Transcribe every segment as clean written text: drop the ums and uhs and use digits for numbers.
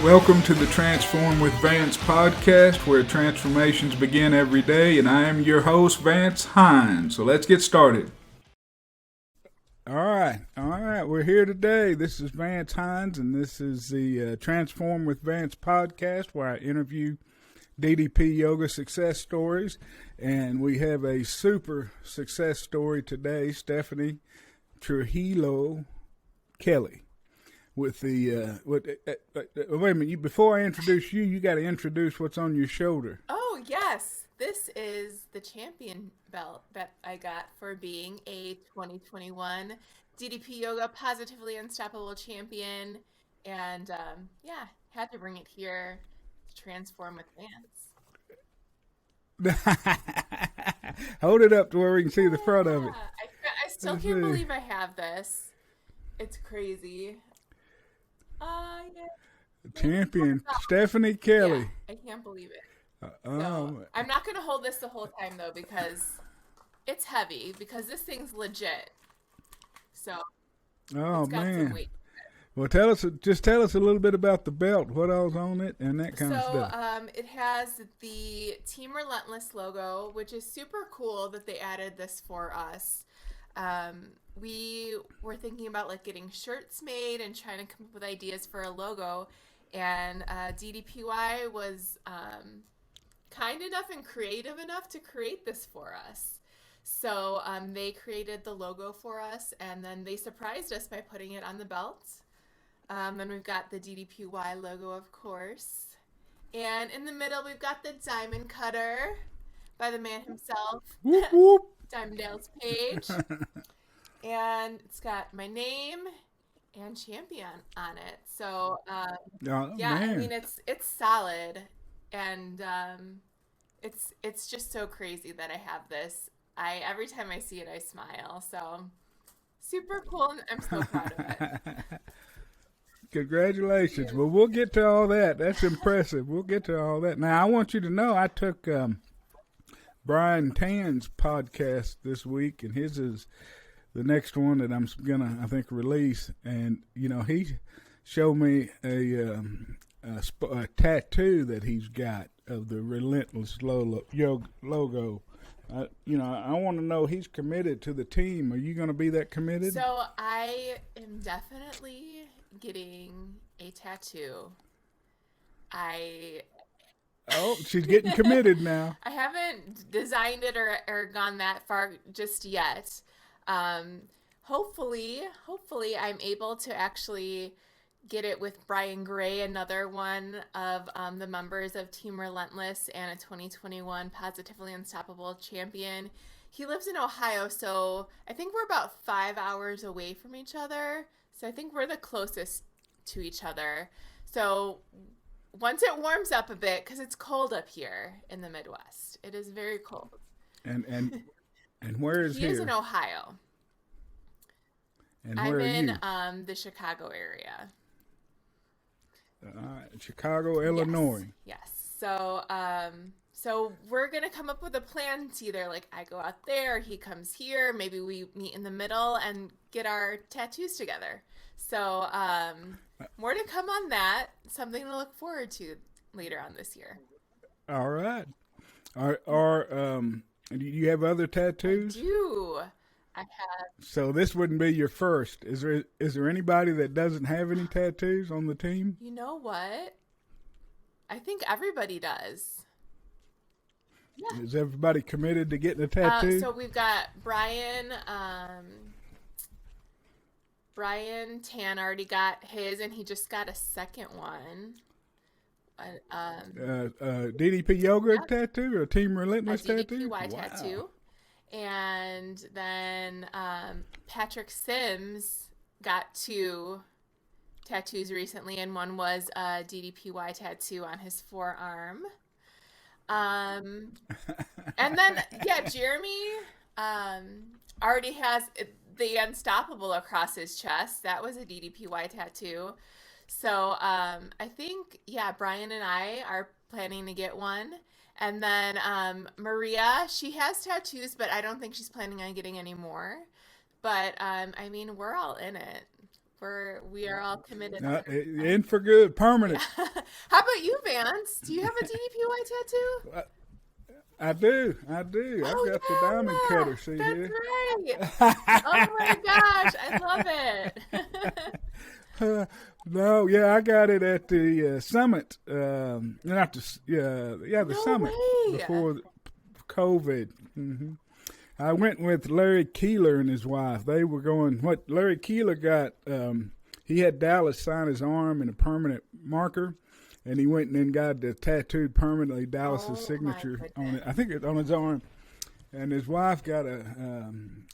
Welcome to the Transform with Vance podcast, where transformations begin every day, and I am your host, Vance Hines. So let's get started. All right. We're here today. This is Vance Hines, and this is the Transform with Vance podcast, where I interview DDP yoga success stories, and we have a super success story today, Stephanie Trujillo Kelly. With the wait a minute! Before I introduce you, you got to introduce what's on your shoulder. Oh yes, this is the champion belt that I got for being a 2021 DDP Yoga Positively Unstoppable Champion, and had to bring it here to transform with Vance. Hold it up to where we can see the front of it. I still can't believe I have this. It's crazy. Champion Stephanie Kelly. Yeah, I can't believe it. So, I'm not going to hold this the whole time though because it's heavy because this thing's legit. So it's got some weight. Well, tell us a little bit about the belt, what all's on it, and that kind of stuff. So it has the Team Relentless logo, which is super cool that they added this for us. We were thinking about getting shirts made and trying to come up with ideas for a logo, and DDPY was kind enough and creative enough to create this for us. So they created the logo for us, and then they surprised us by putting it on the belt. Then we've got the DDPY logo, of course, and in the middle we've got the diamond cutter by the man himself. Whoop, whoop. Diamond Dale's page. And it's got my name and champion on it. So, man. I mean, it's solid. And it's just so crazy that I have this. Every time I see it, I smile. So, super cool. And I'm so proud of it. Congratulations. Well, we'll get to all that. That's impressive. We'll get to all that. Now, I want you to know I took Brian Tan's podcast this week, and his is the next one that I'm gonna, I think, release. And he showed me a tattoo that he's got of the Relentless logo. I want to know, he's committed to the team. Are you going to be that committed? So I am definitely getting a tattoo. Oh, she's getting committed now. I haven't designed it or gone that far just yet. Hopefully I'm able to actually get it with Brian Gray, another one of the members of Team Relentless and a 2021 Positively Unstoppable champion. He lives in Ohio, so I think we're about 5 hours away from each other. So I think we're the closest to each other. So once it warms up a bit, because it's cold up here in the Midwest. It is very cold. And where is he? He is in Ohio. And where I'm are in the Chicago area. Chicago, Illinois. Yes. So we're gonna come up with a plan to either I go out there, he comes here, maybe we meet in the middle and get our tattoos together. So more to come on that. Something to look forward to later on this year. All right. Do you have other tattoos? I do. I have. So this wouldn't be your first. Is there anybody that doesn't have any tattoos on the team? You know what? I think everybody does. Yeah. Is everybody committed to getting a tattoo? So we've got Brian. Brian Tan already got his, and he just got a second one. DDP Yoga tattoo or Team Relentless tattoo? DDPY tattoo. And then Patrick Sims got 2 tattoos recently, and one was a DDPY tattoo on his forearm. And then, Jeremy already has the Unstoppable across his chest. That was a DDPY tattoo. So I think, Brian and I are planning to get one. And then Maria, she has tattoos, but I don't think she's planning on getting any more. But, we're all in it. We are all committed. In for good, permanent. Yeah. How about you, Vance? Do you have a DDPY tattoo? I do. I've Oh got the diamond cutter. See that's here? right. Oh my gosh, I love it. No, yeah, I got it at the summit. Not the the No summit way. before COVID. I went with Larry Keeler and his wife. They were going. What Larry Keeler got? He had Dallas sign his arm in a permanent marker, and he went and then got the tattooed permanently Dallas's Oh my signature on goodness. it. I think it's on his arm. And his wife got a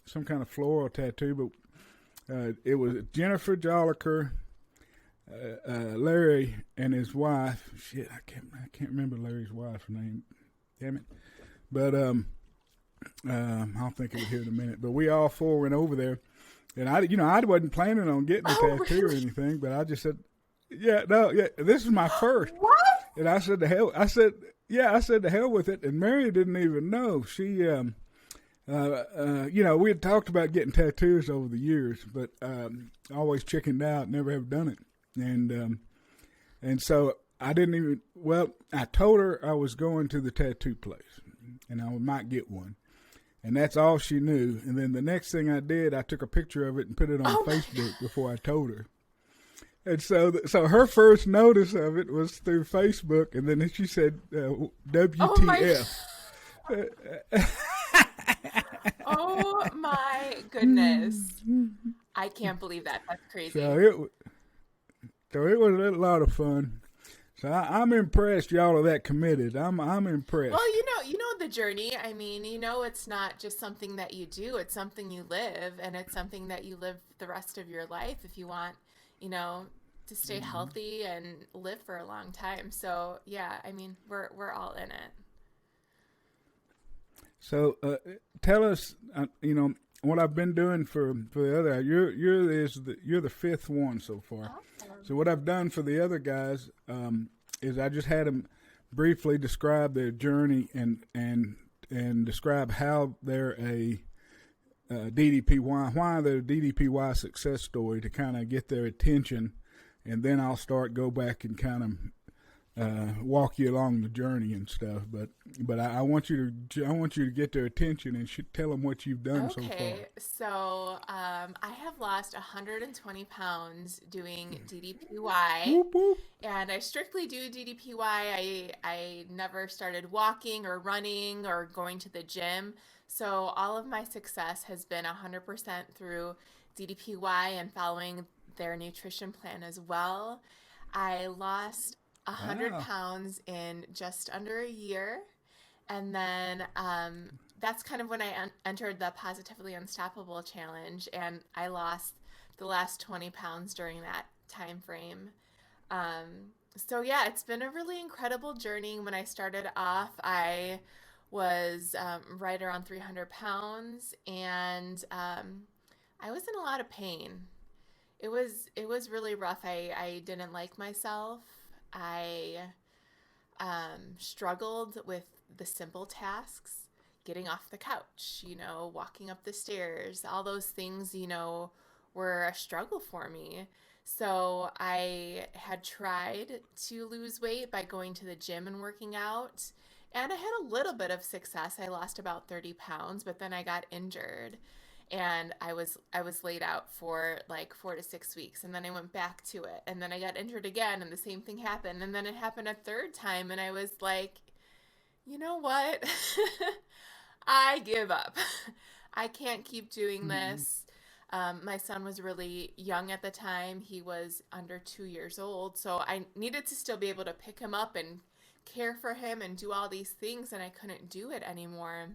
some kind of floral tattoo, but it was Jennifer Jolliker, Larry, and his wife. Shit, I can't remember Larry's wife's name. Damn it! But I'll think of it here in a minute. But we all four went over there, and I wasn't planning on getting a tattoo or anything, but I just said, this is my first. What? And I said, I said the hell with it. And Mary didn't even know. She, we had talked about getting tattoos over the years, but always chickened out, never have done it. And so I didn't even, I told her I was going to the tattoo place and I might get one. And that's all she knew. And then the next thing I did, I took a picture of it and put it on Facebook before I told her. And so her first notice of it was through Facebook, and then she said, WTF. Oh my goodness. I can't believe that. That's crazy. So it was a lot of fun. So I'm impressed y'all are that committed. I'm impressed. Well, you know the journey. I mean, it's not just something that you do. It's something you live, and it's something that you live the rest of your life if you want, to stay healthy and live for a long time. So, yeah, I mean, we're all in it. So, tell us, what I've been doing for the other. You're the fifth one so far. Awesome. So what I've done for the other guys is I just had them briefly describe their journey and describe how they're a DDPY, why they're a DDPY success story to kind of get their attention, and then I'll go back and kind of walk you along the journey and stuff. But I want you to get their attention and tell them what you've done so far. Okay, so I have lost 120 pounds doing DDPY, Whoop, whoop. and I strictly do DDPY. I never started walking or running or going to the gym, so all of my success has been 100% through DDPY and following their nutrition plan as well. I lost 100 pounds in just under a year. And then that's kind of when I entered the Positively Unstoppable Challenge, and I lost the last 20 pounds during that time frame. So yeah, it's been a really incredible journey. When I started off, I was right around 300 pounds, and I was in a lot of pain. It was really rough. I didn't like myself. I struggled with the simple tasks, getting off the couch, walking up the stairs. All those things, were a struggle for me. So I had tried to lose weight by going to the gym and working out. And I had a little bit of success. I lost about 30 pounds, but then I got injured. And I was laid out for like 4 to 6 weeks, and then I went back to it, and then I got injured again, and the same thing happened, and then it happened a third time, and I was like, you know what? I give up. I can't keep doing this. My son was really young at the time. He was under 2 years old, so I needed to still be able to pick him up and care for him and do all these things, and I couldn't do it anymore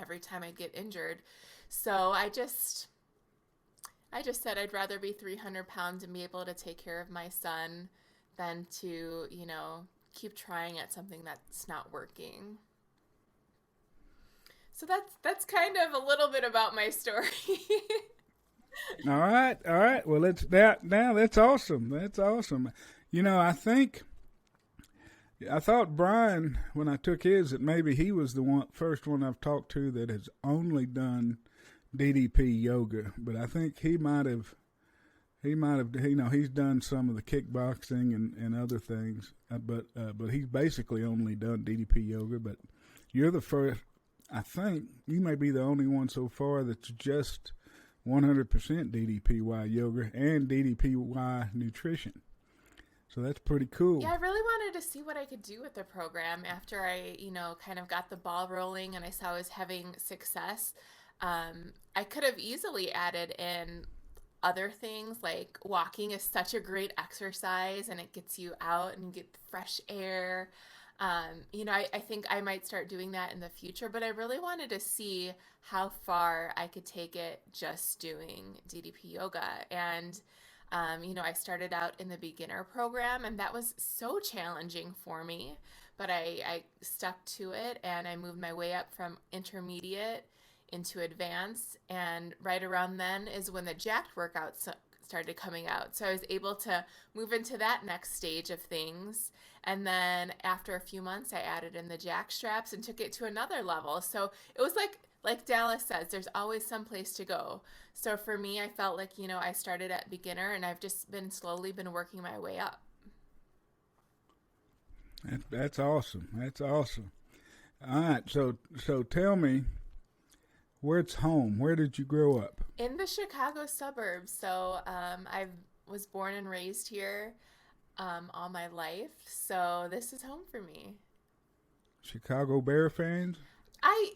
every time I get injured. So I just said I'd rather be 300 pounds and be able to take care of my son than to, keep trying at something that's not working. So that's kind of a little bit about my story. All right. Well, now that's awesome. That's awesome. I thought Brian, when I took his, that maybe he was the first one I've talked to that has only done DDP yoga, but I think he might have he might have, he's done some of the kickboxing and other things, but he's basically only done DDP yoga. But you're the first. I think you may be the only one so far that's just 100% DDPY yoga and DDPY nutrition. So that's pretty cool. Yeah, I really wanted to see what I could do with the program after I, kind of got the ball rolling and I saw I was having success. I could have easily added in other things like walking is such a great exercise and it gets you out and you get fresh air. I think I might start doing that in the future, but I really wanted to see how far I could take it just doing DDP yoga. And I started out in the beginner program, and that was so challenging for me. But I stuck to it, and I moved my way up from intermediate into advanced. And right around then is when the jacked workouts started coming out. So I was able to move into that next stage of things. And then after a few months, I added in the jack straps and took it to another level. So it was like Dallas says, there's always some place to go. So for me, I felt like, I started at beginner and I've just been slowly been working my way up. That's awesome. That's awesome. All right. So tell me, where's home? Where did you grow up? In the Chicago suburbs. So I was born and raised here all my life. So this is home for me. Chicago Bear fans?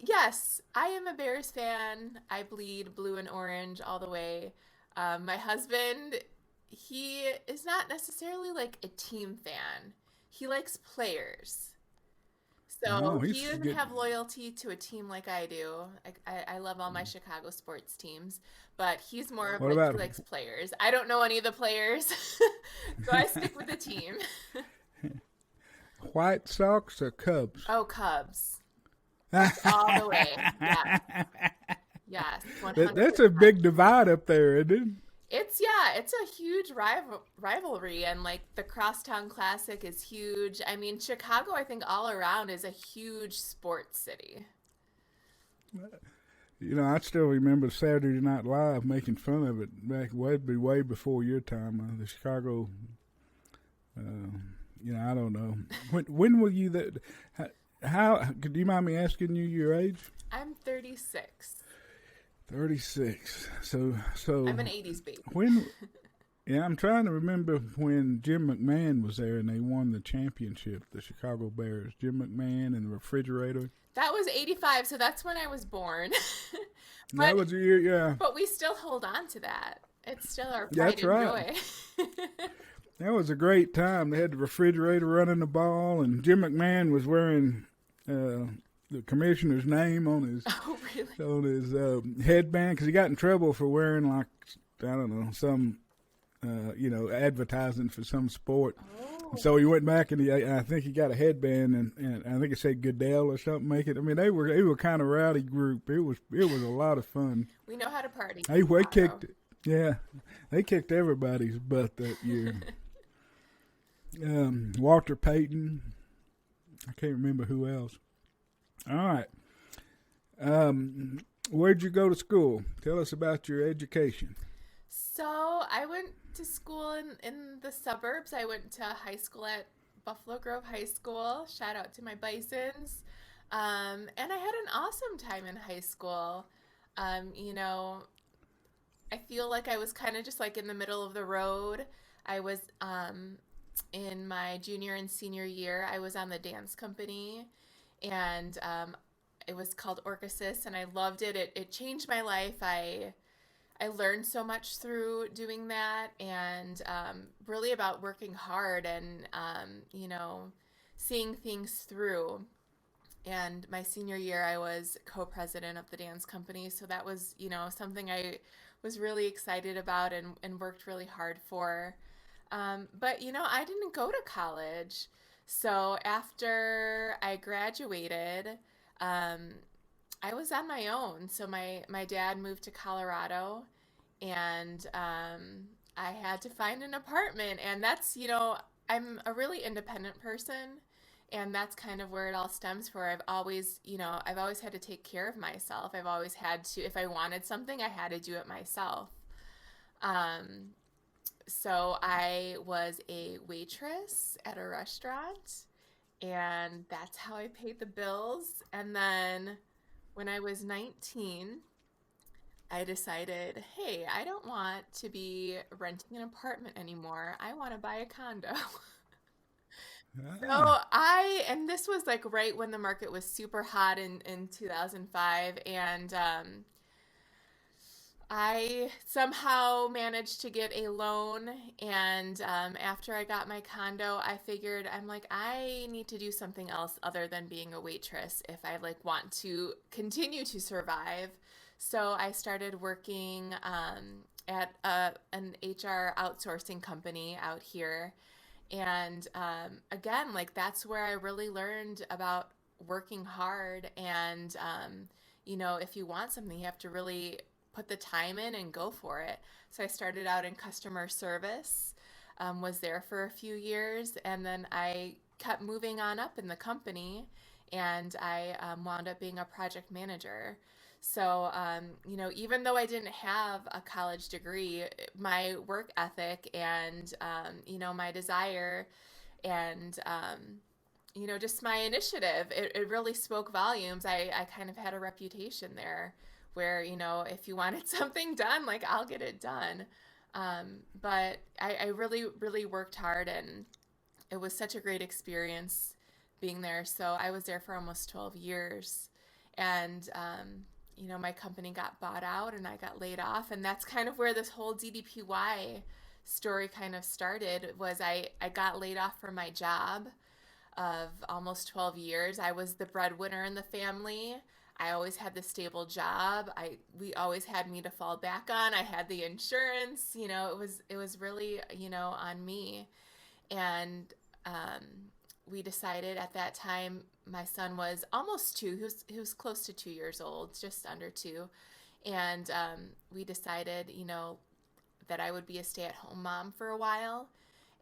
Yes, I am a Bears fan. I bleed blue and orange all the way. My husband, he is not necessarily like a team fan. He likes players. So he doesn't have loyalty to a team like I do. I love all my Chicago sports teams, but he's more of he likes players. I don't know any of the players, so I stick with the team. White Sox or Cubs? Oh, Cubs. All the way. Yes. Yes. 100%. That's a big divide up there, isn't it? It's a huge rivalry, and like the Crosstown Classic is huge. I mean, Chicago, I think all around is a huge sports city. I still remember Saturday Night Live making fun of it back way before your time. The Chicago, I don't know. When were you that? How do you mind me asking you your age? I'm 36. 36. So I'm an 80s baby. Yeah, I'm trying to remember when Jim McMahon was there and they won the championship, the Chicago Bears. Jim McMahon and the refrigerator. That was 85, so that's when I was born. That was your year, yeah. But we still hold on to that. It's still our pride and joy. That was a great time. They had the refrigerator running the ball, and Jim McMahon was wearing the commissioner's name on his headband because he got in trouble for wearing some advertising for some sport. Oh. So he went back and I think he got a headband and I think it said Goodell or something. They were kind of rowdy group. It was a lot of fun. We know how to party. They kicked everybody's butt that year. Walter Payton. I can't remember who else. All right. Where'd you go to school? Tell us about your education. So I went to school in the suburbs. I went to high school at Buffalo Grove High School. Shout out to my Bisons. And I had an awesome time in high school. I feel like I was kind of just like in the middle of the road. I was in my junior and senior year, I was on the dance company, and it was called Orchesis, and I loved it. It changed my life. I learned so much through doing that, and really about working hard and seeing things through. And my senior year, I was co-president of the dance company, so that was something I was really excited about and worked really hard for. But I didn't go to college. So after I graduated, I was on my own. So my dad moved to Colorado, and I had to find an apartment. And that's, I'm a really independent person, and that's kind of where it all stems from. I've always had to take care of myself. I've always had to, if I wanted something, I had to do it myself. So I was a waitress at a restaurant, and that's how I paid the bills. And then when I was 19, I decided, hey, I don't want to be renting an apartment anymore. I want to buy a condo. Ah, And this was like right when the market was super hot in 2005. And I somehow managed to get a loan. And after I got my condo, I figured, I'm like, I need to do something else other than being a waitress if I like want to continue to survive. So I started working at an HR outsourcing company out here. And again, like that's where I really learned about working hard. And, if you want something, you have to really put the time in and go for it. So I started out in customer service, was there for a few years, and then I kept moving on up in the company, and I wound up being a project manager. So, even though I didn't have a college degree, my work ethic and, my desire and, just my initiative, it really spoke volumes. I kind of had a reputation there where, if you wanted something done, like I'll get it done. But I really, really worked hard, and it was such a great experience being there. So I was there for almost 12 years. And, my company got bought out and I got laid off. And that's kind of where this whole DDPY story kind of started was I got laid off from my job of almost 12 years. I was the breadwinner in the family. I always had the stable job. We always had me to fall back on. I had the insurance. It was really, on me. And um, we decided at that time, my son was almost two. He was close to 2 years old, just under two. And we decided, that I would be a stay at home mom for a while.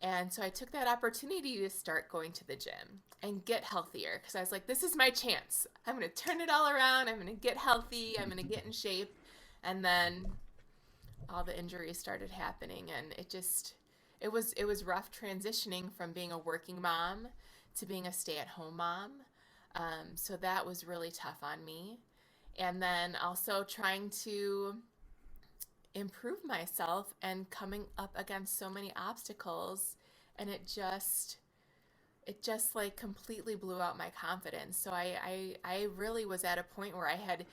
And so I took that opportunity to start going to the gym and get healthier because I was like, this is my chance. I'm going to turn it all around. I'm going to get healthy. I'm going to get in shape. And then all the injuries started happening, and it was rough transitioning from being a working mom to being a stay-at-home mom. So that was really tough on me. And then also trying to improve myself and coming up against so many obstacles, and it just like completely blew out my confidence. So I really was at a point where I had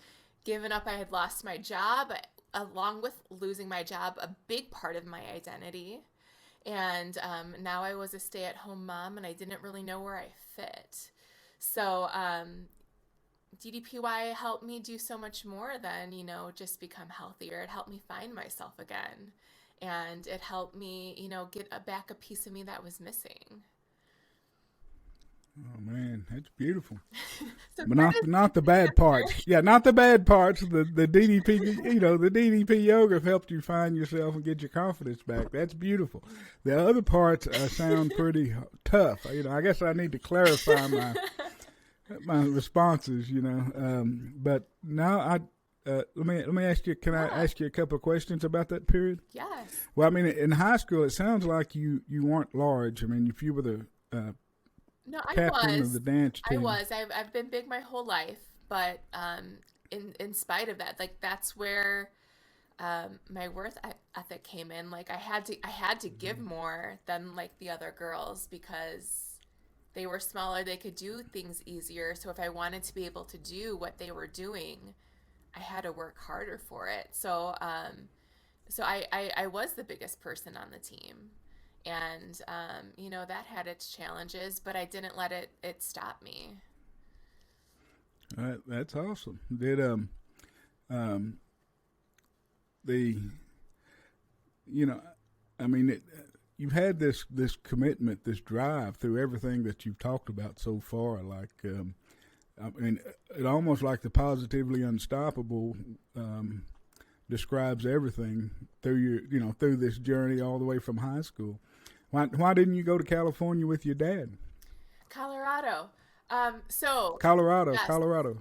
given up. I had lost my job. Along with losing my job, a big part of my identity. And now I was a stay at home mom and I didn't really know where I fit. So DDPY helped me do so much more than, just become healthier. It helped me find myself again. And it helped me, get back a piece of me that was missing. oh man, that's beautiful. So But where not does not the DDP bad parts. enter? Yeah, not the bad parts. The DDP, the DDP yoga helped you find yourself and get your confidence back. That's beautiful. The other parts sound pretty tough. I guess I need to clarify my responses. But now let me ask you. Can I Yeah. ask you a couple of questions about that period? Yes. Well, I mean, in high school, it sounds like you weren't large. I mean, if you were the No, I captain of was. the dance I team. was. I've been big my whole life, but in spite of that, like that's where my ethic came in. Like I had to give more than like the other girls because they were smaller, they could do things easier. So if I wanted to be able to do what they were doing, I had to work harder for it. So I was the biggest person on the team. And that had its challenges, but I didn't let it stop me. That's awesome. Did um the you know I mean you've had this commitment, this drive through everything that you've talked about so far. Like I mean, it almost like the positively unstoppable describes everything through through this journey all the way from high school. Why didn't you go to California with your dad? Colorado. So Colorado, yes. Colorado.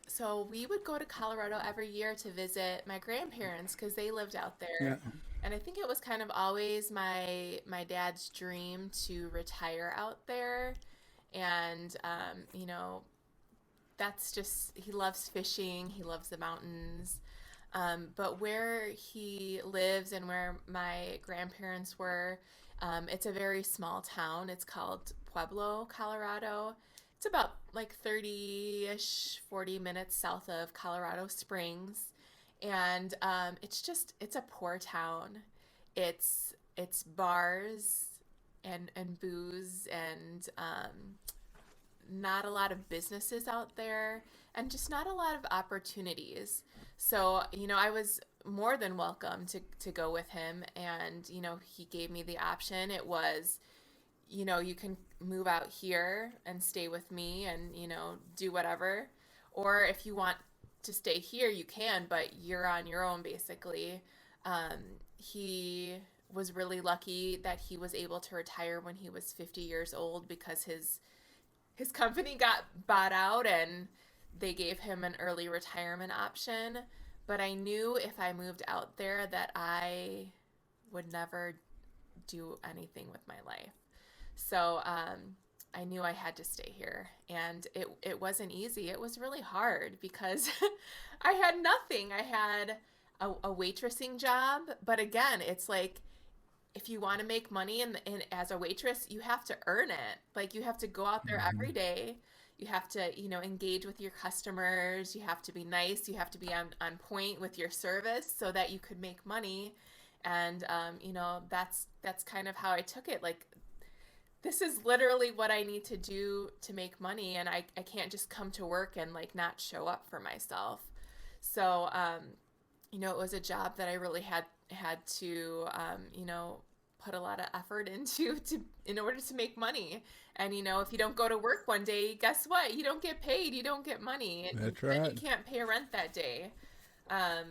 So we would go to Colorado every year to visit my grandparents because they lived out Yeah, there. And I think it was kind of always my dad's dream to retire out there. And that's just he loves fishing. He loves the mountains. But where he lives and where my grandparents were, it's a very small town. It's called Pueblo, Colorado. It's about like 30-ish, 40 minutes south of Colorado Springs. And it's a poor town. It's bars and booze and not a lot of businesses out there and just not a lot of opportunities. So, I was more than welcome to go with him. And, he gave me the option. It was, you can move out here and stay with me and, do whatever. Or if you want to stay here, you can, but you're on your own basically. He was really lucky that he was able to retire when he was 50 years old because his company got bought out and they gave him an early retirement option. But I knew if I moved out there that I would never do anything with my life. So I knew I had to stay here. And it wasn't easy. It was really hard because I had nothing. I had a waitressing job. But again, it's like if you want to make money as a waitress, you have to earn it. Like you have to go out there Hmm. every day. You have to, engage with your customers. You have to be nice. You have to be on point with your service so that you could make money. And that's kind of how I took it. Like this is literally what I need to do to make money, and I can't just come to work and like not show up for myself. So it was a job that I really had to put a lot of effort into to in order to make money. And if you don't go to work one day, guess what? You don't get paid. You don't get money, and That's then you right. can't pay rent that day. Um,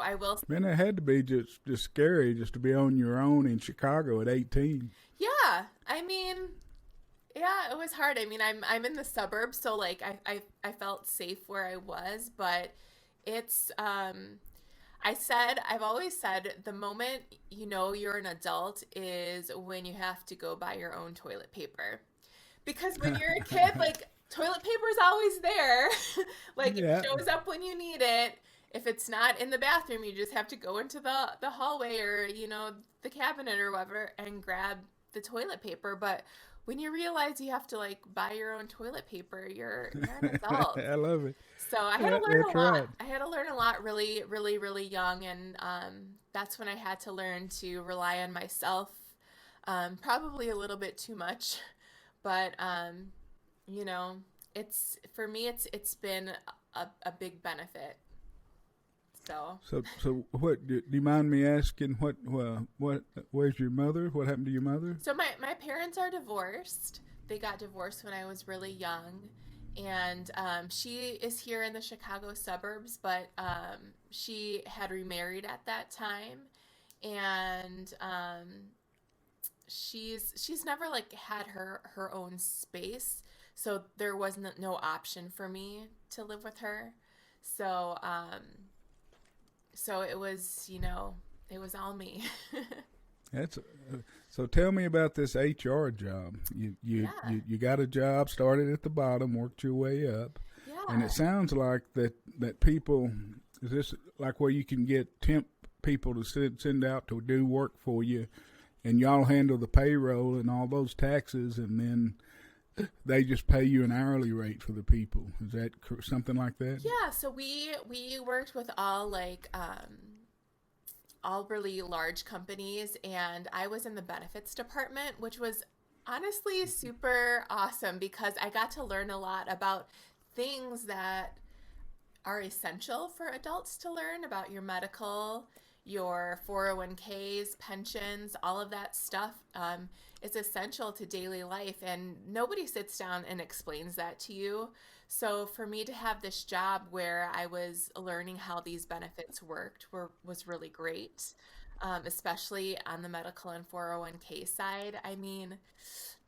I will. Man, it had to be just scary just to be on your own in Chicago at 18. Yeah, I mean, yeah, it was hard. I mean, I'm in the suburbs, so like I felt safe where I was, but it's I've always said the moment you're an adult is when you have to go buy your own toilet paper. Because when you're a kid, like toilet paper is always there. Like it Yeah, shows up when you need it. If it's not in the bathroom, you just have to go into the hallway or, the cabinet or whatever and grab the toilet paper. But when you realize you have to like buy your own toilet paper, you're an adult. I love it. So I had to Yeah, learn a that's lot. right. I had to learn a lot really, really, really young, and that's when I had to learn to rely on myself. Probably a little bit too much, but you know, it's for me. It's been a big benefit. So, So what? Do you mind me asking what? Where's your mother? What happened to your mother? so my parents are divorced. They got divorced when I was really young, and she is here in the Chicago suburbs, but she had remarried at that time, and she's never like had her own space, so there wasn't no option for me to live with her. So so it was all me. That's so. Tell me about this HR job. Yeah. You got a job, started at the bottom, worked your way up, and it Yeah. sounds like that people is this like where you can get temp people to send out to do work for you, and y'all handle the payroll and all those taxes, and then they just pay you an hourly rate for the people. Is that something like that? Yeah, so we worked with all really large companies, and I was in the benefits department, which was honestly super awesome because I got to learn a lot about things that are essential for adults to learn about your medical, your 401ks, pensions, all of that stuff. It's essential to daily life, and nobody sits down and explains that to you. So for me to have this job where I was learning how these benefits worked was really great, especially on the medical and 401k side. I mean,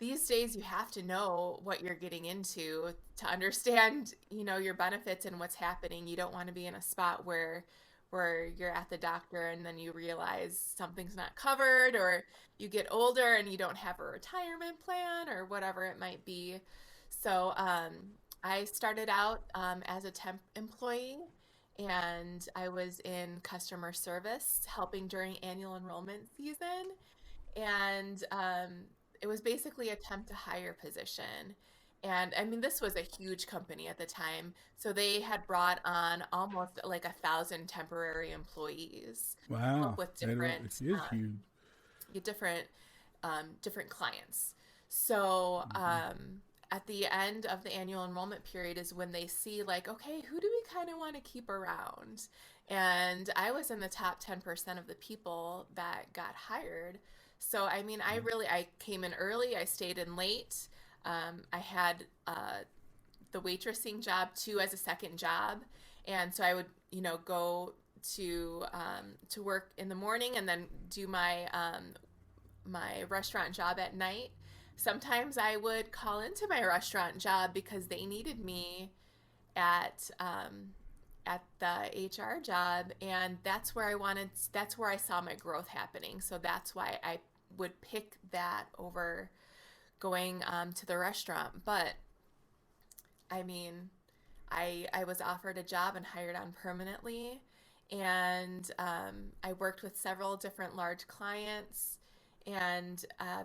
these days you have to know what you're getting into to understand, your benefits and what's happening. You don't want to be in a spot where where you're at the doctor and then you realize something's not covered, or you get older and you don't have a retirement plan or whatever it might be. So I started out as a temp employee, and I was in customer service helping during annual enrollment season. And it was basically a temp to hire position. And I mean, this was a huge company at the time. So they had brought on almost like 1,000 temporary employees to help Wow, with that different is huge. different different clients. So at the end of the annual enrollment period is when they see like, okay, who do we kind of want to keep around? And I was in the top 10% of the people that got hired. So I mean, I came in early, I stayed in late. I had the waitressing job too as a second job, and so I would, go to work in the morning and then do my restaurant job at night. Sometimes I would call into my restaurant job because they needed me at at the HR job, and that's where I saw my growth happening. So that's why I would pick that over going to the restaurant. But I mean, I was offered a job and hired on permanently, and I worked with several different large clients, and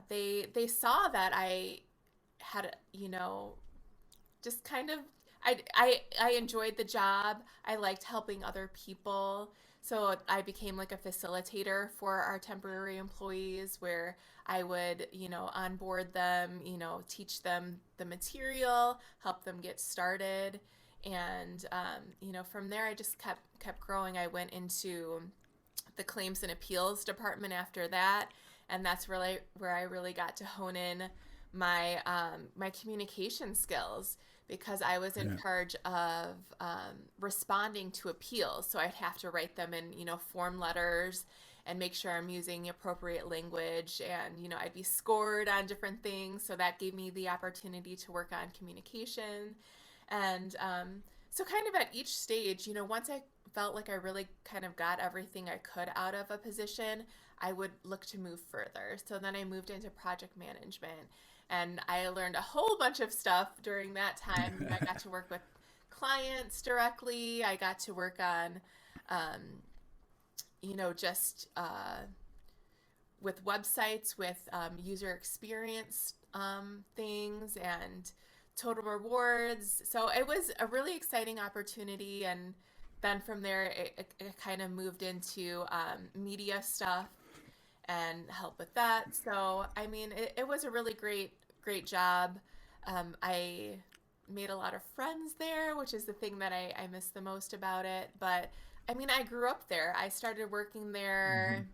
they saw that I had, just kind of I enjoyed the job. I liked helping other people. So I became like a facilitator for our temporary employees where I would, onboard them, teach them the material, help them get started. And from there I just kept growing. I went into the claims and appeals department after that, and that's really where I really got to hone in my communication skills, because I was in Yeah. charge of responding to appeals. So I'd have to write them in, form letters and make sure I'm using appropriate language. And, I'd be scored on different things. So that gave me the opportunity to work on communication. And so, kind of at each stage, once I felt like I really kind of got everything I could out of a position, I would look to move further. So then I moved into project management, and I learned a whole bunch of stuff during that time. I got to work with clients directly. I got to work on, um, just with websites, with user experience things, and total rewards. So it was a really exciting opportunity. And then from there, it kind of moved into media stuff and help with that. So, I mean, it was a really great job. I made a lot of friends there, which is the thing that I miss the most about it. But I mean, I grew up there. I started working Hmm. there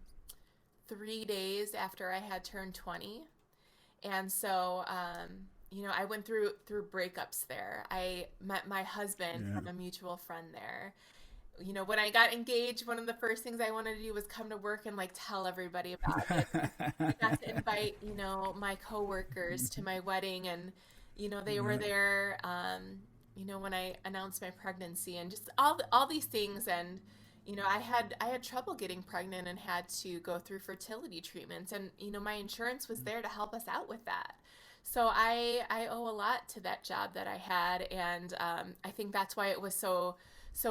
3 days after I had turned 20. And so, I went through breakups there. I met my husband Yeah. from a mutual friend there. When I got engaged, one of the first things I wanted to do was come to work and like tell everybody about it. And I got to invite, my coworkers to my wedding, and they were Yeah. there, when I announced my pregnancy, and just all these things. And I had trouble getting pregnant and had to go through fertility treatments, and my insurance was there to help us out with that. So I owe a lot to that job that I had, and I think that's why it was so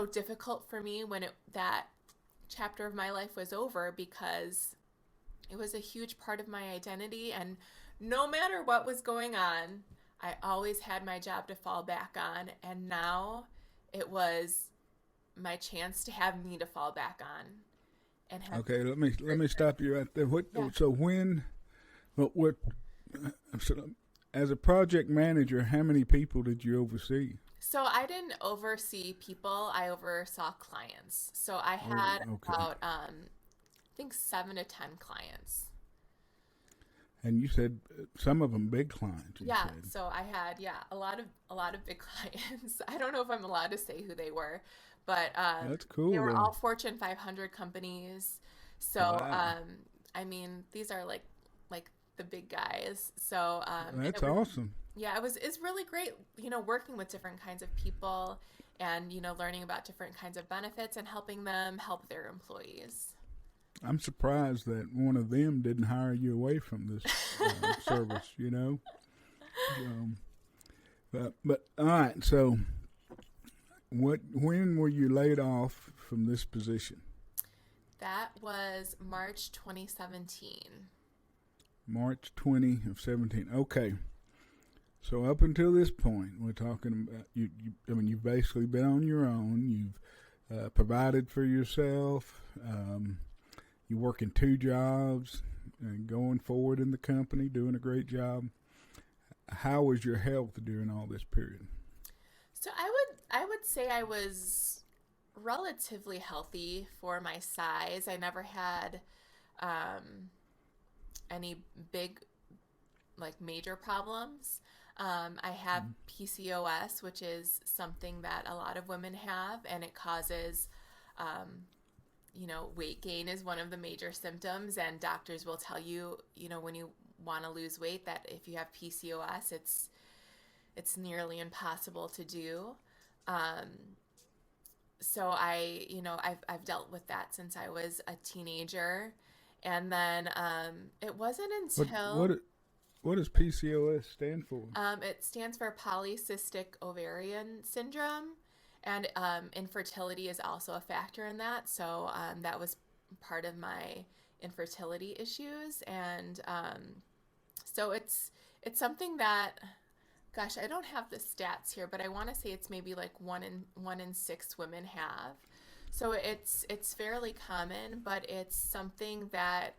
difficult for me when that chapter of my life was over, because it was a huge part of my identity. And no matter what was going on, I always had my job to fall back on. And now it was my chance to have me to fall back on and have. Okay. Let me stop you right there. What? Yeah. So when? What? So, as a project manager, how many people did you oversee? So I didn't oversee people, I oversaw clients. So I Oh, had okay. about, I think 7 to 10 clients. And you said some of them big clients. You Yeah, said so I had, yeah, a lot of big clients. I don't know if I'm allowed to say who they were, but that's they cool were though. all Fortune 500 companies. So Wow, I mean, these are like the big guys. So and that's it was, awesome. yeah, it's really great, working with different kinds of people. and, learning about different kinds of benefits and helping them help their employees. I'm surprised that one of them didn't hire you away from this service, But all right, so when were you laid off from this position? That was March 2017. March 20 of 17. Okay. So up until this point, we're talking about you. You've basically been on your own. You've provided for yourself. You work in 2 jobs and going forward in the company, doing a great job. How was your health during all this period? So I would say I was relatively healthy for my size. I never had any big, like, major problems. I have PCOS, which is something that a lot of women have, and it causes, weight gain is one of the major symptoms. And doctors will tell you, when you want to lose weight, that if you have PCOS, it's nearly impossible to do. So I've dealt with that since I was a teenager, and then it wasn't until what does PCOS stand for? It stands for polycystic ovarian syndrome, and infertility is also a factor in that. So that was part of my infertility issues, and so it's something that, gosh, I don't have the stats here, but I want to say it's maybe like one in 6 women have. So it's fairly common, but it's something that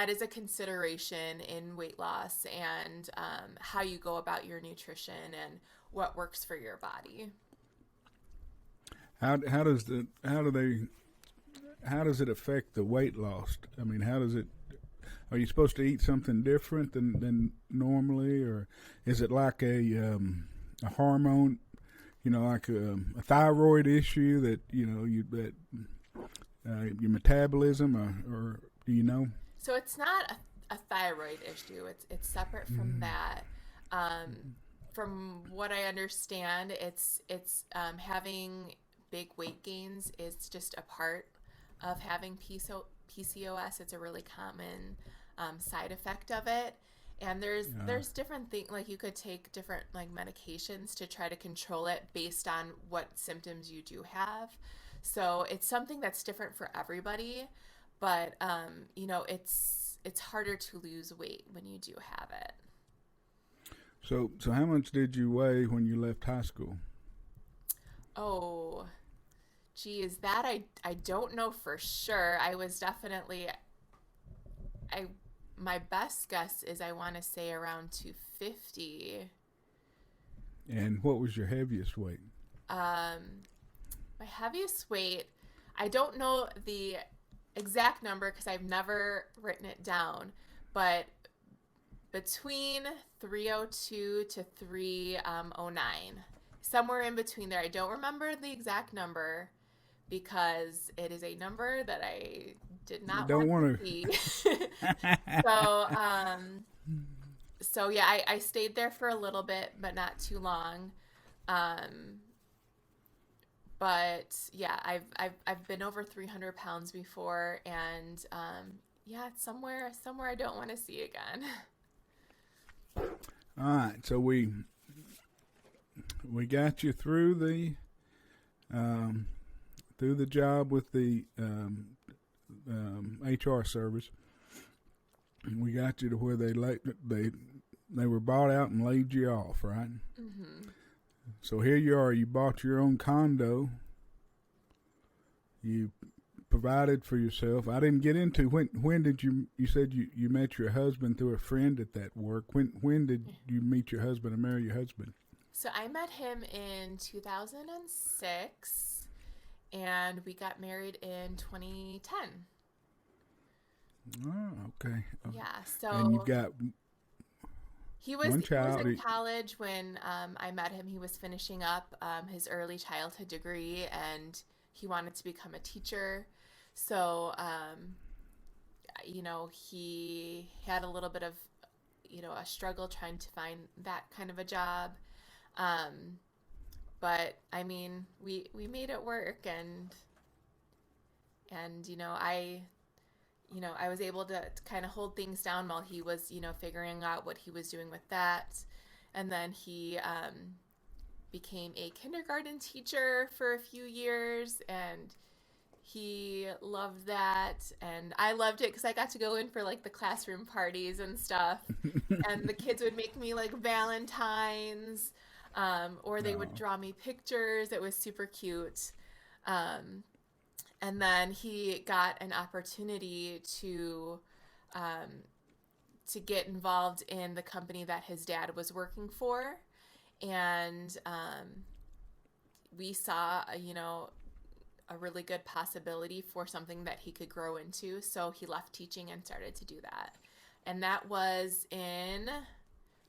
is a consideration in weight loss, and how you go about your nutrition and what works for your body. How does it affect the weight loss? I mean, how does it? Are you supposed to eat something different than normally, or is it like a hormone? Like a thyroid issue that your metabolism, or do you know? So it's not a thyroid issue. It's separate from that. From what I understand, it's having big weight gains is just a part of having PCOS. It's a really common side effect of it. And there's different things, like you could take different, like, medications to try to control it based on what symptoms you do have. So it's something that's different for everybody, but it's harder to lose weight when you do have it. So how much did you weigh when you left high school? Oh, geez, that I don't know for sure. I was definitely, my best guess is I want to say around 250. And what was your heaviest weight? My heaviest weight, I don't know the exact number because I've never written it down, but between 302 to 309, somewhere in between there. I don't remember the exact number because it is a number that I did not want to see. So yeah, I stayed there for a little bit, but not too long. But yeah, I've been over 300 pounds before, and yeah, it's somewhere I don't want to see again. All right, so we got you through the job with the HR service. We got you to where they were bought out and laid you off, right? Mm-hmm. So here you are. You bought your own condo. You provided for yourself. I didn't get into when did you said you met your husband through a friend at that work. When did you meet your husband and marry your husband? So I met him in 2006, and we got married in 2010. Oh, okay. Yeah, so and you've got he was one child. In college when I met him. He was finishing up his early childhood degree, and he wanted to become a teacher. So, he had a little bit of, a struggle trying to find that kind of a job. But I mean, we made it work, and I was able to kind of hold things down while he was, figuring out what he was doing with that. And then he became a kindergarten teacher for a few years, and he loved that. And I loved it because I got to go in for like the classroom parties and stuff. And the kids would make me like Valentines, or they would Oh, draw me pictures. It was super cute. Um, and then he got an opportunity um, to get involved in the company that his dad was working for, and we saw a really good possibility for something that he could grow into. So he left teaching and started to do that, and that was in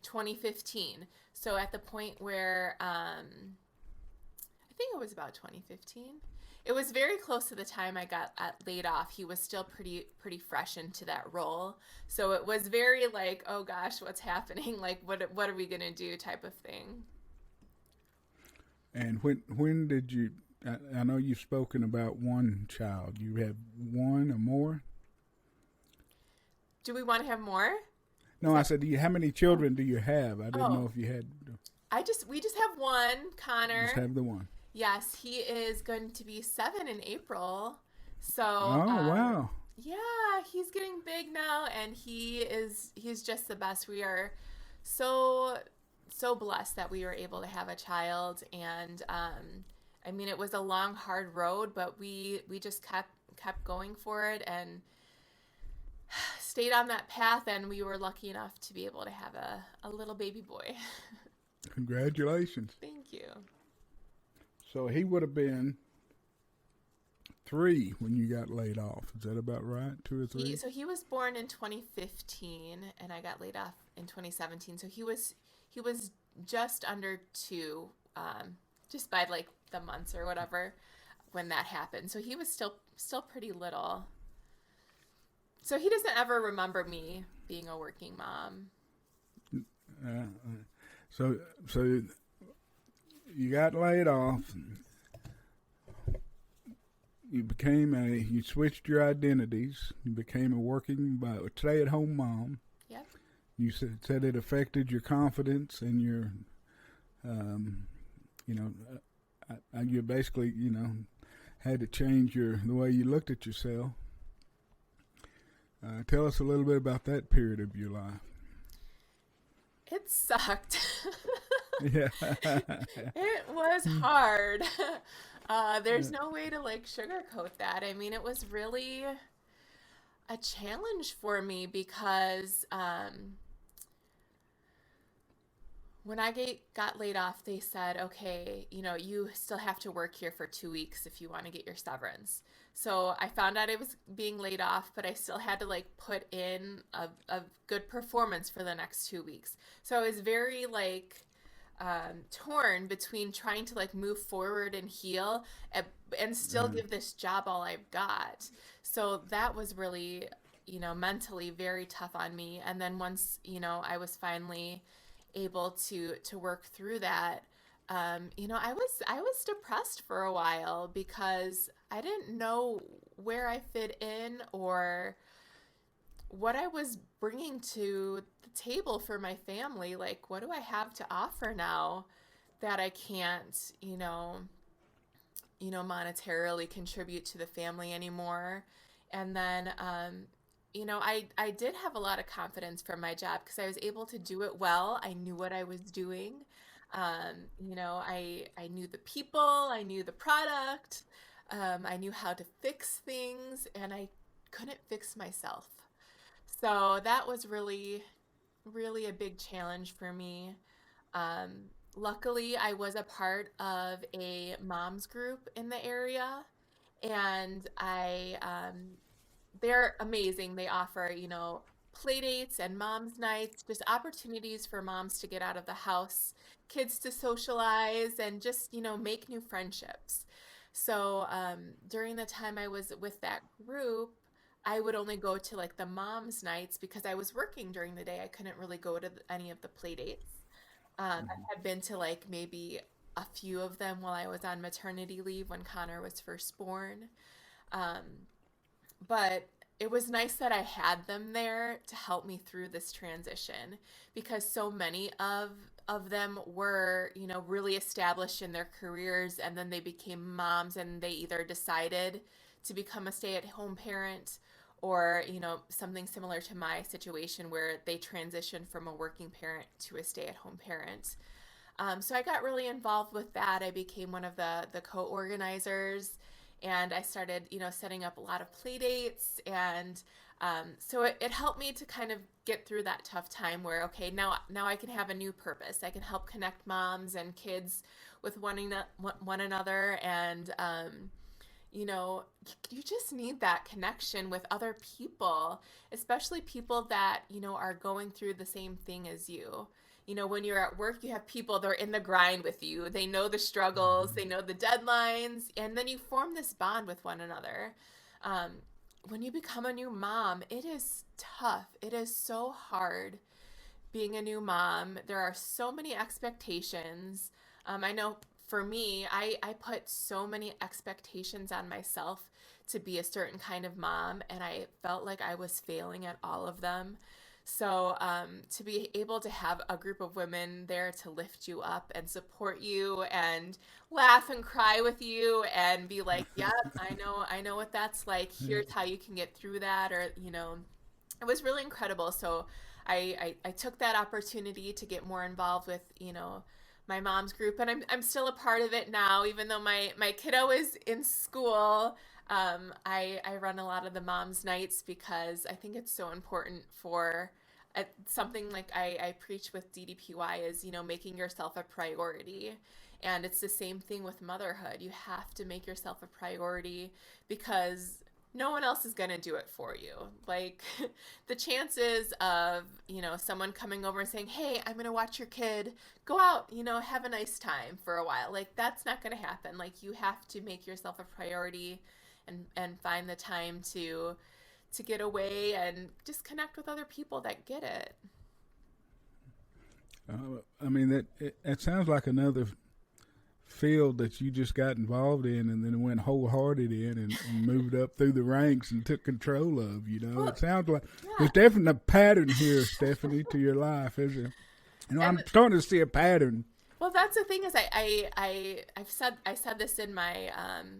2015. So at the point where I think it was about 2015. It was very close to the time I got laid off. He was still pretty fresh into that role, so it was very like, oh gosh, what's happening? Like, what are we gonna do? Type of thing. and when did you? I know you've spoken about one child. You have one or more? Do we want to have more? Is No, I that? said, how many Oh, children do you have? I didn't know oh. if you had. We just have one, Just Connor. have the one. Yes, he is going to be 7 in April. So, Oh wow! yeah, he's getting big now, and he's just the best. We are so so blessed that we were able to have a child, and I mean, it was a long, hard road, but we just kept going for it and stayed on that path, and we were lucky enough to be able to have a little baby boy. Congratulations. Thank you. So he would have been 3 when you got laid off. Is that about right? 2 or 3? He was born in 2015, and I got laid off in 2017. So he was just under 2, just by like the months or whatever when that happened. So he was still pretty little. So he doesn't ever remember me being a working mom. So so you got laid off. You switched your identities. You became a working, stay at home mom. Yep. You said it affected your confidence and your, um, you know, you basically, had to change the way you looked at yourself. Tell us a little bit about that period of your life. It sucked. Yeah. It was hard. There's no way to like sugarcoat that. I mean, it was really a challenge for me because when got laid off, they said, okay, you still have to work here for 2 weeks if you want to get your severance. So I found out I was being laid off, but I still had to like put in a good performance for the next 2 weeks. So I was very like torn between trying to like move forward and heal and still Uh, give this job all I've got. So that was really, mentally very tough on me. And then once, I was finally able to work through that, I was depressed for a while because I didn't know where I fit in or what I was bringing to the table for my family. Like, what do I have to offer now that I can't, monetarily contribute to the family anymore? And then, I did have a lot of confidence from my job because I was able to do it well. I knew what I was doing. I knew the people, I knew the product, I knew how to fix things, and I couldn't fix myself. So that was really, really a big challenge for me. Um, Luckily, I was a part of a mom's group in the area, and they're amazing. They offer, play dates and moms' nights, just opportunities for moms to get out of the house, kids to socialize, and just, make new friendships. So during the time I was with that group, I would only go to like the moms' nights because I was working during the day. I couldn't really go to any of the play dates. I had been to like maybe a few of them while I was on maternity leave when Connor was first born. Um, but it was nice that I had them there to help me through this transition because so many of them were, really established in their careers, and then they became moms and they either decided to become a stay-at-home parent, or, something similar to my situation where they transitioned from a working parent to a stay-at-home parent. So I got really involved with that. I became one of the co-organizers, and I started, setting up a lot of play dates. And so it helped me to kind of get through that tough time where, okay, now I can have a new purpose. I can help connect moms and kids with one another. And, you just need that connection with other people, especially people that, are going through the same thing as you. When you're at work, you have people that are in the grind with you. They know the struggles, they know the deadlines, and then you form this bond with one another. Um, when you become a new mom, it is tough. It is so hard being a new mom. There are so many expectations. I know for me, I put so many expectations on myself to be a certain kind of mom, and I felt like I was failing at all of them. So, to be able to have a group of women there to lift you up and support you and laugh and cry with you and be like, "Yep, I know what that's like. Yeah. Here's how you can get through that," or, it was really incredible. So, I took that opportunity to get more involved with, my mom's group, and I'm still a part of it now, even though my kiddo is in school. I run a lot of the moms nights because I think it's so important for something like I preach with DDPY is, making yourself a priority. And it's the same thing with motherhood. You have to make yourself a priority because no one else is going to do it for you. Like the chances of, someone coming over and saying, "Hey, I'm going to watch your kid go out, have a nice time for a while." Like that's not going to happen. Like you have to make yourself a priority and find the time to get away and just connect with other people that get it. I mean that sounds like another field that you just got involved in and then went wholehearted in and moved up through the ranks and took control of. Well, It sounds like yeah. there's definitely a pattern here, Stephanie, to your life, is there? I'm And starting to see a pattern. well, that's the thing is I said this in my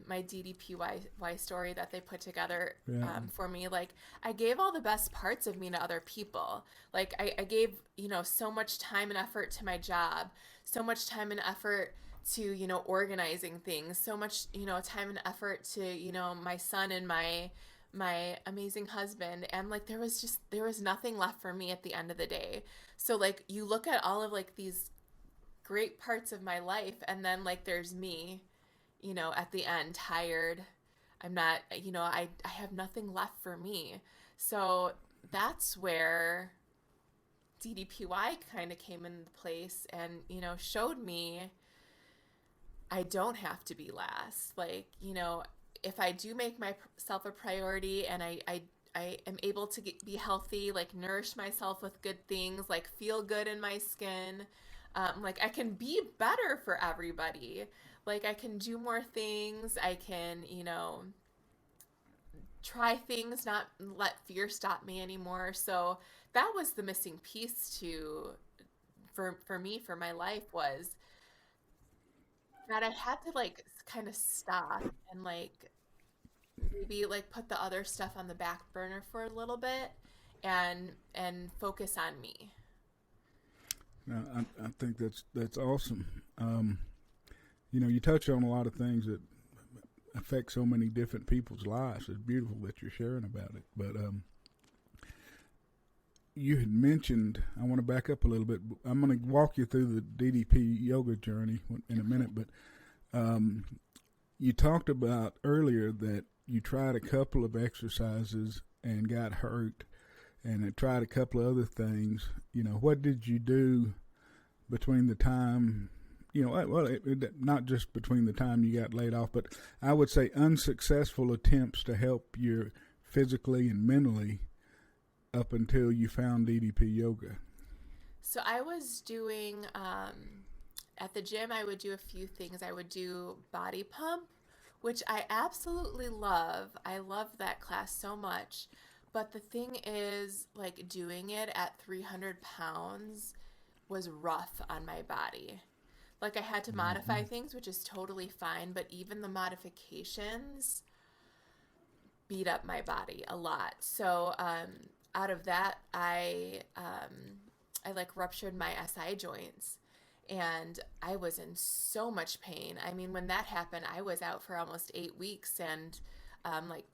my DDPY story that they put together Yeah. for me. Like I gave all the best parts of me to other people. Like I gave so much time and effort to my job, so much time and effort to organizing things, so much time and effort to my son and my amazing husband, and like there was nothing left for me at the end of the day. So like you look at all of like these great parts of my life, and then like there's me at the end tired. I'm not, I have nothing left for me. So that's where DDPY kind of came into place and showed me I don't have to be last. Like if I do make myself a priority and I am able to be healthy, like nourish myself with good things, like feel good in my skin. Like I can be better for everybody. Like I can do more things. I can, try things, not let fear stop me anymore. So that was the missing piece to for me for my life was that I had to like kind of stop and like maybe like put the other stuff on the back burner for a little bit and focus on me. No, I think that's awesome. You touch on a lot of things that affect so many different people's lives. It's beautiful that you're sharing about it. But you had mentioned, I want to back up a little bit. I'm going to walk you through the DDP yoga journey in a minute, but you talked about earlier that you tried a couple of exercises and got hurt and had tried a couple of other things. What did you do between the time, not just between the time you got laid off, but I would say unsuccessful attempts to help you physically and mentally up until you found DDP yoga? So I was doing at the gym, I would do a few things. I would do body pump, which I absolutely love. I love that class so much. But the thing is, like, doing it at 300 pounds was rough on my body. Like, I had to modify things, which is totally fine, but even the modifications beat up my body a lot. So, out of that, I like ruptured my SI joints, and I was in so much pain. I mean, when that happened, I was out for almost 8 weeks, and like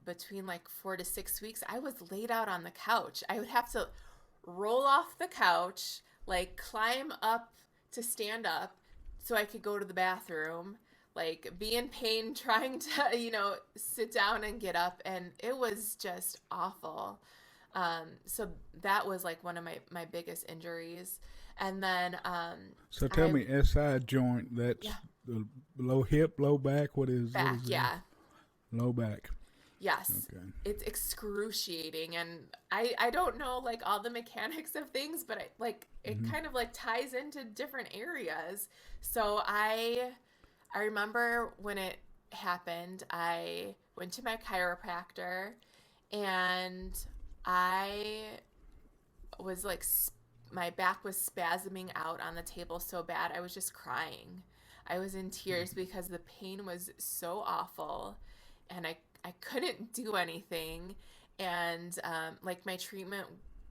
between like 4 to 6 weeks, I was laid out on the couch. I would have to roll off the couch, like climb up to stand up so I could go to the bathroom, like be in pain trying to, sit down and get up. And it was just awful. So that was like one of my biggest injuries. And then, So tell me, SI joint, that's yeah, the low hip, low back. What back, is it? yeah. Low back. Yes. Okay. It's excruciating, and I don't know like all the mechanics of things, but it Hmm. kind of like ties into different areas. So I remember when it happened, I went to my chiropractor, and I was like my back was spasming out on the table so bad. I was just crying. I was in tears because the pain was so awful, and I couldn't do anything. And like my treatment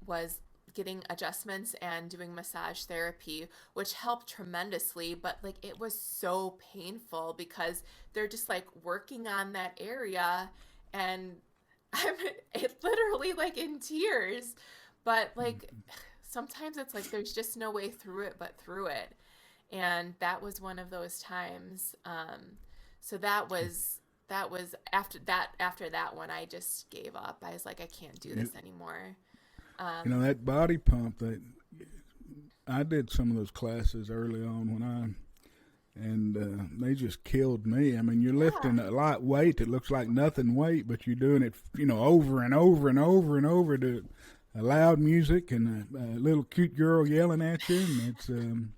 was getting adjustments and doing massage therapy, which helped tremendously. But like it was so painful because they're just like working on that area, and I'm literally like in tears. But like sometimes it's like there's just no way through it but through it. And that was one of those times. So that was after that one I just gave up. I was like, I can't do You, this anymore. that body pump that I did some of those classes early on and they just killed me. I mean, you're Yeah. lifting a light weight that looks like nothing weight, but you're doing it, over and over and over and over to a loud music and a little cute girl yelling at you, and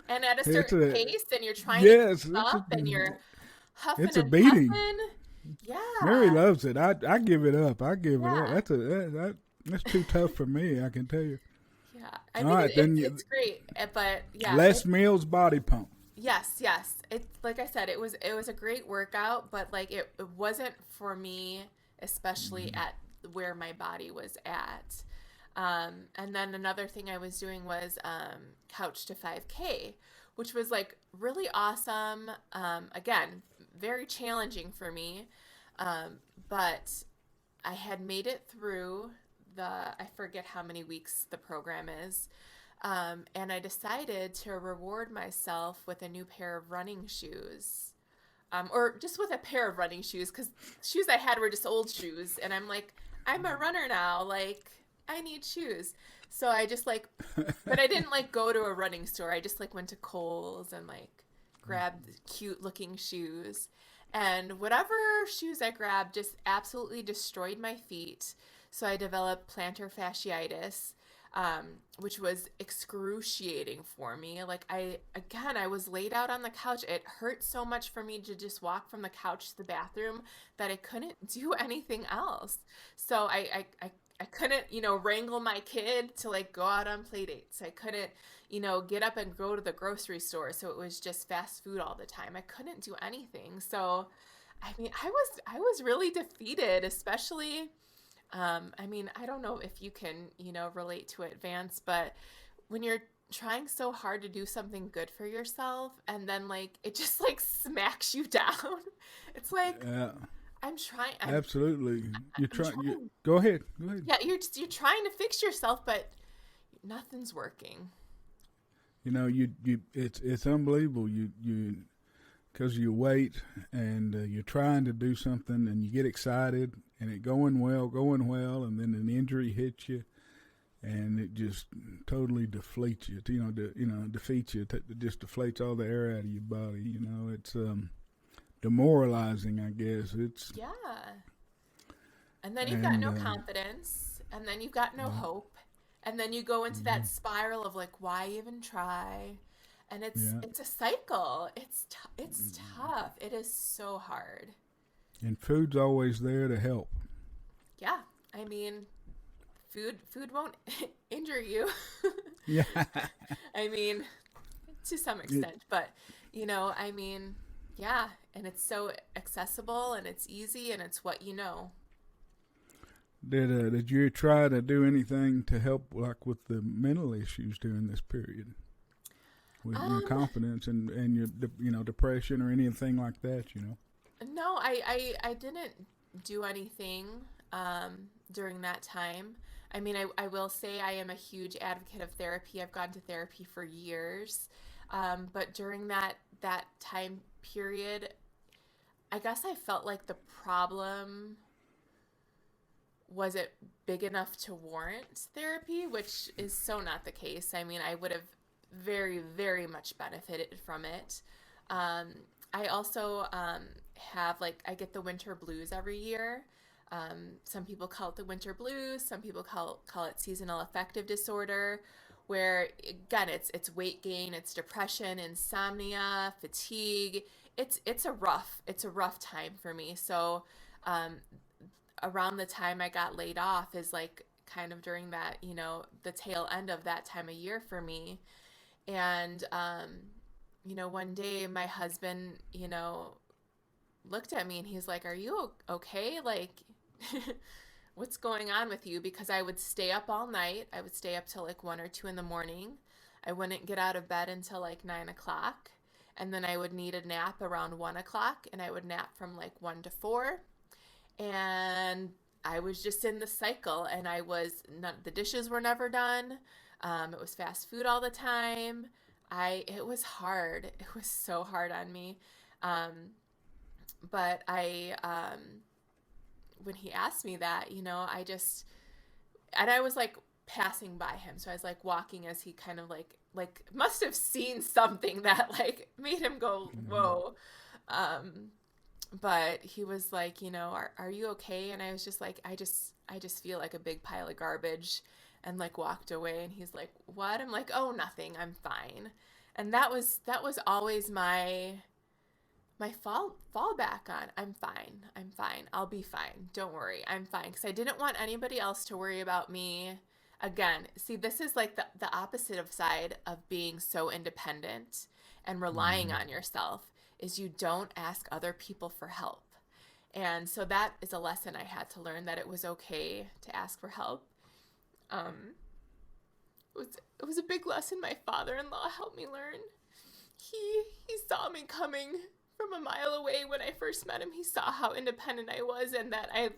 And at a it's certain a pace, and you're trying to keep yes, up, and you're huffing it's a and beating. puffing. Mary Yeah. loves it. I give it up. I give it up. Yeah. That's too tough for me. I can tell you. Yeah. I All mean, right, then it's great, but yeah, Les Mills body pump. yes, yes. It like I said, it was a great workout, but like it wasn't for me, especially at where my body was at. And then another thing I was doing was couch to 5K, which was like really awesome. Again, very challenging for me, um, but I had made it through I forget how many weeks the program is. And I decided to reward myself with a new pair of running shoes. Or just with a pair of running shoes, because shoes I had were just old shoes. And I'm like, I'm a runner now. Like, I need shoes. So I just like, but I didn't like go to a running store. I just like went to Kohl's and like grabbed cute looking shoes. And whatever shoes I grabbed just absolutely destroyed my feet. So I developed plantar fasciitis, which was excruciating for me. Like I was laid out on the couch. It hurt so much for me to just walk from the couch to the bathroom that I couldn't do anything else. So I couldn't, wrangle my kid to like go out on play dates. I couldn't, get up and go to the grocery store. So it was just fast food all the time. I couldn't do anything. So, I mean, I was really defeated, especially I mean, I don't know if you can, relate to it, Vance, but when you're trying so hard to do something good for yourself and then like it just like smacks you down. It's like Yeah, I'm trying absolutely. You I'm try. You trying. go ahead. Go ahead. Yeah, you're trying to fix yourself, but nothing's working. It's unbelievable. Because you wait and you're trying to do something and you get excited and it going well, and then an injury hits you and it just totally deflates you. Defeats you. It just deflates all the air out of your body. It's demoralizing. I guess it's Yeah. And then you've got and no confidence, and then you've got no yeah. hope, and then you go into Mhm. that spiral of like, why even try? And Yeah. it's a cycle. It's tough. It is so hard. And food's always there to help. Yeah. I mean, food won't injure you. Yeah. I mean, to some It, extent, but I mean, yeah, and it's so accessible and it's easy and it's what you know. did you try to do anything to help, like with the mental issues during this period, with Um, confidence and your depression or anything like that? no, I didn't do anything during that time. I mean, I will say I am a huge advocate of therapy. I've gone to therapy for years. But during that time period, I guess I felt like the problem wasn't big enough to warrant therapy, which is so not the case. I mean, I would have very, very much benefited from it. Um, I also have like I get the winter blues every year. Some people call it the winter blues. Some people call it seasonal affective disorder, where again it's weight gain, it's depression, insomnia, fatigue. It's a rough time for me. So um, around the time I got laid off is like kind of during that, the tail end of that time of year for me. And, one day my husband, looked at me and he's like, "Are you okay? Like, what's going on with you?" Because I would stay up all night. I would stay up till like 1 or 2 in the morning. I wouldn't get out of bed until like 9 o'clock. And then I would need a nap around 1 o'clock and I would nap from like 1 to 4. And I was just in the cycle, and the dishes were never done. It was fast food all the time. It was hard. It was so hard on me. Um, but when he asked me that, and I was like passing by him. So I was like walking as he kind of like must have seen something that like made him go, whoa. Um, but he was like, are you okay? And I was just like, I just feel like a big pile of garbage, and like walked away. And he's like, what? I'm like, oh, nothing, I'm fine. And that was always my fallback on, I'm fine, I'll be fine, don't worry, I'm fine, because I didn't want anybody else to worry about me. Again, see, this is like the opposite of side of being so independent and relying on yourself, is you don't ask other people for help. And so that is a lesson I had to learn, that it was okay to ask for help. um it was a big lesson my father-in-law helped me learn. He saw me coming from a mile away when I first met him. He saw how independent I was and that I,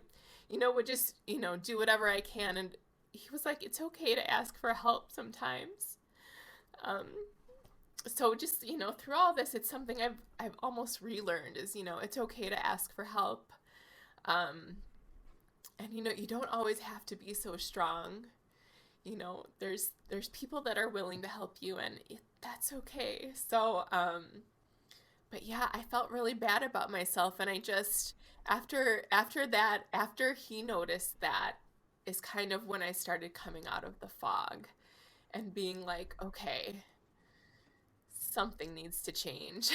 would just, do whatever I can. And he was like, it's okay to ask for help sometimes. Um, so just, through all this, it's something I've almost relearned is, it's okay to ask for help. Um, and, you don't always have to be so strong. There's people that are willing to help you, and that's okay. So but yeah, I felt really bad about myself, and I just, after he noticed that, is kind of when I started coming out of the fog and being like, okay, something needs to change.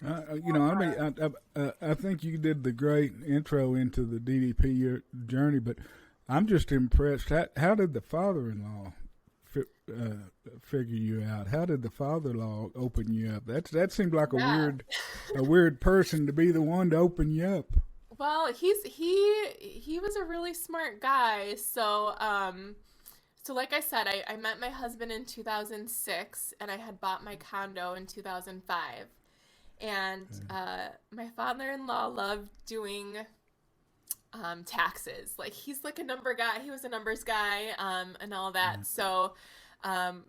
I mean, I think you did the great intro into the DDP journey, but I'm just impressed. How did the father-in-law figure you out? How did the father-in-law open you up? That seemed like Yeah. a weird person to be the one to open you up. Well, he was a really smart guy. So like I said, I met my husband in 2006, and I had bought my condo in 2005. And my father-in-law loved doing taxes. Like, he's like a number guy. He was a numbers guy, and all that. So um,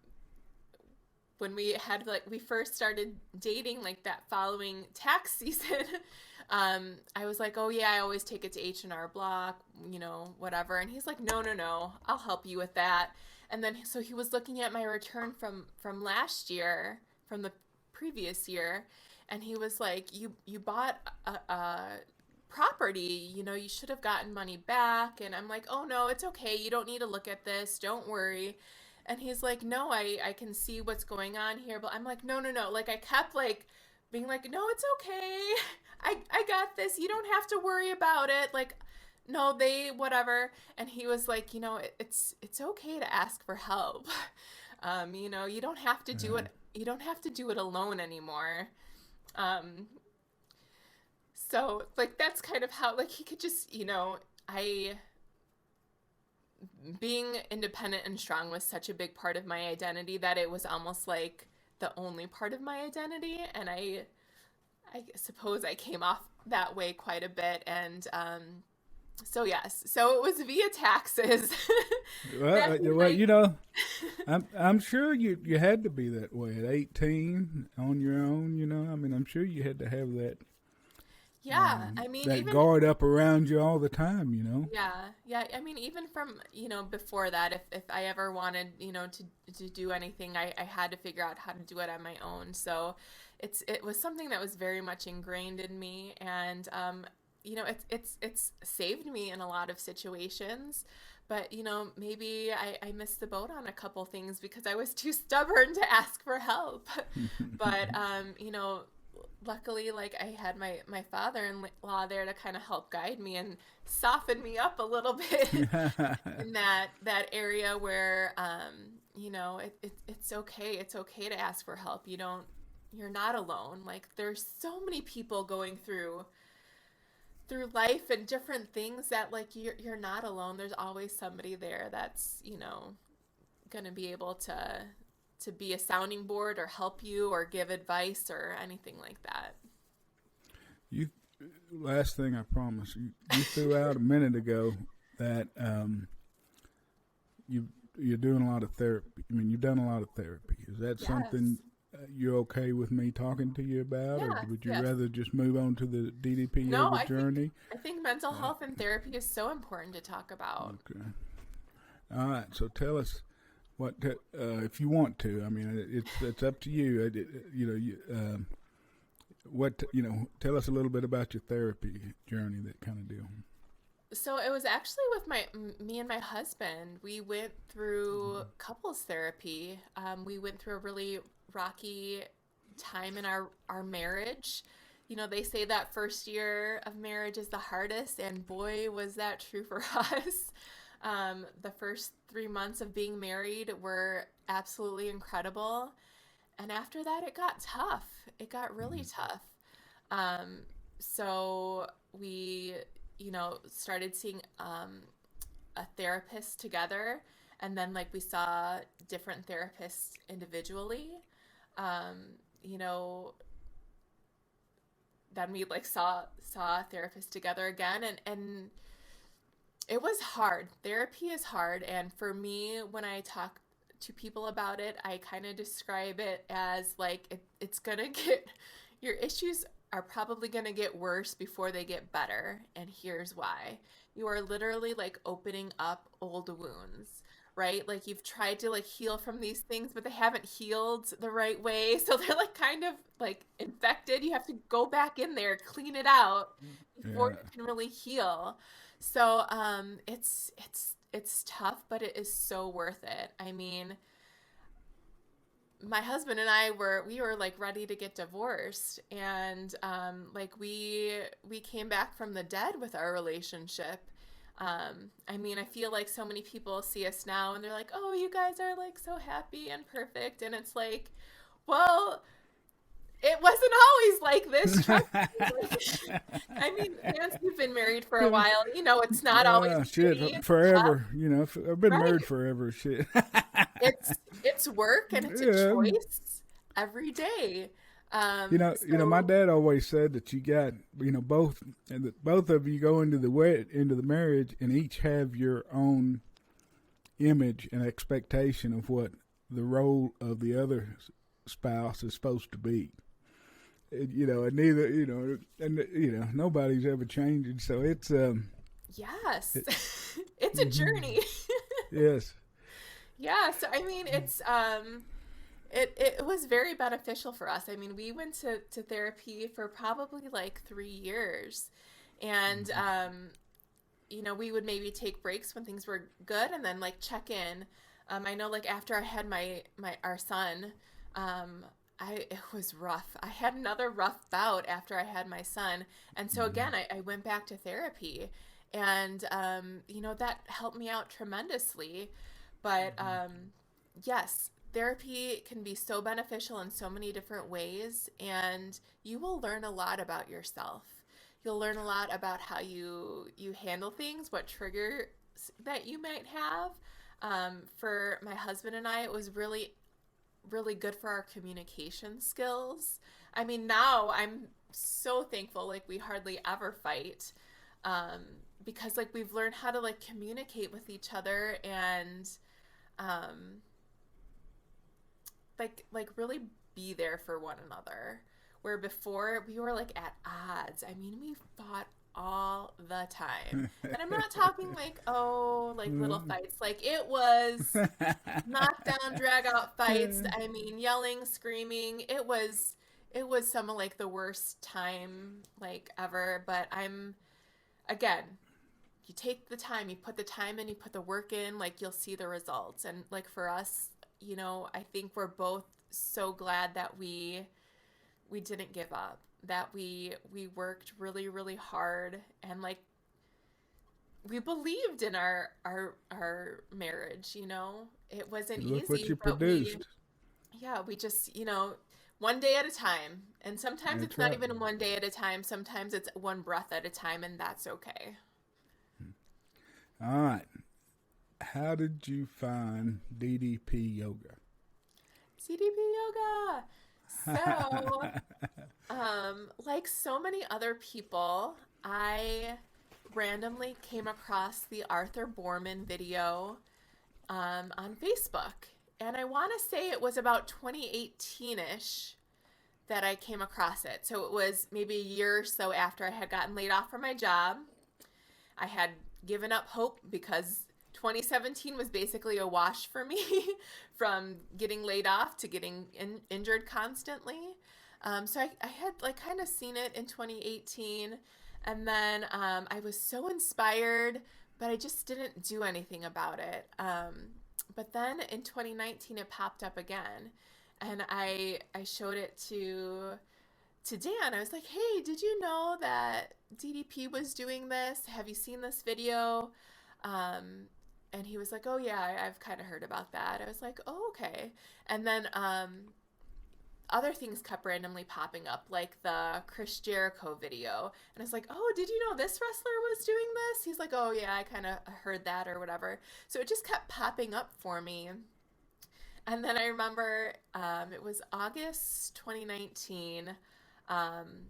when we first started dating, like that following tax season, I was like, oh yeah, I always take it to H&R Block, whatever. And he's like, no, no, no, I'll help you with that. And then so he was looking at my return from last year, from the previous year, and he was like, you bought a property, you should have gotten money back. And I'm like, oh no, it's okay, you don't need to look at this, don't worry. And he's like, no, I can see what's going on here. But I'm like, no, no, no. Like, I kept like being like, no, it's okay. I got this. You don't have to worry about it. Like, no, they, whatever. And he was like, it's okay to ask for help. You don't have to do Yeah. it. You don't have to do it alone anymore. Um, so like, that's kind of how, like, he could just, I, being independent and strong was such a big part of my identity that it was almost like the only part of my identity. And I suppose I came off that way quite a bit. And so yes, so it was via taxes. Well, Back in well, high. I'm sure you had to be that way at 18 on your own. I mean, I'm sure you had to have Yeah, I mean, that even guard up around you all the time. yeah, yeah. I mean, even from before that, if I ever wanted to do anything, I had to figure out how to do it on my own. So it was something that was very much ingrained in me, and it's saved me in a lot of situations. But maybe I missed the boat on a couple things because I was too stubborn to ask for help. But luckily, like, I had my father-in-law there to kind of help guide me and soften me up a little bit in that area where it's okay. It's okay to ask for help. You're not alone. Like, there's so many people going through life and different things that, like, you're not alone. There's always somebody there that's gonna be able to be a sounding board or help you or give advice or anything like that. You last thing I promise you threw out a minute ago that you you're doing a lot of therapy. I mean, you've done a lot of therapy. Is that something Yes. you're okay with me talking to you about, or Yes. would you Yes. rather just move on to the DDP No, yoga I think journey? I think mental health and therapy is so important to talk about. Okay. All right. So tell us if you want to. I mean, it's up to you. Tell us a little bit about your therapy journey, that kind of deal. So it was actually with me and my husband. We went through couples therapy. We went through a really rocky time in our marriage. They say that first year of marriage is the hardest, and boy, was that true for us. The first 3 months of being married were absolutely incredible. And after that, it got tough. It got really tough. Um, so we, started seeing a therapist together, and then, like, we saw different therapists individually. Um, you know, then we, like, saw a therapist together again, and it was hard. Therapy is hard, and for me, when I talk to people about it, I kind of describe it as like it's gonna get your issues are probably gonna get worse before they get better, and here's why. You are literally, like, opening up old wounds, right? Like, you've tried to, like, heal from these things, but they haven't healed the right way, so they're, like, kind of, like, infected. You have to go back in there, clean it out before Yeah. you can really heal. So it's tough, but it is so worth it. I mean, my husband and we were like ready to get divorced, and like, we came back from the dead with our relationship. I mean, I feel like so many people see us now and they're like, "Oh, you guys are, like, so happy and perfect," and it's like, well, it wasn't always like this. Trust me. I mean, Vance, you've been married for a while. It's not always pretty. Shit, It's tough, forever. I've been right? married forever. Shit. It's work, and it's a Yeah. choice every day. My So dad always said that you got, both, and that both of you go into into the marriage, and each have your own image and expectation of what the role of the other spouse is supposed to be. And neither, nobody's ever changing. So yes, it, it's a mhm, journey. yes. Yeah, so I mean, it was very beneficial for us. I mean, we went to therapy for probably like 3 years, and we would maybe take breaks when things were good, and then, like, check in. I know like after I had my our son, um, it was rough. I had another rough bout after I had my son, and so Hmm. again, I went back to therapy, and that helped me out tremendously. But yes, therapy can be so beneficial in so many different ways, and you will learn a lot about yourself. You'll learn a lot about how you handle things, what triggers that you might have. For my husband and I, it was really good for our communication skills. I mean, now I'm so thankful, like, we hardly ever fight, um, because, like, we've learned how to, like, communicate with each other and, um, like really be there for one another. Where before we were like at odds. I mean, we fought all the time. And I'm not talking like, oh, like little fights. Like it was knockdown, drag out fights. I mean, yelling, screaming. It was some of like the worst time like ever, but I'm again, you take the time, you put the time in, you put the work in, like you'll see the results. And like for us, I think we're both so glad that we didn't give up, that we worked really, really hard, and like we believed in our marriage. It wasn't Look what easy, you but we produced. yeah, we just, one day at a time. And sometimes That's it's not right. even one day at a time. Sometimes it's one breath at a time, and that's okay. All right. How did you find DDP yoga? CDP yoga. So, like so many other people, I randomly came across the Arthur Borman video on Facebook. And I want to say it was about 2018-ish that I came across it. So it was maybe a year or so after I had gotten laid off from my job. I had given up hope because 2017 was basically a wash for me from getting laid off to getting injured constantly. So I had like kind of seen it in 2018. And then I was so inspired, but I just didn't do anything about it. But then in 2019, it popped up again. And I showed it to Dan. I was like, "Hey, did you know that DDP was doing this? Have you seen this video?" Um, and he was like, "Oh yeah, I've kind of heard about that." I was like, "Oh okay." And then other things kept randomly popping up, like the Chris Jericho video. And I was like, "Oh, did you know this wrestler was doing this?" He's like, "Oh yeah, I kind of heard that or whatever." So it just kept popping up for me. And then I remember it was August 2019. Um,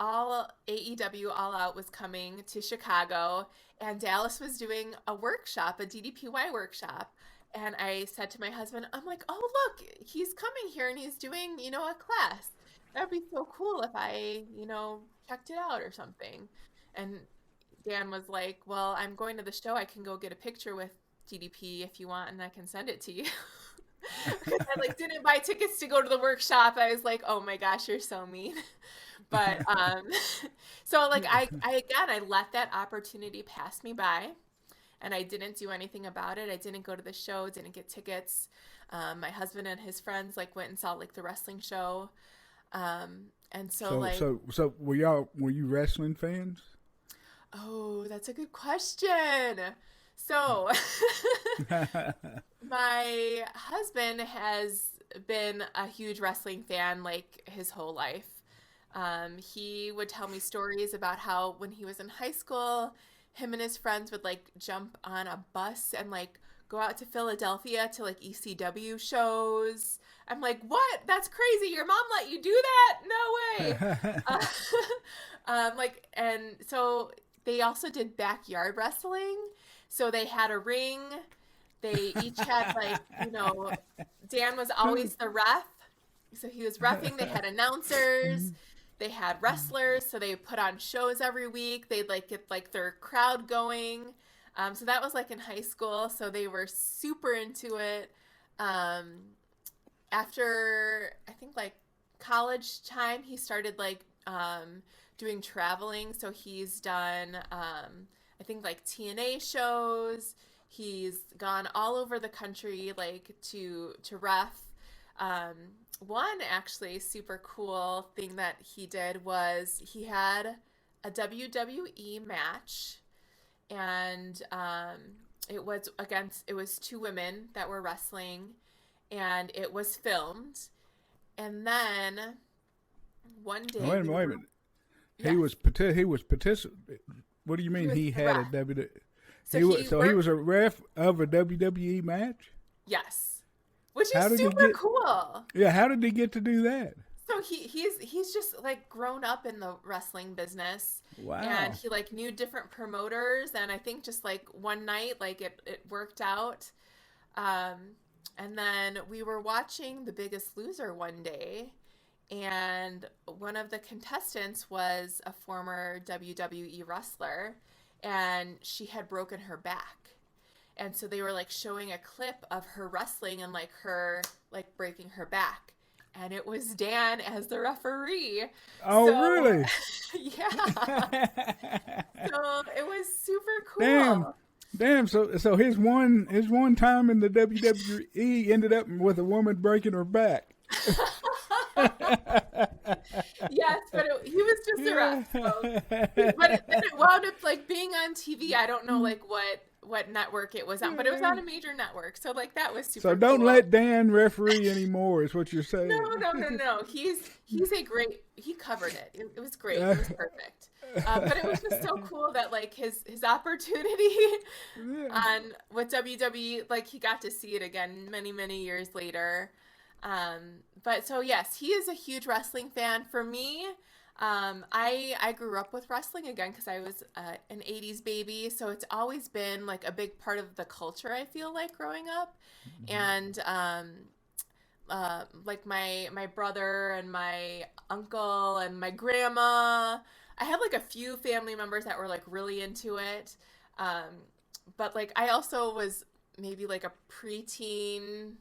all AEW All Out was coming to Chicago, and Dallas was doing a workshop, a DDPY workshop. And I said to my husband, I'm like, "Oh, look, he's coming here and he's doing, a class. That'd be so cool if I, checked it out or something." And Dan was like, "Well, I'm going to the show. I can go get a picture with DDP if you want, and I can send it to you." Because I like didn't buy tickets to go to the workshop. I was like, "Oh my gosh, you're so mean." But so like I let that opportunity pass me by, and I didn't do anything about it. I didn't go to the show, didn't get tickets. My husband and his friends like went and saw like the wrestling show. And so So, like, so, so were you wrestling fans? oh, that's a good question. So my husband has been a huge wrestling fan like his whole life. He would tell me stories about how when he was in high school, him and his friends would like jump on a bus and like go out to Philadelphia to like ECW shows. I'm like, "What? That's crazy. Your mom let you do that? No way." Uh, and so they also did backyard wrestling. So they had a ring. They each had like, Dan was always the ref. So he was refing. They had announcers. They had wrestlers. So they put on shows every week. They'd like get like their crowd going. So that was like in high school. So they were super into it. Um, After I think like college time, he started like doing traveling. So he's done I think like TNA shows. He's gone all over the country, like to ref. Um, One actually super cool thing that he did was he had a WWE match, and it was two women that were wrestling, and it was filmed. And then one Oh, day wait a we minute, wait a were minute. yes, He was participant. What do you he mean was he the had a ref. WWE? So he He worked was a ref of a WWE match. yes, which is How did he super get? cool. Yeah, how did he get to do that? So he's just like grown up in the wrestling business, and Wow. he like knew different promoters, and I think just like one night like it worked out. Um, and then we were watching The Biggest Loser one day, and one of the contestants was a former WWE wrestler, and she had broken her back. And so they were like showing a clip of her wrestling and like her like breaking her back. And it was Dan as the referee. Oh, So really? yeah. So it was super Damn. cool. Damn. So his one time in the WWE ended up with a woman breaking her back. Yes, but he was just a ref. So, then it wound up like being on TV. I don't know like what network it was on, but it was on a major network. So like that was So super don't cool. let Dan referee anymore. Is what you're No, saying. no, no, no. He's a great. He covered it. It was great. It was perfect. But it was just so cool that like his opportunity Yeah. on with WWE, like he got to see it again many years later. But so yes, he is a huge wrestling fan. For me, I grew up with wrestling again because I was an '80s baby, so it's always been like a big part of the culture. I feel like growing up, and like my brother and my uncle and my grandma. I had like a few family members that were like really into it, um, but like I also was maybe like a preteen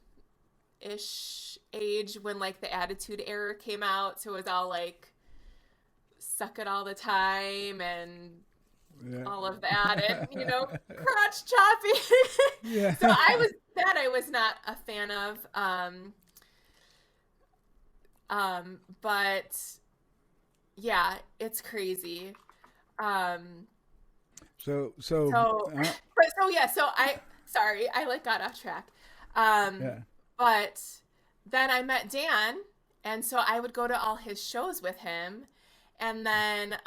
ish age when like the Attitude Era came out, so it was all like suck it all the time and Yeah. all of that, and crotch chopping. Yeah. So I was not a fan of. But yeah, it's crazy. Um, so, but so yeah, so sorry, I like got off track. Um, yeah. but then I met Dan, and so I would go to all his shows with him, and then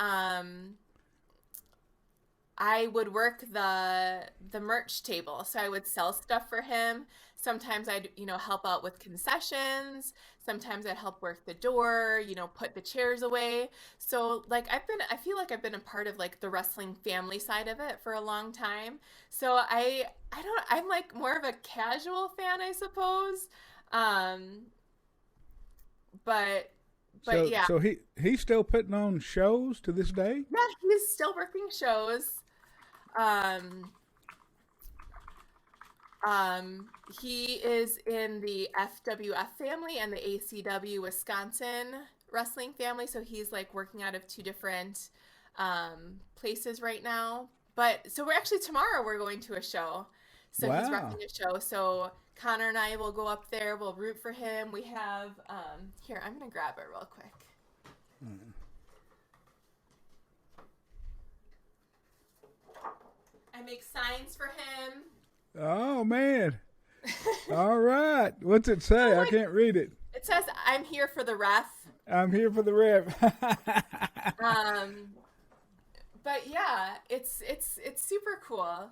I would work the merch table. So I would sell stuff for him. Sometimes I'd, help out with concessions. Sometimes I'd help work the door, put the chairs away. So like I feel like I've been a part of like the wrestling family side of it for a long time. So I'm like more of a casual fan, I suppose. Um, but yeah, He's still putting on shows to this day. yeah, he's still working shows. Um, he is in the FWF family and the ACW Wisconsin wrestling family, so he's like working out of two different places right now. But so we're actually tomorrow we're going to a show. So he's Wow. repping a show. So Connor and I will go up there. We'll root for him. We have here. I'm gonna grab it real quick. I make signs for him. Oh man. All right. What's it say? Oh, I can't read it. it says, "I'm here for the ref." I'm here for the rep. Um, but yeah, it's super cool.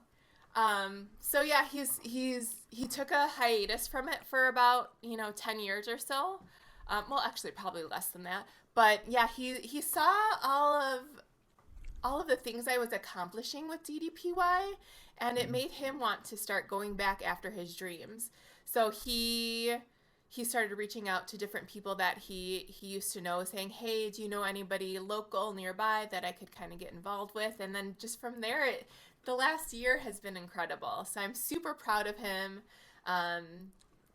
So yeah, he took a hiatus from it for about 10 years or so. Well, actually, probably less than that. But yeah, he saw all of the things I was accomplishing with DDPY, and it made him want to start going back after his dreams. So he started reaching out to different people that he used to know, saying, "Hey, do you know anybody local nearby that I could kind of get involved with?" And then just from there, the last year has been incredible. So I'm super proud of him. Um,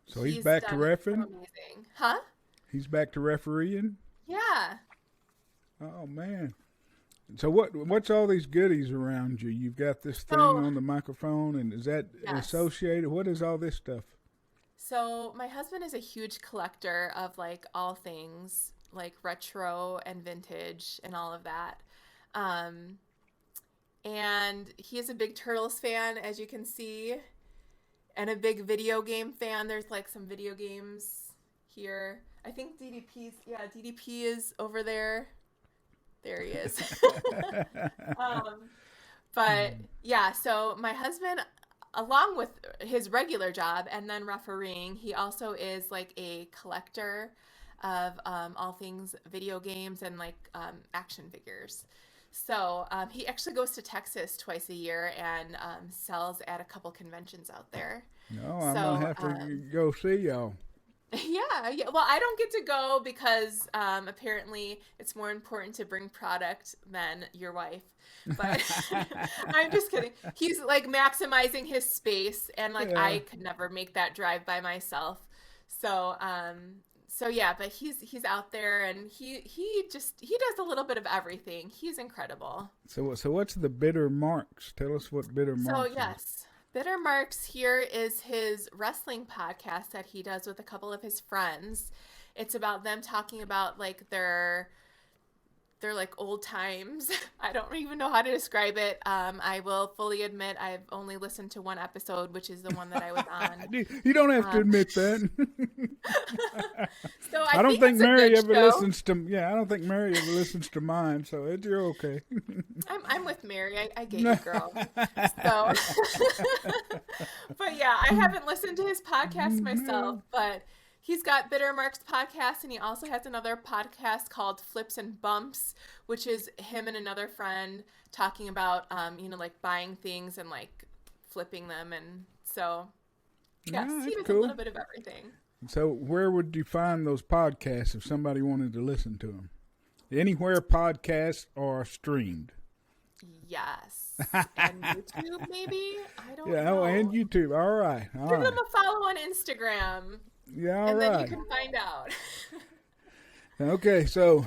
So he's he's back to done so reffing. amazing, huh? He's back to refereeing. Yeah. Oh man. So what's all these goodies around you? You've got this thing So, on the microphone, and is that yes. associated? What is all this stuff? So my husband is a huge collector of like all things like retro and vintage and all of that. Um, and he is a big Turtles fan, as you can see, and a big video game fan. There's like some video games here. I think DDP is over there. There he is. um, but yeah, so my husband, along with his regular job and then refereeing, he also is like a collector of all things video games and like action figures. So he actually goes to Texas twice a year and sells at a couple conventions out there. No, I'm gonna So have to go see y'all. yeah. Well, I don't get to go because apparently it's more important to bring product than your wife. But I'm just kidding. He's like maximizing his space, and like Yeah. I could never make that drive by myself. So, so yeah. But he's out there, and he does a little bit of everything. He's incredible. So what's the Bitter Marks? Tell us what Bitter So Marks is. yes, Bitter Marks here is his wrestling podcast that he does with a couple of his friends. It's about them talking about like their like old times. I don't even know how to describe it. I will fully admit I've only listened to one episode, which is the one that I was on. You don't have to Um, admit that. so I I don't think think it's a Mary good ever show. listens to. Yeah, I don't think Mary ever listens to mine. So you're okay. I'm with Mary. I get you, girl. So, but yeah, I haven't listened to his podcast myself, but he's got Bitter Marks podcast, and he also has another podcast called Flips and Bumps, which is him and another friend talking about, like buying things and like flipping them, and so yes, Yeah, he that's does a cool. little bit of everything. So where would you find those podcasts if somebody wanted to listen to them? Anywhere podcasts are streamed. Yes, and YouTube maybe. I don't Yeah, oh, and know. YouTube. All right, all Give them right. a follow on Instagram, Yeah, all and then you right. can find out. Okay, so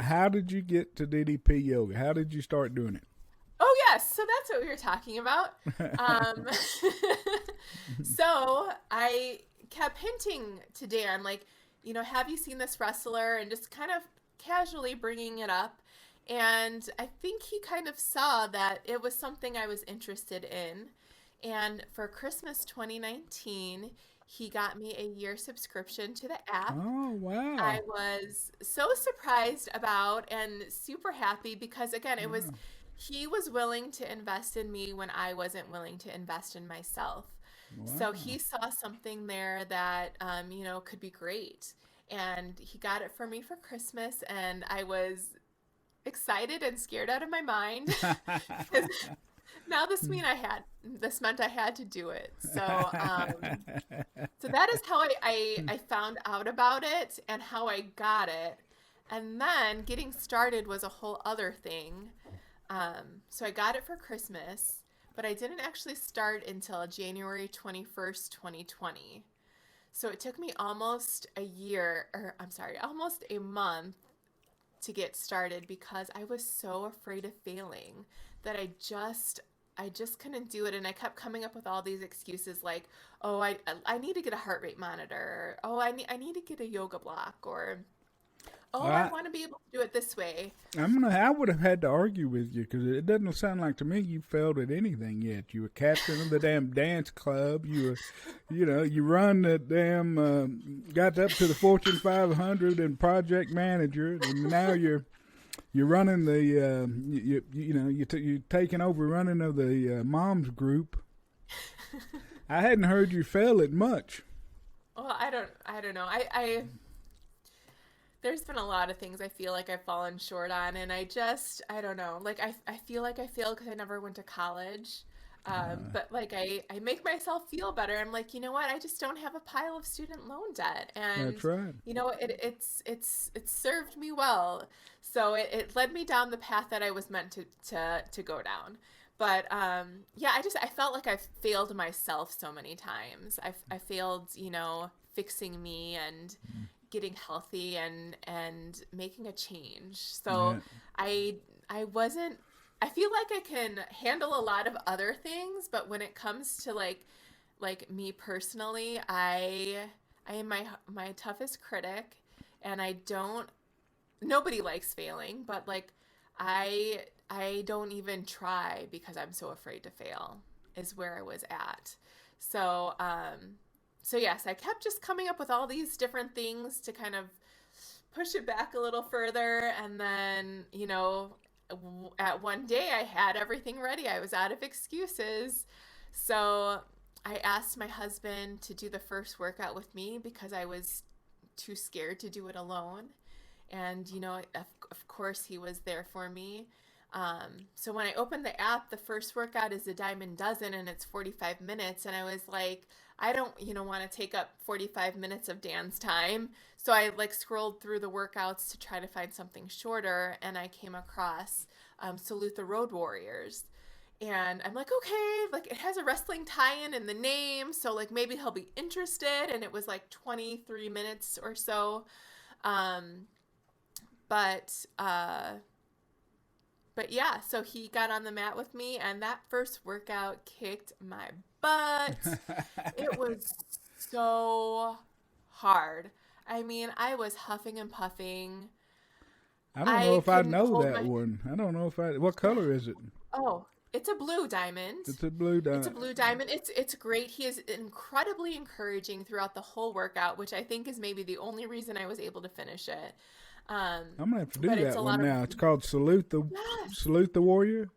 how did you get to DDP yoga? How did you start doing it? Oh yes, so that's what we were talking about. Um, so I kept hinting to Dan, like, have you seen this wrestler? And just kind of casually bringing it up. And I think he kind of saw that it was something I was interested in. And for Christmas 2019, he got me a year subscription to the app. Oh, I wow. was so surprised about and super happy because again, it was Wow. he was willing to invest in me when I wasn't willing to invest in myself. So he Wow. saw something there that could be great. And he got it for me for Christmas, and I was excited and scared out of my mind because now this meant I had to do it. So that is how I found out about it and how I got it. And then getting started was a whole other thing. So I got it for Christmas, but I didn't actually start until January 21st, 2020. So it took me almost a year, or I'm sorry, almost a month to get started because I was so afraid of failing that I just couldn't do it, and I kept coming up with all these excuses like, oh, I need to get a heart rate monitor, or, oh, I need to get a yoga block, or oh, I I, want to be able to do it this way. I would have had to argue with you because it doesn't sound like to me you failed at anything yet. You were captain of the damn dance club. You run the damn, got up to the Fortune 500 and project manager, and now you're running the, you're taking over running of the moms group. I hadn't heard you fail at much. Well, I don't know. I there's been a lot of things I feel like I've fallen short on, and I don't know. Like I feel like I failed because I never went to college. But like I make myself feel better. I'm like, you know what? I just don't have a pile of student loan debt, and That's right. it's served me well. So it led me down the path that I was meant to go down. But yeah, I felt like I failed myself so many times. I failed, fixing me, getting healthy and making a change. So I I wasn't I feel like I can handle a lot of other things, but when it comes to like me personally, I am my toughest critic, and I don't nobody likes failing, but like I don't even try because I'm so afraid to fail is where I was at. So so yes, I kept just coming up with all these different things to kind of push it back a little further, and then, at one day I had everything ready. I was out of excuses. So I asked my husband to do the first workout with me because I was too scared to do it alone. And, of course, he was there for me. So when I opened the app, the first workout is a diamond dozen and it's 45 minutes. And I was like, I don't, want to take up 45 minutes of Dan's time. So I like scrolled through the workouts to try to find something shorter. And I came across Salute the Road Warriors. And I'm like, okay, like it has a wrestling tie-in in the name. So like maybe he'll be interested. And it was like 23 minutes or so. Um, but but yeah, so he got on the mat with me, and that first workout kicked my butt. It was so hard. I mean, I was huffing and puffing. I don't know I if I couldn't know hold that my one. I don't know if I. What color is it? Oh, it's a blue diamond. It's a blue It's a dot. blue diamond. It's great. He is incredibly encouraging throughout the whole workout, which I think is maybe the only reason I was able to finish it. I'm gonna have to do But it's that a one lot of now. It's called yes. Salute the Warrior.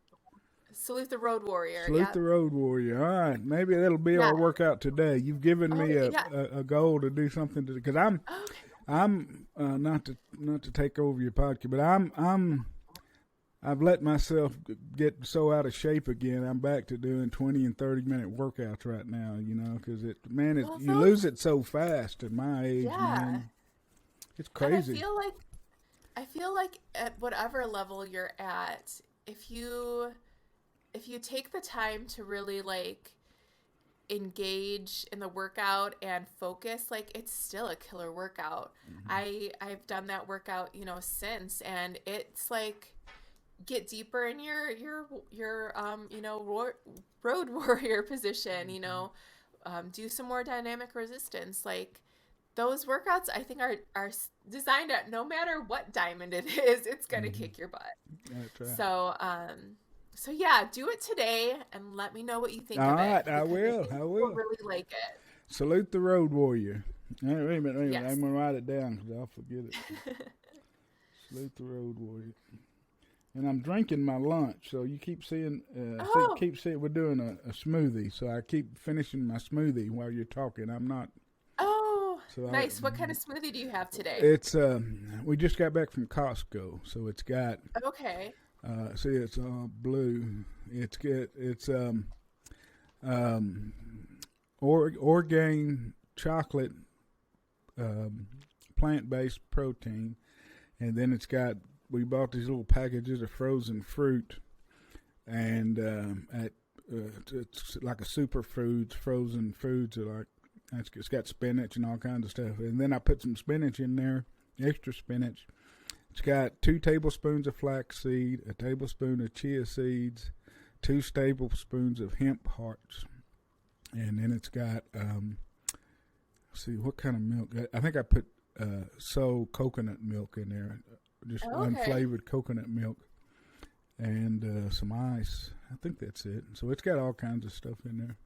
Salute the Road Warrior. Salute Yeah. the Road Warrior. All right, maybe that'll be Yeah. our workout today. You've given Oh, me yeah. a goal to do something to because Okay. I'm not to take over your podcast, but I've let myself get so out of shape again. I'm back to doing 20 and 30-minute workouts right now. Because Well, you lose it so fast at my age, yeah. man. It's And crazy. I feel like at whatever level you're at, if you take the time to really like engage in the workout and focus, like it's still a killer workout. I've done that workout, since, and it's like get deeper in your road warrior position, do some more dynamic resistance. Like those workouts I think are designed at no matter what diamond it is, it's going to kick your butt. That's right. So yeah, do it today and let me know what you think All of it. right, I Because will. think I you'll will. really like it. Salute the Road Warrior. All right, wait a minute. Yes. I'm going to write it down because I'll forget it. Salute the Road Warrior. And I'm drinking my lunch, so you keep seeing, keep seeing we're doing a smoothie, so I keep finishing my smoothie while you're talking. I'm not. Oh, So nice. What kind of smoothie do you have today? It's we just got back from Costco, so it's got. Okay. See, it's all blue. It's good. It's Orgain chocolate, plant-based protein, and then it's got. We bought these little packages of frozen fruit, and it's like a superfoods. Frozen foods are like it's got spinach and all kinds of stuff, and then I put some spinach in there, extra spinach. It's got 2 tablespoons of flaxseed, a tablespoon of chia seeds, 2 tablespoons of hemp hearts, and then it's got let's see what kind of milk. I think I put coconut milk in there, just unflavored coconut milk, and some ice. I think that's it. So it's got all kinds of stuff in there.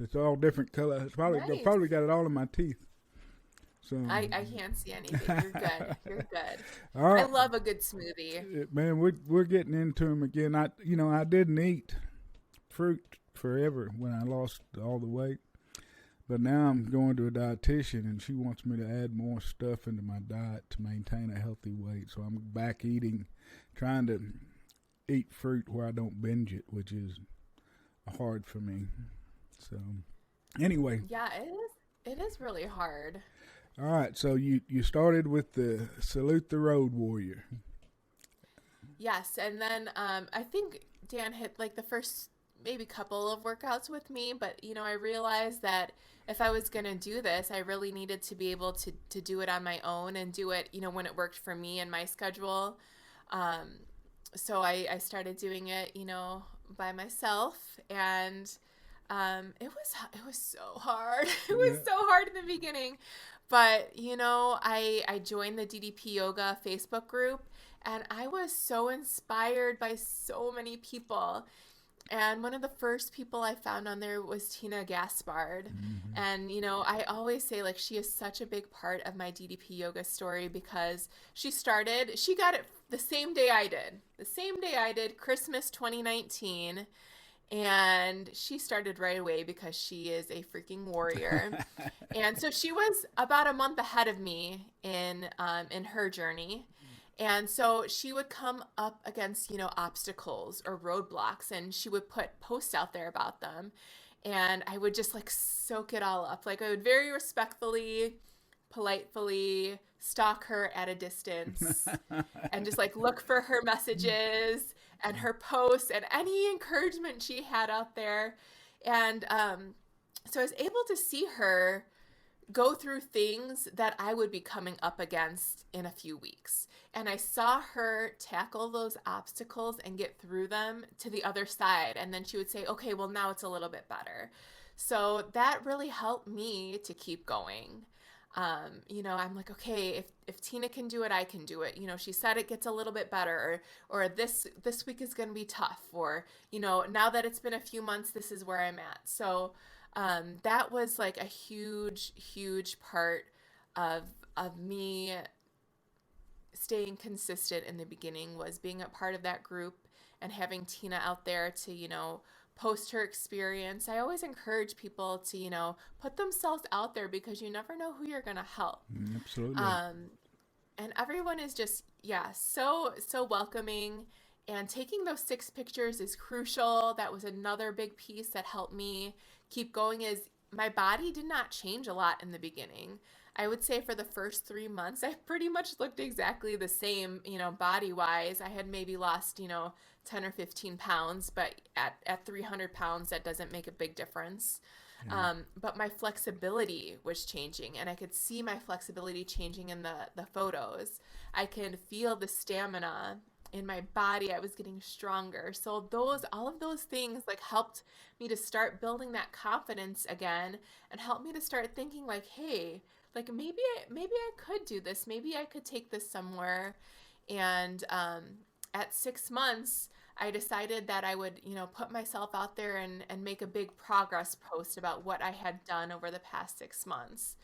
It's all different colors. It's probably got it all in my teeth. So I can't see anything. You're good. You're good. all right. I love a good smoothie. Man, we're getting into them again. I didn't eat fruit forever when I lost all the weight, but now I'm going to a dietitian and she wants me to add more stuff into my diet to maintain a healthy weight. So I'm back trying to eat fruit where I don't binge it, which is hard for me. So anyway, Yeah, it is really hard. all right. So you started with the Salute the Road Warrior. Yes, and then I think Dan hit like the first maybe couple of workouts with me, but you know, I realized that if I was going to do this, I really needed to be able to do it on my own and do it, you know, when it worked for me and my schedule. Um, so I started doing it, you know, by myself, and it was so hard. It was Yeah. so hard in the beginning, but you know, I joined the DDP Yoga Facebook group, and I was so inspired by so many people. And one of the first people I found on there was Tina Gaspard. Mm-hmm. And, you know, I always say, like, she is such a big part of my DDP yoga story because she got it the same day I did. The same day I did, Christmas 2019. And she started right away because she is a freaking warrior. And so she was about a month ahead of me in her journey. And so she would come up against, you know, obstacles or roadblocks, and she would put posts out there about them. And I would just like soak it all up. Like I would very respectfully, politely stalk her at a distance and just like look for her messages and her posts and any encouragement she had out there. And so I was able to see her go through things that I would be coming up against in a few weeks. And I saw her tackle those obstacles and get through them to the other side. And then she would say, okay, well, now it's a little bit better. So that really helped me to keep going. You know, I'm like, okay, if Tina can do it, I can do it. You know, she said it gets a little bit better, or this week is going to be tough, or, you know, now that it's been a few months, this is where I'm at. So that was like a huge, huge part of me staying consistent in the beginning, was being a part of that group and having Tina out there to, you know, post her experience. I always encourage people to, you know, put themselves out there because you never know who you're going to help. Absolutely. And everyone is just, yeah, so welcoming. And taking those 6 pictures is crucial. That was another big piece that helped me keep going. Is my body did not change a lot in the beginning. I would say for the first 3 months, I pretty much looked exactly the same, you know, body wise. I had maybe lost, you know, 10 or 15 pounds, but at 300 pounds, that doesn't make a big difference. But my flexibility was changing, and I could see my flexibility changing in the photos. I could feel the stamina in my body. I was getting stronger. So all of those things like helped me to start building that confidence again, and helped me to start thinking like, hey, like maybe I could do this. Maybe I could take this somewhere. And at 6 months, I decided that I would, you know, put myself out there and make a big progress post about what I had done over the past 6 months.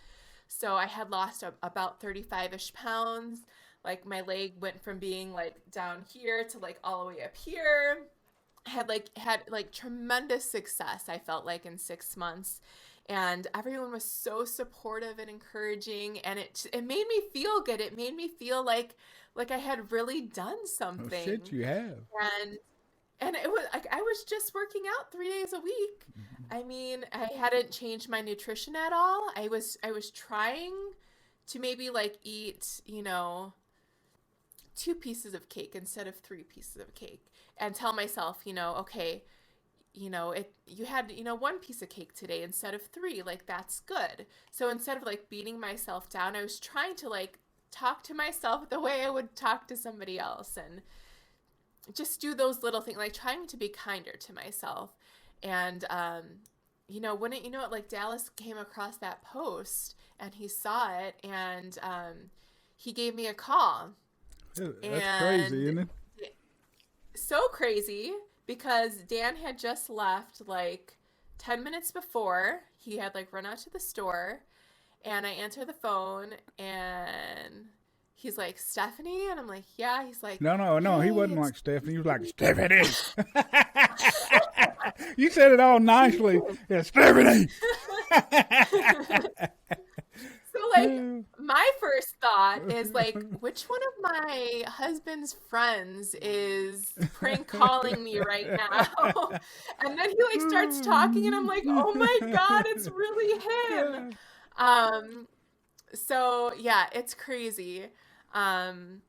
So I had lost about 35-ish pounds. Like my leg went from being like down here to like all the way up here. Had like tremendous success, I felt like, in 6 months. And everyone was so supportive and encouraging, and it made me feel good. It made me feel like I had really done Oh something. shit, you have. And it was like I was just working out 3 days a week. I mean, I hadn't changed my nutrition at all. I was trying to maybe like eat, you know, 2 pieces of cake instead of 3 pieces of cake, and tell myself, you know, okay, you know, you had, you know, 1 piece of cake today instead of 3, like that's good. So instead of like beating myself down, I was trying to like talk to myself the way I would talk to somebody else, and just do those little things, like trying to be kinder to myself. And you know, when you know it, like Dallas came across that post and he saw it, and he gave me a call. That's crazy, And isn't it? so crazy because Dan had just left like 10 minutes before. He had like run out to the store, and I answer the phone, and he's like, Stephanie? And I'm like, yeah. He's like, No, no, no. He hey, wasn't it's like Stephanie. He was like Stephanie. You said it all nicely. Yeah, Stephanie. so like my first thought is like, which one of my husband's friends is prank calling me right now? And then he like starts talking, and I'm like, oh my God, it's really him. Um, so yeah, it's crazy. Um,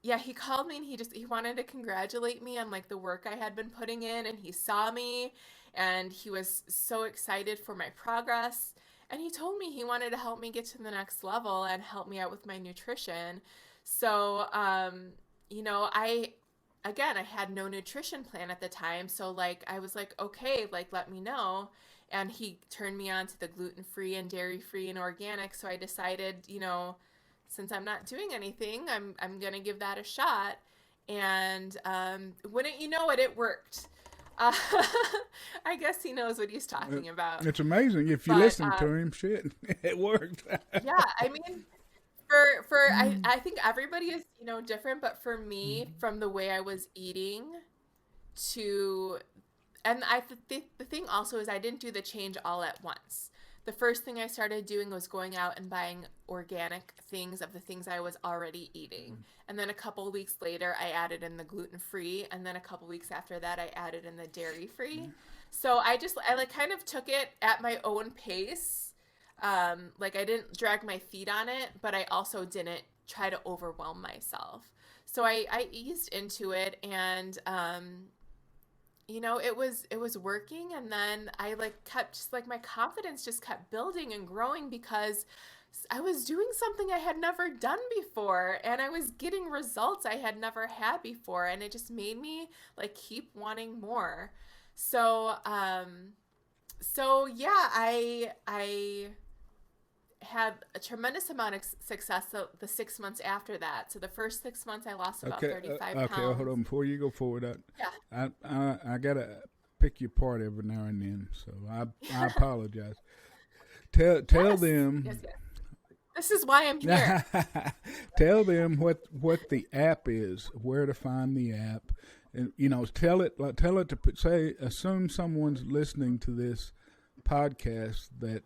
yeah, he called me and he wanted to congratulate me on like the work I had been putting in, and he saw me and he was so excited for my progress, and he told me he wanted to help me get to the next level and help me out with my nutrition. So, I again, I had no nutrition plan at the time, so like I was like, okay, like let me know. And he turned me on to the gluten-free and dairy-free and organic, so I decided, since I'm not doing anything, I'm gonna give that a shot. And wouldn't you know it, it worked. Uh, I guess he knows what he's talking about. It's amazing if you But listen to him. Shit, it worked. yeah, I mean, I think everybody is different, but for me, from the way I was eating to and the thing also is I didn't do the change all at once. The first thing I started doing was going out and buying organic things of the things I was already eating. And then a couple of weeks later, I added in the gluten free. And then a couple of weeks after that, I added in the dairy free. So I like kind of took it at my own pace. Like I didn't drag my feet on it, but I also didn't try to overwhelm myself. So I eased into it, and it was working. And then I like kept just like my confidence just kept building and growing because I was doing something I had never done before, and I was getting results I had never had before, and it just made me like keep wanting more. So yeah, I had a tremendous amount of success the 6 months after that. So the first 6 months I lost about Okay, 35 okay. Hold pounds. on. Before you go forward, Yeah. I gotta pick your part every now and then, so I apologize. Tell Yes. Yes, them yes. This is why I'm here. tell them what the app is, where to find the app, and tell it to say. Assume someone's listening to this podcast that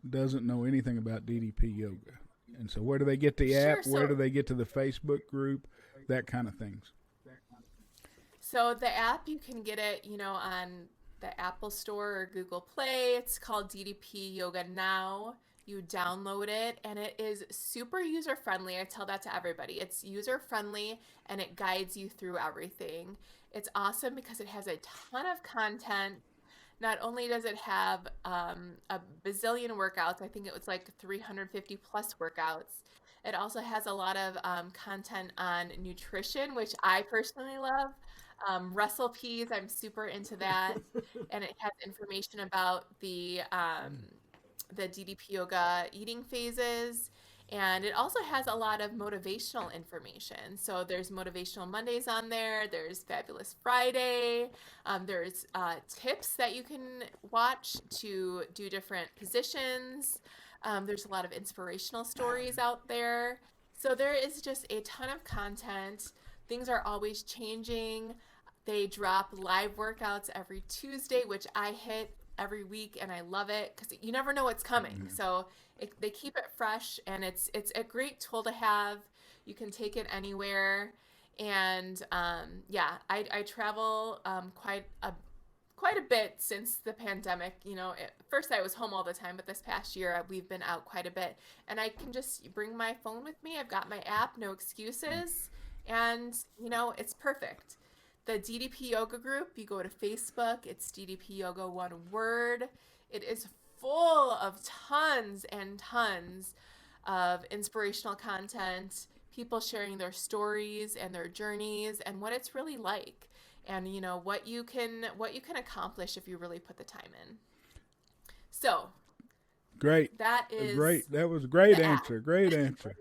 doesn't know anything about DDP yoga, and so where do they get the Sure. app? Where do they get to the Facebook group? That kind of things. So the app, you can get it, on the Apple Store or Google Play. It's called DDP Yoga Now. You download it, and it is super user friendly. I tell that to everybody. It's user friendly, and it guides you through everything. It's awesome because it has a ton of content. Not only does it have a bazillion workouts, I think it was like 350 plus workouts. It also has a lot of content on nutrition, which I personally love. Recipes, I'm super into that. And it has information about the DDP yoga eating phases. And it also has a lot of motivational information. So there's Motivational Mondays on there. There's Fabulous Friday. There's tips that you can watch to do different positions. There's a lot of inspirational stories out there. So there is just a ton of content. Things are always changing. They drop live workouts every Tuesday, which I hit every week, and I love it because you never know what's coming. So they keep it fresh, and it's a great tool to have. You can take it anywhere, and yeah, I travel quite a bit since the pandemic. At first I was home all the time, but this past year we've been out quite a bit, and I can just bring my phone with me. I've got my app, no excuses, and it's perfect. The DDP Yoga group, you go to Facebook, it's DDP Yoga, one word. It is full of tons and tons of inspirational content, people sharing their stories and their journeys and what it's really like, and what you can accomplish if you really put the time in. So Great, that is great. That was a great the app. answer. Great answer.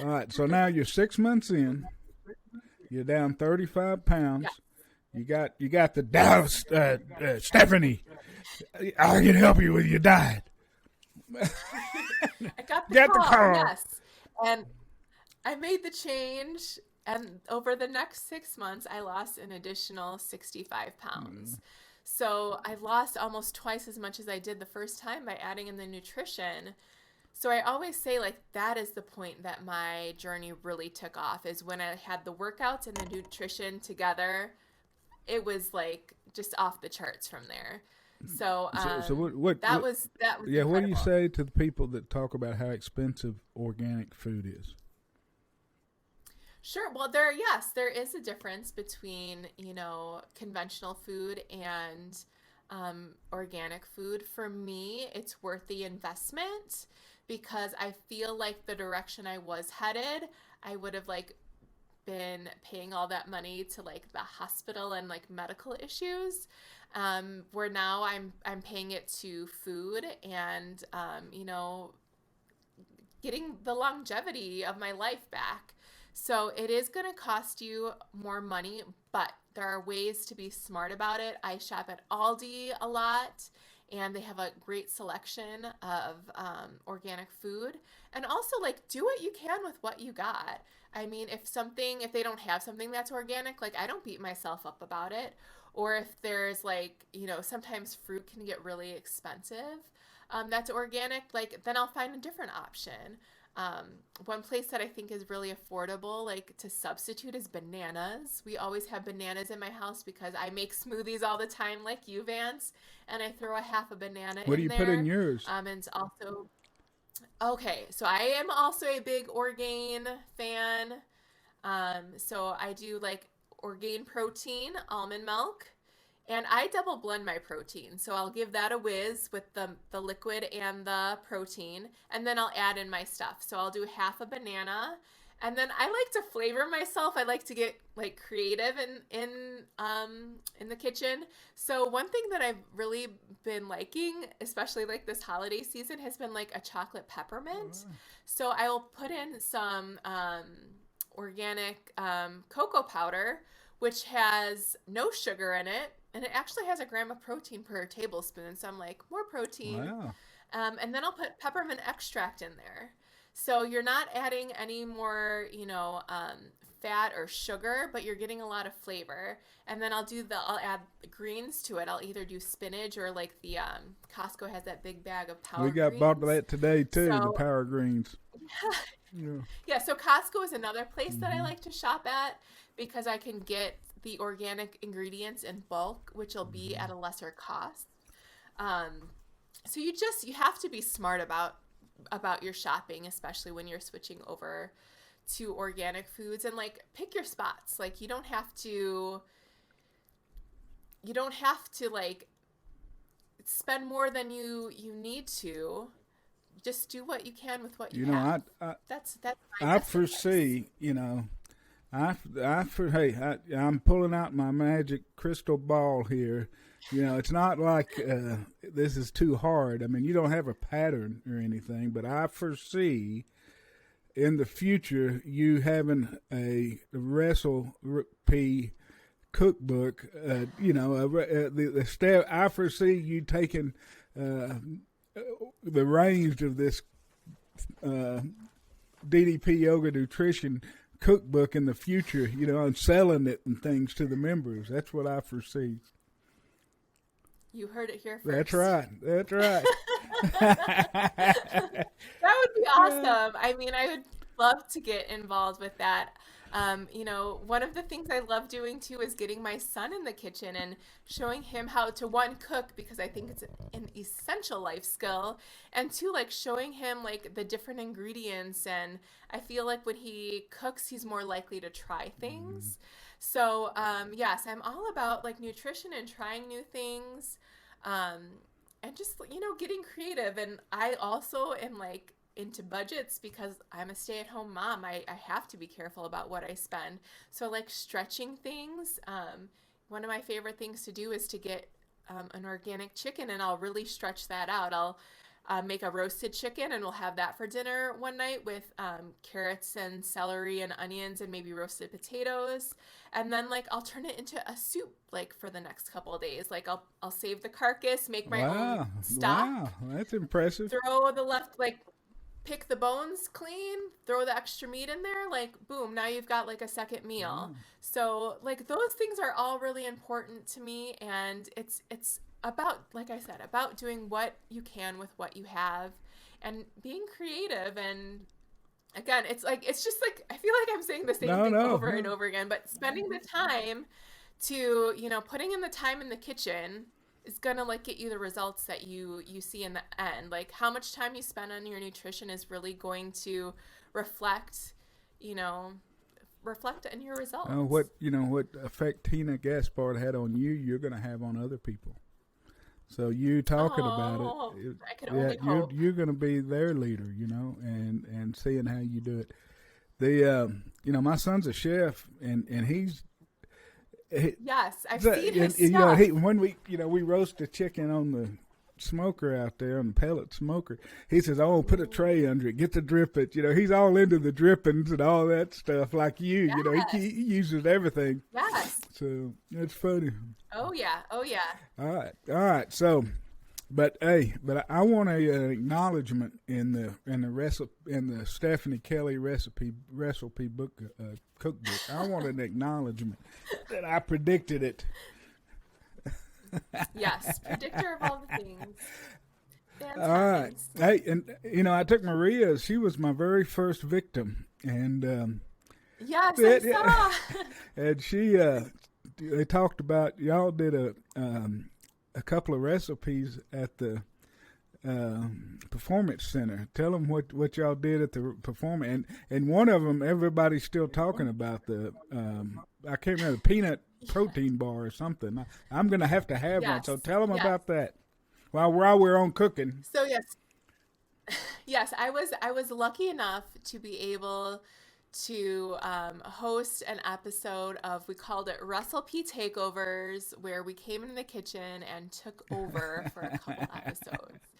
All right, so now you're 6 months in. You're down 35 Yeah. pounds. You got the Dallas Stephanie. I can help you with your diet. I got the Get the call, call. yes. And I made the change, and over the next 6 months, I lost an additional 65 pounds. So I lost almost twice as much as I did the first time by adding in the nutrition. So I always say, like, that is the point that my journey really took off, is when I had the workouts and the nutrition together. It was like just off the charts from there. So So that was yeah, what do you incredible. say to the people that talk about how expensive organic food is? Sure. Well, there is a difference between, conventional food and organic food. For me, it's worth the investment because I feel like the direction I was headed, I would have like been paying all that money to like the hospital and like medical issues. Where now I'm paying it to food and getting the longevity of my life back. So it is going to cost you more money, but there are ways to be smart about it. I shop at Aldi a lot, and they have a great selection of organic food. And also, like, do what you can with what you got. I mean, if they don't have something that's organic, like, I don't beat myself up about it. Or if there's like, sometimes fruit can get really expensive that's organic, like then I'll find a different option. Um, One place that I think is really affordable, like to substitute, is bananas. We always have bananas in my house because I make smoothies all the time, like you, Vance, and I throw a half a banana What do in you put in there. yours? And it's also okay. So I am also a big Orgain fan. So I do like Orgain protein, almond milk, and I double blend my protein. So I'll give that a whiz with the liquid and the protein, and then I'll add in my stuff. So I'll do half a banana, and then I like to flavor myself. I like to get like creative in the kitchen. So one thing that I've really been liking, especially like this holiday season, has been like a chocolate peppermint. So I will put in some organic cocoa powder, which has no sugar in it, and it actually has a gram of protein per tablespoon. So I'm like, more protein. Wow. And then I'll put peppermint extract in there. So you're not adding any more, fat or sugar, but you're getting a lot of flavor. And then I'll add greens to it. I'll either do spinach or like the Costco has that big bag of We power got bought greens. that today too, the So power greens. Yeah. yeah, so Costco is another place that I Hmm. like to shop at because I can get the organic ingredients in bulk, which will be Hmm. at a lesser cost. Um, so you have to be smart about your shopping, especially when you're switching over to organic foods, and like pick your spots. Like you don't have to like spend more than you need to. Just do what you can with what you You know, have. I That's my I best advice. foresee, hey, I'm pulling out my magic crystal ball here. It's not like this is too hard. I mean, you don't have a pattern or anything, but I foresee in the future you having a recipe cookbook. The step I foresee you taking uh, the reins of this uh, DDP Yoga Nutrition cookbook in the future, and selling it and things to the members. That's what I foresee. You heard it here That's first. right. That's right. That would be awesome. I mean, I would love to get involved with that. One of the things I love doing too is getting my son in the kitchen and showing him how to one cook because I think it's an essential life skill, and two like showing him like the different ingredients. And I feel like when he cooks, he's more likely to try Mhm. things. So yes, I'm all about like nutrition and trying new things. Um, and just getting creative. And I also am like into budgets because I'm a stay-at-home mom. I have to be careful about what I spend. So like stretching things, one of my favorite things to do is to get an organic chicken, and I'll really stretch that out. I'll make a roasted chicken, and we'll have that for dinner one night with carrots and celery and onions and maybe roasted potatoes. And then like I'll turn it into a soup like for the next couple of days. Like I'll save the carcass, make my own Wow. stock, Wow. That's impressive. throw the left like pick the bones clean, throw the extra meat in there, like boom, now you've got like a second meal. Wow. So like those things are all really important to me, and it's about, like I said, about doing what you can with what you have and being creative. And again, it's just like I feel like I'm saying the same No, thing no, over and no. over again, but spending the time to, putting in the time in the kitchen is gonna like get you the results that you see in the end. Like how much time you spend on your nutrition is really going to reflect, you know, reflect in your results. What effect Tina Gaspard had on you, you're going to have on other people. So you talking about it, Oh, I can yeah, only hope. you're going to be their leader, and seeing how you do it. My son's a chef, and he, Yes, I've so, seen his and stuff. when we roast the chicken on the smoker out there on the pellet smoker, he says, "Oh, put a tray under it, get to drip it." He's all into the drippings and all that stuff, like you. He Yes, uses everything. yes. So it's funny. Oh yeah, oh yeah. All right. So, but I want an acknowledgement in the recipe in the Stephanie Kelly recipe book cookbook. I want an acknowledgement that I predicted it. Yes, predictor of all the things. Vance All right. Hines. Hey, and I took Maria. She was my very first victim, and Yes, I saw. and she they talked about y'all did a couple of recipes at the performance center. Tell them what y'all did at the performance, and one of them everybody's still talking about the I can't remember, the peanut protein bar or something. I'm gonna have to have one. Yes, So tell them yes. about that while we're on cooking. So yes, yes, I was lucky enough to be able to host an episode of, we called it Recipe Takeovers, where we came into the kitchen and took over for a couple episodes.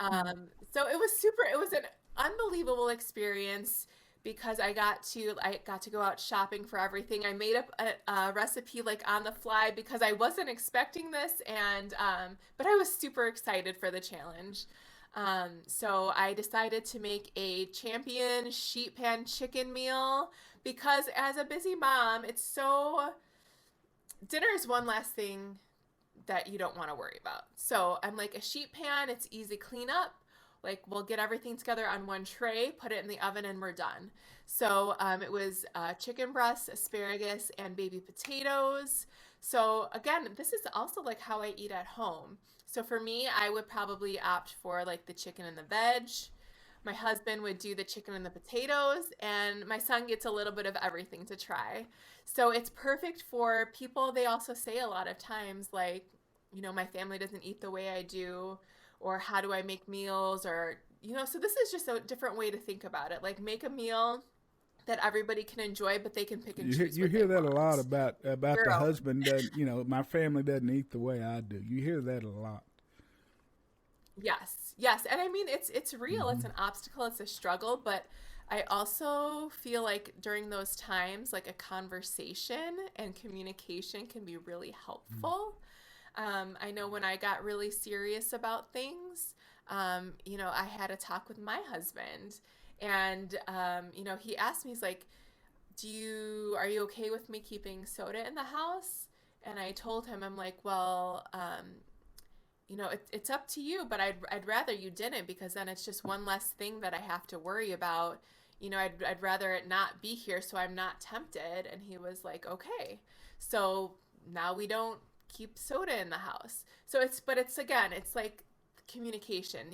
So it was super. It was an unbelievable experience because I got to go out shopping for everything. I made up a recipe like on the fly because I wasn't expecting this, and but I was super excited for the challenge. So I decided to make a champion sheet pan chicken meal because as a busy mom, it's so dinner is one last thing that you don't want to worry about. So I'm like, a sheet pan, it's easy cleanup. Like, we'll get everything together on one tray, put it in the oven, and we're done. So it was chicken breasts, asparagus, and baby potatoes. So again, this is also like how I eat at home. So for me, I would probably opt for like the chicken and the veg. My husband would do the chicken and the potatoes, and my son gets a little bit of everything to try. So it's perfect for people. They also say a lot of times, like, my family doesn't eat the way I do, or how do I make meals, or, so this is just a different way to think about it. Like, make a meal that everybody can enjoy, but they can pick and choose You what they hear that a lot want. about the Girl. husband doesn't. My family doesn't eat the way I do. You hear that a lot. Yes, yes, and I mean it's real. Hmm. It's an obstacle. It's a struggle, but I also feel like during those times, like a conversation and communication can be really helpful. I know when I got really serious about things, I had a talk with my husband, and he asked me, he's like, are you okay with me keeping soda in the house? And I told him, I'm like, well, it's up to you, but I'd rather you didn't, because then it's just one less thing that I have to worry about. I'd rather it not be here so I'm not tempted. And he was like, okay. So now we don't keep soda in the house. But it's again, it's like communication,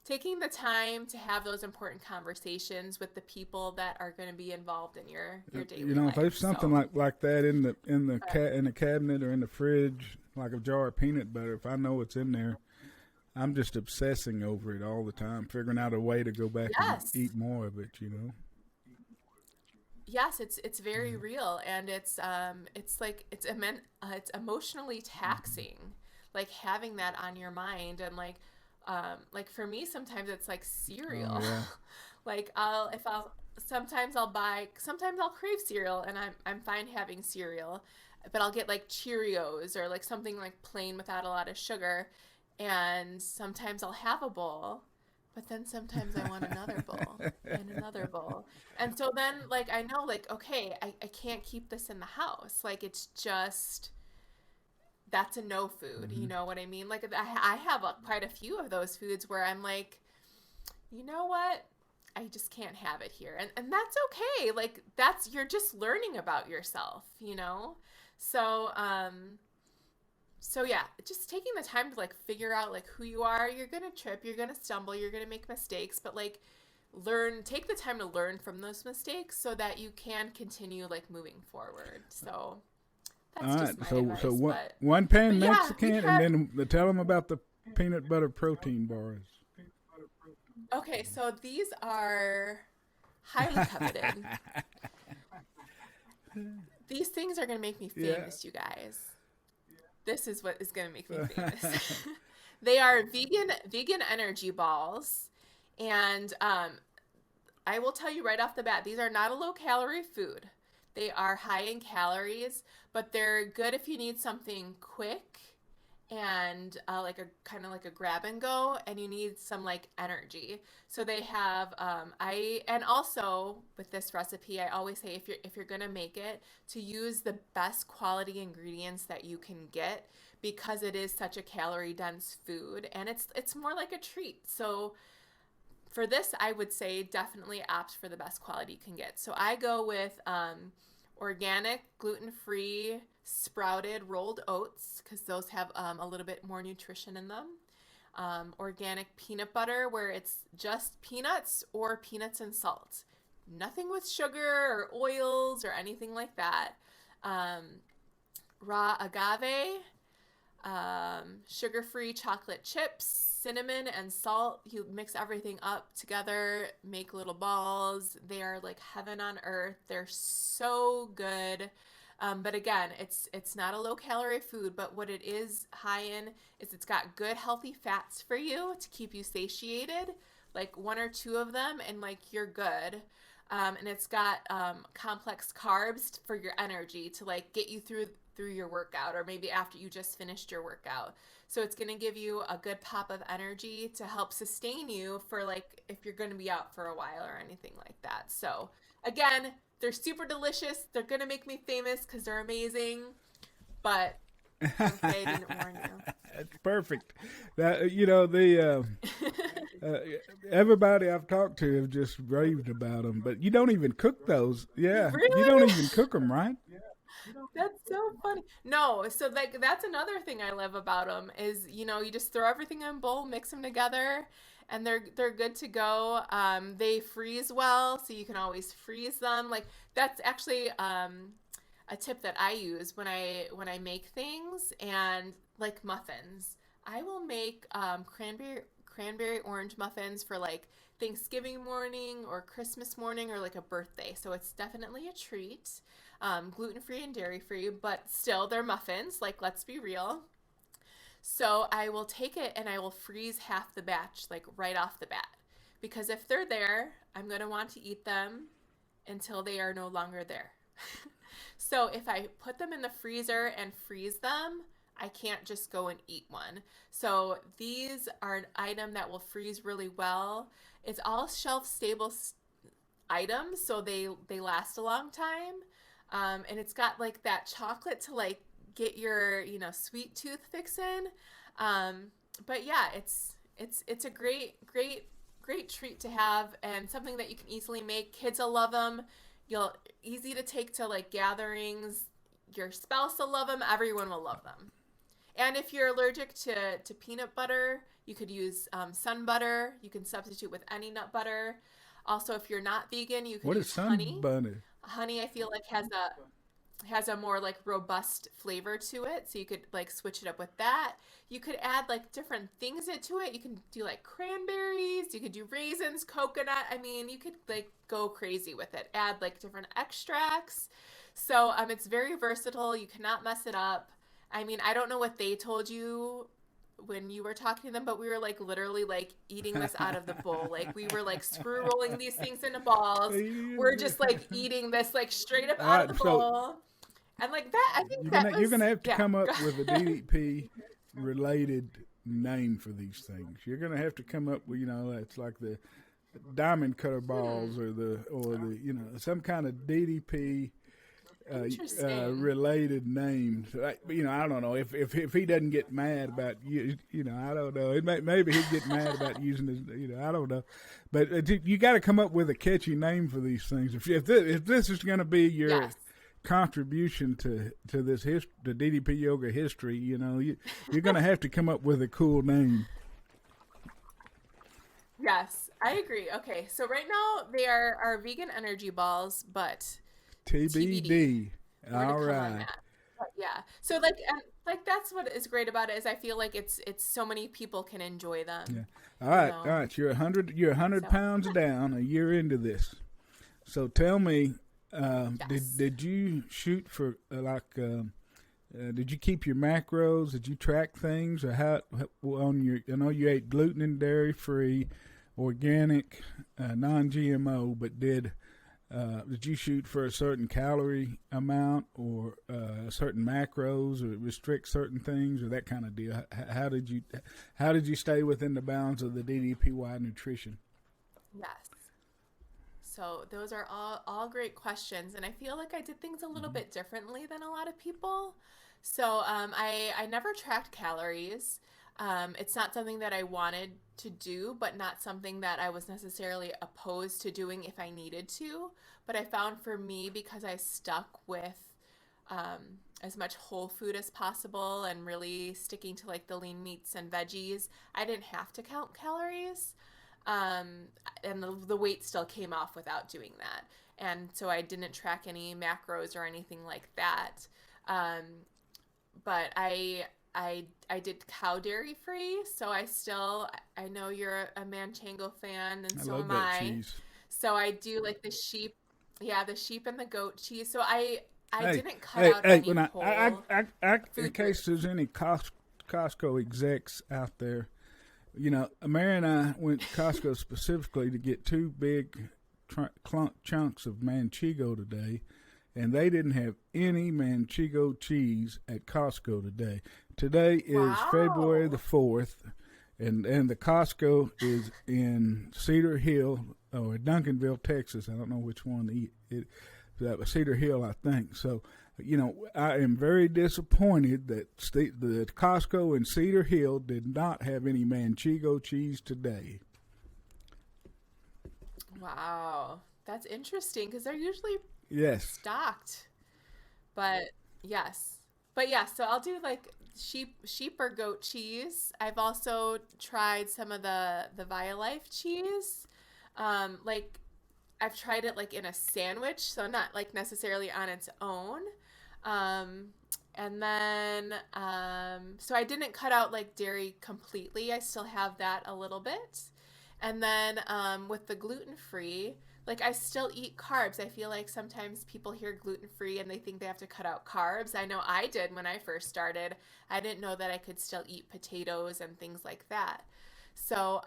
taking the time to have those important conversations with the people that are going to be involved in your daily If life. there's something So, like that in the cabinet or in the fridge, like a jar of peanut butter, if I know it's in there, I'm just obsessing over it all the time, figuring out a way to go back and yes. eat more of it. Yes, it's very real, and it's like it's emotionally taxing, like having that on your mind. And like for me, sometimes it's like Oh cereal. yeah. Like I'll sometimes I'll crave cereal, and I'm fine having cereal, but I'll get like Cheerios or like something like plain without a lot of sugar, and sometimes I'll have a bowl, but then sometimes I want another bowl and another bowl. And so then, like, I know, like, okay, I can't keep this in the house. Like, it's just, that's a no food. You Hmm. know what I mean? Like, I have quite a few of those foods where I'm like, you know what? I just can't have it here. And that's okay. Like, you're just learning about yourself. So, so yeah, just taking the time to like figure out like who you are. You're gonna trip, you're gonna stumble, you're gonna make mistakes, but like take the time to learn from those mistakes so that you can continue like moving forward. So that's All right. just my advice. So but, one pan but yeah, Mexican, and then tell them about the peanut butter protein bars. okay, so these are highly coveted. These things are going to make me Yeah. famous, you guys. This is what is going to make me famous. They are vegan energy balls, and I will tell you right off the bat, these are not a low calorie food. They are high in calories, but they're good if you need something quick and like a kind of like a grab and go, and you need some like energy. So they have and also with this recipe, I always say if you're gonna make it, to use the best quality ingredients that you can get, because it is such a calorie dense food, and it's more like a treat. So for this, I would say definitely opt for the best quality you can get. So I go with organic, gluten-free, sprouted rolled oats, because those have a little bit more nutrition in them. Organic peanut butter, where it's just peanuts or peanuts and salt. Nothing with sugar or oils or anything like that. Raw agave, sugar-free chocolate chips, cinnamon and salt. You mix everything up together, make little balls. They are like heaven on earth. They're so good. But again, it's not a low calorie food, but what it is high in is it's got good healthy fats for you to keep you satiated, like one or two of them, and like you're good. And it's got complex carbs for your energy to like get you through your workout, or maybe after you just finished your workout. So it's going to give you a good pop of energy to help sustain you for like if you're going to be out for a while or anything like that. So again, they're super delicious. They're going to make me famous because they're amazing. But okay, I didn't warn you. That's perfect. That the everybody I've talked to have just raved about them, but you don't even cook those. Yeah, you don't Really? even cook them, right? That's so funny. No, so like that's another thing I love about them is you just throw everything in a bowl, mix them together, and they're good to go. They freeze well, so you can always freeze them. Like that's actually a tip that I use when I make things, and like muffins. I will make cranberry orange muffins for like Thanksgiving morning or Christmas morning or like a birthday. So it's definitely a treat. Gluten free and dairy free, but still they're muffins. Like let's be real. So I will take it and I will freeze half the batch like right off the bat, because if they're there, I'm gonna want to eat them until they are no longer there. So if I put them in the freezer and freeze them, I can't just go and eat one. So these are an item that will freeze really well. It's all shelf stable items, so they last a long time. And it's got like that chocolate to like get your sweet tooth fixin'. But yeah, it's a great treat to have, and something that you can easily make. Kids will love them. You'll easy to take to like gatherings. Your spouse will love them. Everyone will love them. And if you're allergic to peanut butter, you could use sun butter. You can substitute with any nut butter. Also, if you're not vegan, you could What is use sun honey. butter? Honey, I feel like has a more like robust flavor to it, so you could like switch it up with that. You could add like different things into it. You can do like cranberries, you could do raisins, coconut. I mean, you could like go crazy with it. Add like different extracts. So it's very versatile. You cannot mess it up. I mean, I don't know what they told you when you were talking to them, but we were like literally like eating this out of the bowl. Like we were like screw rolling these things into balls. We're just like eating this like straight up All out of right, the so bowl. And like that, I think that you're was gonna have to yeah. come up with a DDP related name for these things. You're gonna have to come up with it's like the diamond cutter balls or the some kind of DDP Interesting. related names. I don't know if he doesn't get mad about I don't know. Maybe he'd get mad about using his. I don't know. But you got to come up with a catchy name for these things. If this is going to be your Yes. contribution to this the DDP yoga history, you're going to have to come up with a cool name. Yes, I agree. Okay, so right now they are our vegan energy balls, but TBD. TBD. More to All come on right. that. But yeah. So like and like that's what is great about it is I feel like it's so many people can enjoy Yeah. them, All you right. All know. right. You're 100 So, pounds down a year into this. So tell me, yes. did you shoot for did you keep your macros? Did you track things, or how on your? I know you ate gluten and dairy free, organic, non-GMO, but did you shoot for a certain calorie amount, or certain macros, or restrict certain things, or that kind of deal? How did you stay within the bounds of the DDPY nutrition? Yes. So those are all great questions, and I feel like I did things a little Mm-hmm. bit differently than a lot of people. So I never tracked calories. It's not something that I wanted to do, but not something that I was necessarily opposed to doing if I needed to. But I found for me because I stuck with as much whole food as possible and really sticking to like the lean meats and veggies, I didn't have to count calories. Um, and the weight still came off without doing that. And so I didn't track any macros or anything like that. Um, but I did cow dairy free, so I know you're a Manchego fan, and I so love am that I. cheese. So I do like the sheep, yeah, the sheep and the goat cheese. So I Hey, didn't cut hey, out hey! any When whole in food case groups. there's any Costco execs out there, Mary and I went to Costco specifically to get two big chunks of Manchego today, and they didn't have any Manchego cheese at Costco today. Today is February the Wow. 4th, and the Costco is in Cedar Hill or Duncanville, Texas. I don't know which one that was Cedar Hill, I think. So, I am very disappointed that the Costco in Cedar Hill did not have any Manchego cheese today. Wow. That's interesting because they're usually Yes. stocked. But yes. But yeah, so I'll do like sheep or goat cheese. I've also tried some of the Violife cheese. Like I've tried it like in a sandwich, so not like necessarily on its own. Um, and then so I didn't cut out like dairy completely. I still have that a little bit. And then with the gluten free, like I still eat carbs. I feel like sometimes people hear gluten free and they think they have to cut out carbs. I know I did when I first started. I didn't know that I could still eat potatoes and things like that. So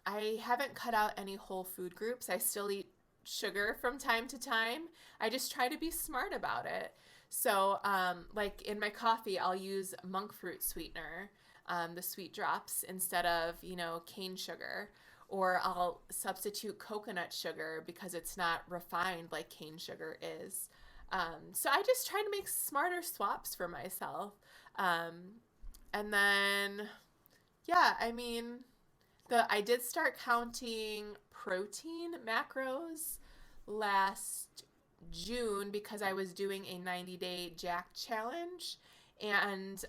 I haven't cut out any whole food groups. I still eat sugar from time to time. I just try to be smart about it. So, like in my coffee, I'll use monk fruit sweetener, the sweet drops, instead of, cane sugar. Or I'll substitute coconut sugar because it's not refined like cane sugar is. So I just try to make smarter swaps for myself. Um, and then, yeah, I mean, I did start counting protein macros last June because I was doing a 90-day Jack challenge and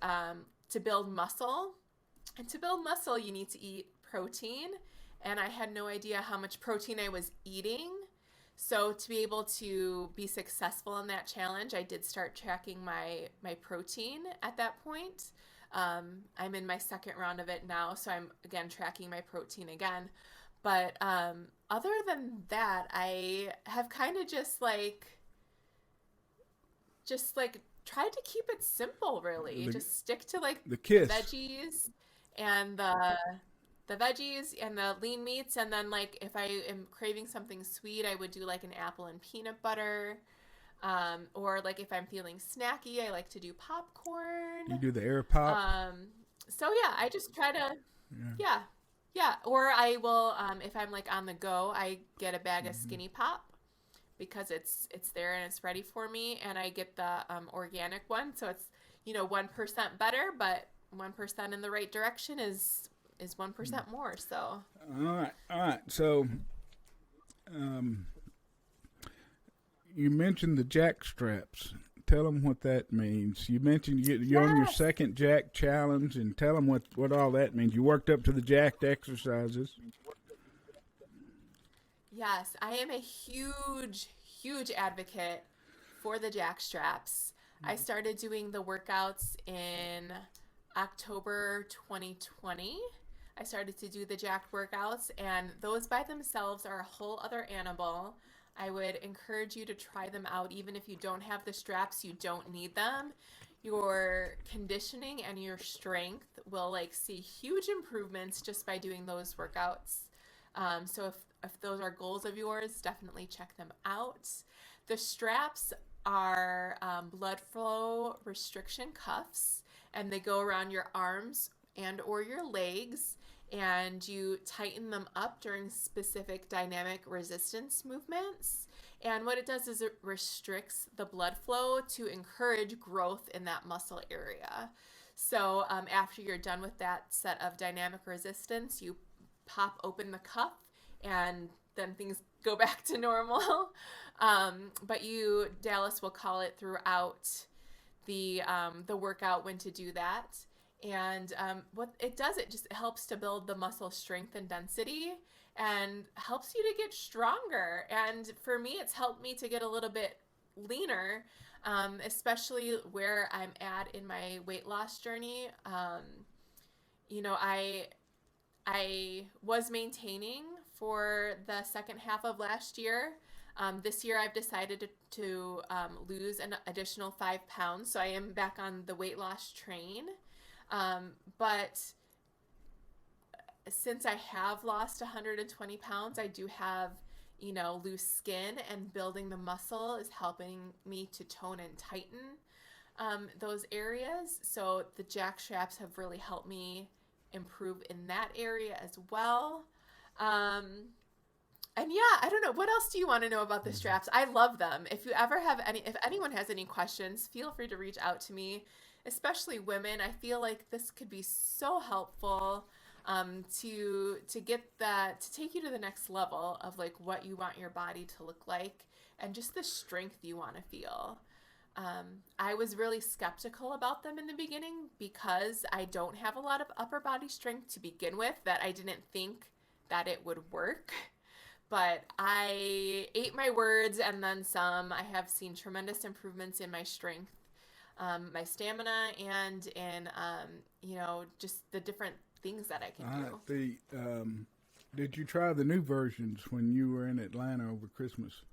to build muscle. And to build muscle, you need to eat protein. And I had no idea how much protein I was eating. So to be able to be successful in that challenge, I did start tracking my protein at that point. I'm in my second round of it now, so I'm again tracking my protein again. But other than that, I have kind of just like tried to keep it simple. Really, The just stick to like the the kiss. veggies and the veggies and the lean meats, and then like if I am craving something sweet, I would do like an apple and peanut butter. Or like if I'm feeling snacky, I like to do popcorn. You do the air pop. Um, so yeah, I just try to, Yeah. yeah, yeah. Or I will, if I'm like on the go, I get a bag of Mm-hmm. Skinny Pop because it's there and it's ready for me, and I get the organic one, so it's 1% better, but 1% in the right direction is 1% more. So All right. All right. So, um, you mentioned the jack straps. Tell them what that means. You mentioned you're on your yes, second jack challenge, and tell them what all that means. You worked up to the jacked exercises. Yes, I am a huge advocate for the jack straps. I started doing the workouts in October 2020. I started to do the jacked workouts, and those by themselves are a whole other animal. I would encourage you to try them out, even if you don't have the straps, you don't need them. Your conditioning and your strength will like see huge improvements just by doing those workouts. So if those are goals of yours, definitely check them out. The straps are blood flow restriction cuffs, and they go around your arms and or your legs, and you tighten them up during specific dynamic resistance movements. And what it does is it restricts the blood flow to encourage growth in that muscle area. So after you're done with that set of dynamic resistance, you pop open the cuff, and then things go back to normal. But Dallas will call it throughout the workout when to do that. And what it does, it just helps to build the muscle strength and density and helps you to get stronger. And for me, it's helped me to get a little bit leaner, especially where I'm at in my weight loss journey. You know, I was maintaining for the second half of last year. This year, I've decided to lose an additional 5 pounds, so I am back on the weight loss train. But since I have lost 120 pounds, I do have, loose skin, and building the muscle is helping me to tone and tighten those areas. So the jack straps have really helped me improve in that area as well. And yeah, I don't know. What else do you want to know about the straps? I love them. If anyone has any questions, feel free to reach out to me, especially women. I feel like this could be so helpful to take you to the next level of like what you want your body to look like and just the strength you want to feel. I was really skeptical about them in the beginning because I don't have a lot of upper body strength to begin with, that I didn't think that it would work. But I ate my words and then some. I have seen tremendous improvements in my strength, my stamina, and in, just the different things that I can do. Did you try the new versions when you were in Atlanta over Christmas?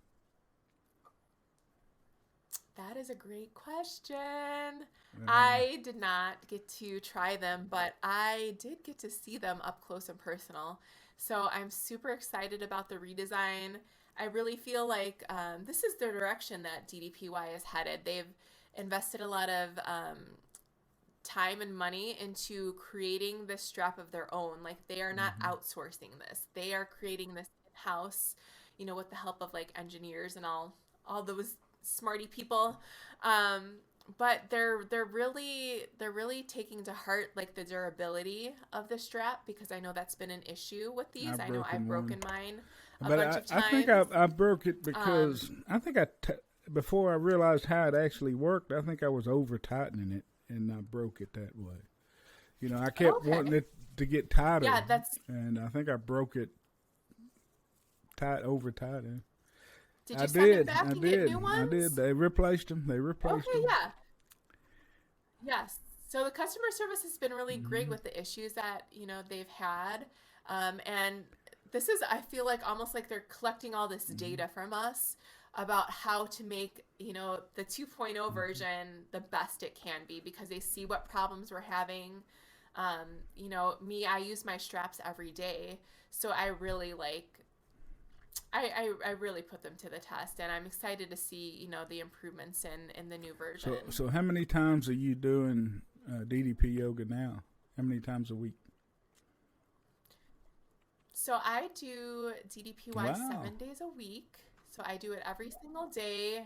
That is a great question. I did not get to try them, but I did get to see them up close and personal. So I'm super excited about the redesign. I really feel like this is the direction that DDPY is headed. They've invested a lot of time and money into creating this strap of their own. Like, they are not outsourcing this. They are creating this in-house, with the help of like engineers and all those smarty people. But they're really taking to heart like the durability of the strap, because I know that's been an issue with these. I know I've broken mine a bunch of times. I think I broke it because before I realized how it actually worked, I think I was over tightening it and I broke it that way. I kept wanting it to get tighter. Yeah, and I think I broke it over tightening. Did you send them back and get new ones? I did. They replaced them. Okay, yeah. Yes. So the customer service has been really great with the issues that, they've had. And this is, I feel like, almost like they're collecting all this data from us about how to make, the 2.0 version the best it can be, because they see what problems we're having. Me, I use my straps every day. So I really I really put them to the test, and I'm excited to see, the improvements in the new version. So how many times are you doing DDP yoga now? How many times a week? So I do DDPY 7 days a week. So I do it every single day.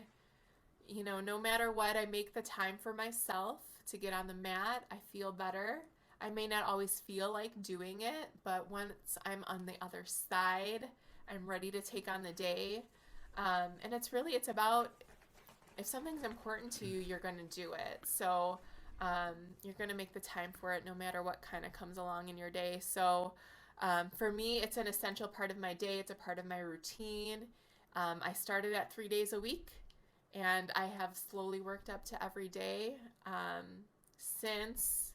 No matter what, I make the time for myself to get on the mat. I feel better. I may not always feel like doing it, but once I'm on the other side, I'm ready to take on the day. And it's about, if something's important to you, you're going to do it. So you're going to make the time for it no matter what kind of comes along in your day. So For me, it's an essential part of my day. It's a part of my routine. I started at 3 days a week, and I have slowly worked up to every day since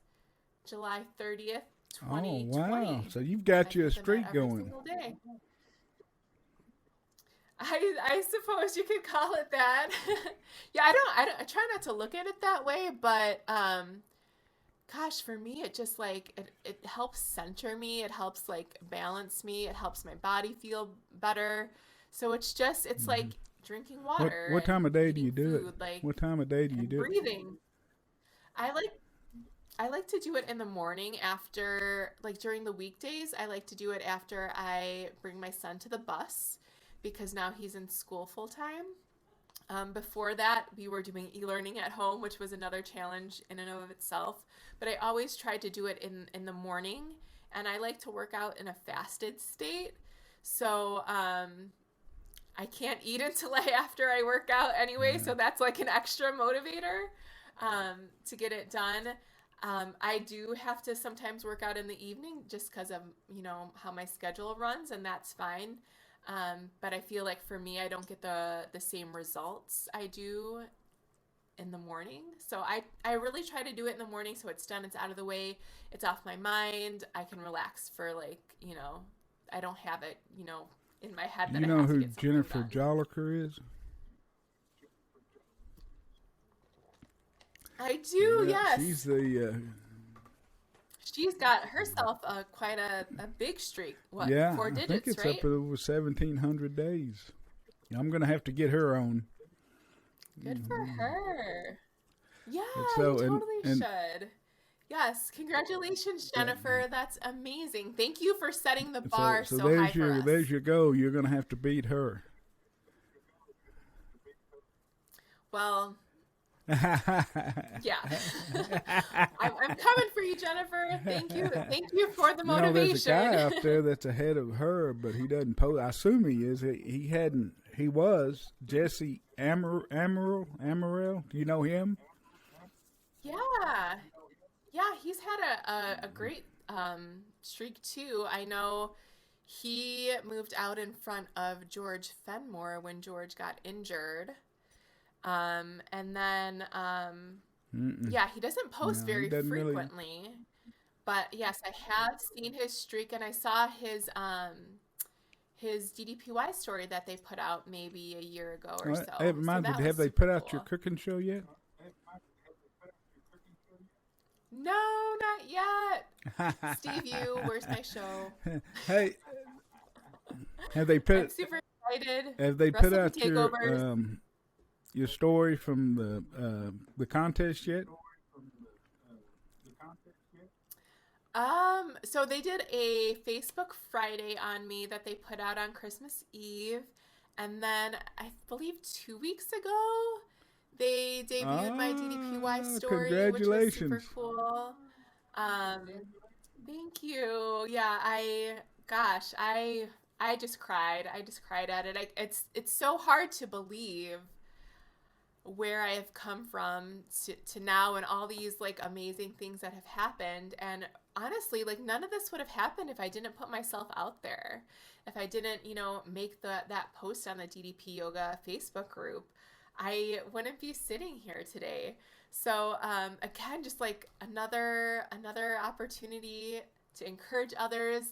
July 30th, Oh, wow. 2020. So you've got I've you a hit the mat streak every going. single day. I suppose you could call it that. Yeah, I try not to look at it that way, but gosh, for me it just like it helps center me, it helps like balance me, it helps my body feel better. So it's Hmm. like drinking What water what time and of day do you eating do it? food, like, What time of day do you and do it? breathing. I like I like to do it in the morning after, like during the weekdays. I like to do it after I bring my son to the bus because now he's in school full time. Before that, we were doing e-learning at home, which was another challenge in and of itself. But I always tried to do it in the morning, and I like to work out in a fasted state. So I can't eat until after I work out anyway. Yeah. So that's like an extra motivator to get it done. I do have to sometimes work out in the evening just because of how my schedule runs, and that's fine. But I feel like for me, I don't get the same results I do in the morning. So I really try to do it in the morning so it's done, it's out of the way, it's off my mind. I can relax for like, I don't have it, in my head Do that you I know have to who get something Jennifer done. Jolliker is? I do, Yeah, she's yes. the She's got herself quite a big streak. What, yeah, four I think digits, it's up right? over 1,700 days. I'm gonna have to get her on. Good for her. Yeah, But you so totally and should. Yes, congratulations, yeah, Jennifer. That's amazing. Thank you for setting the so bar so so high there's for there's us. your goal. You're gonna have to beat her. Well, yeah. I'm coming for you, Jennifer. Thank you. Thank you for the There's a motivation. guy out there that's ahead of her, but he doesn't post. I assume he is. He hadn't. He was Jesse Amaral. Do you know him? Yeah. Yeah, he's had a great streak too. I know he moved out in front of George Fenmore when George got injured. And then, Mm-mm. yeah, he doesn't post No, he very doesn't really. frequently. But yes, I have seen his streak, and I saw his DDPY story that they put out maybe a year ago or It so. So reminds that me. was Have they super put out your cool. cooking show yet? No, not yet. Steve, you, where's my show? Hey, have they put I'm super excited. have they put Recipe out takeovers. your story from the contest yet? So they did a Facebook Friday on me that they put out on Christmas Eve. And then I believe 2 weeks ago, they debuted my DDPY Ah, story, which was super congratulations! cool. Um, Thank you. Yeah, gosh, I just cried. I just cried at it. It's so hard to believe where I have come from to now and all these like amazing things that have happened. And honestly, like none of this would have happened if I didn't put myself out there. If I didn't, make that post on the DDP Yoga Facebook group, I wouldn't be sitting here today. So again, just like another opportunity to encourage others.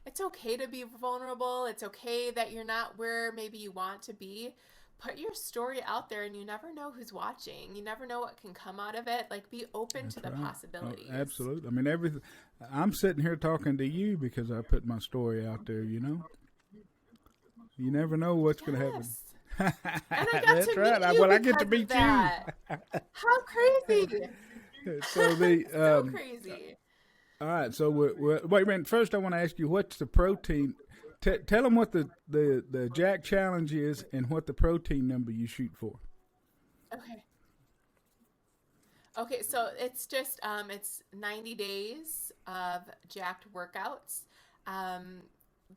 It's okay to be vulnerable. It's okay that you're not where maybe you want to be. Put your story out there, and you never know who's watching. You never know what can come out of it. Like, be open to That's the right. Oh, possibilities. absolutely. I mean, everything. I'm sitting here talking to you because I put my story out there. You never know what's going to happen. Yes. And I got That's to right. meet you Well, I get to because of meet you. that. How crazy! So the So crazy. all right. So wait a minute. First, I want to ask you what's the protein. Tell them what the Jack Challenge is and what the protein number you shoot for. Okay. Okay, so it's 90 days of jacked workouts. Um,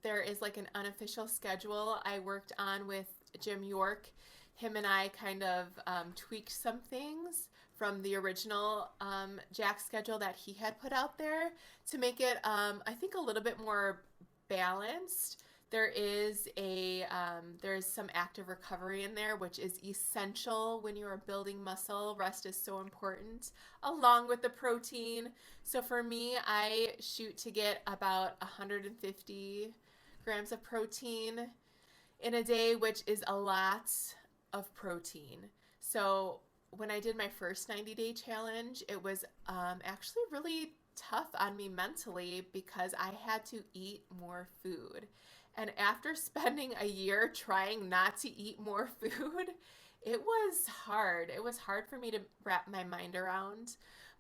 there is like an unofficial schedule I worked on with Jim York. Him and I kind of tweaked some things from the original Jack schedule that he had put out there to make it, I think, a little bit more balanced. There is some active recovery in there, which is essential when you are building muscle. Rest is so important, along with the protein. So for me, I shoot to get about 150 grams of protein in a day, which is a lot of protein. So when I did my first 90-day challenge, it was actually really tough on me mentally because I had to eat more food. And after spending a year trying not to eat more food, it was hard. It was hard for me to wrap my mind around.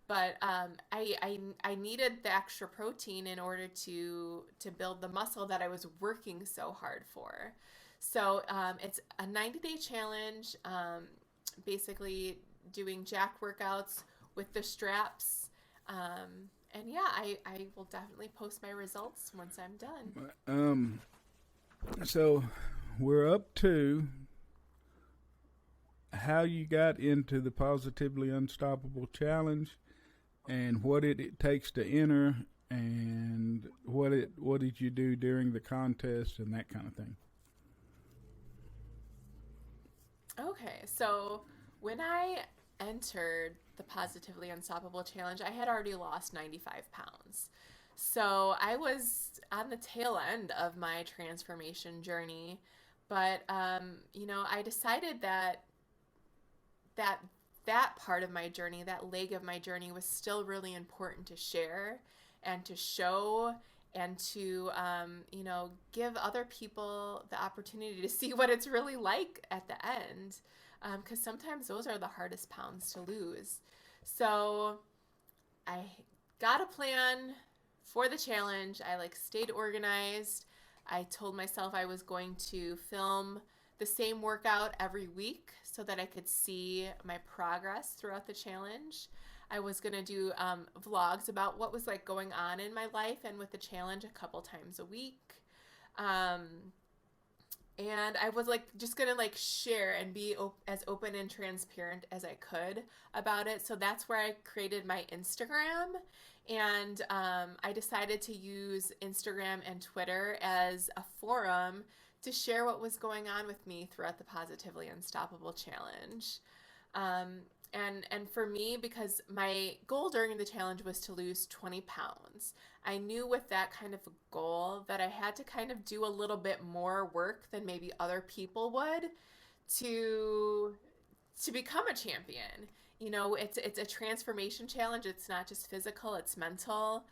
But I needed the extra protein in order to build the muscle that I was working so hard for. So it's a 90-day challenge, basically doing jack workouts with the straps. And yeah, I will definitely post my results once I'm done. So we're up to how you got into the Positively Unstoppable Challenge and what it takes to enter and what did you do during the contest and that kind of thing. Okay, so when I entered the Positively Unstoppable Challenge, I had already lost 95 pounds. So I was on the tail end of my transformation journey. But, I decided that that part of my journey, that leg of my journey, was still really important to share and to show and to, give other people the opportunity to see what it's really like at the end. Because sometimes those are the hardest pounds to lose. So I got a plan for the challenge. I stayed organized. I told myself I was going to film the same workout every week so that I could see my progress throughout the challenge. I was going to do vlogs about what was going on in my life and with the challenge a couple times a week. And I was just gonna share and be as open and transparent as I could about it. So that's where I created my Instagram, and I decided to use Instagram and Twitter as a forum to share what was going on with me throughout the Positively Unstoppable Challenge. And for me, because my goal during the challenge was to lose 20 pounds, I knew with that kind of a goal that I had to kind of do a little bit more work than maybe other people would to become a champion. It's a transformation challenge. It's not just physical, it's mental.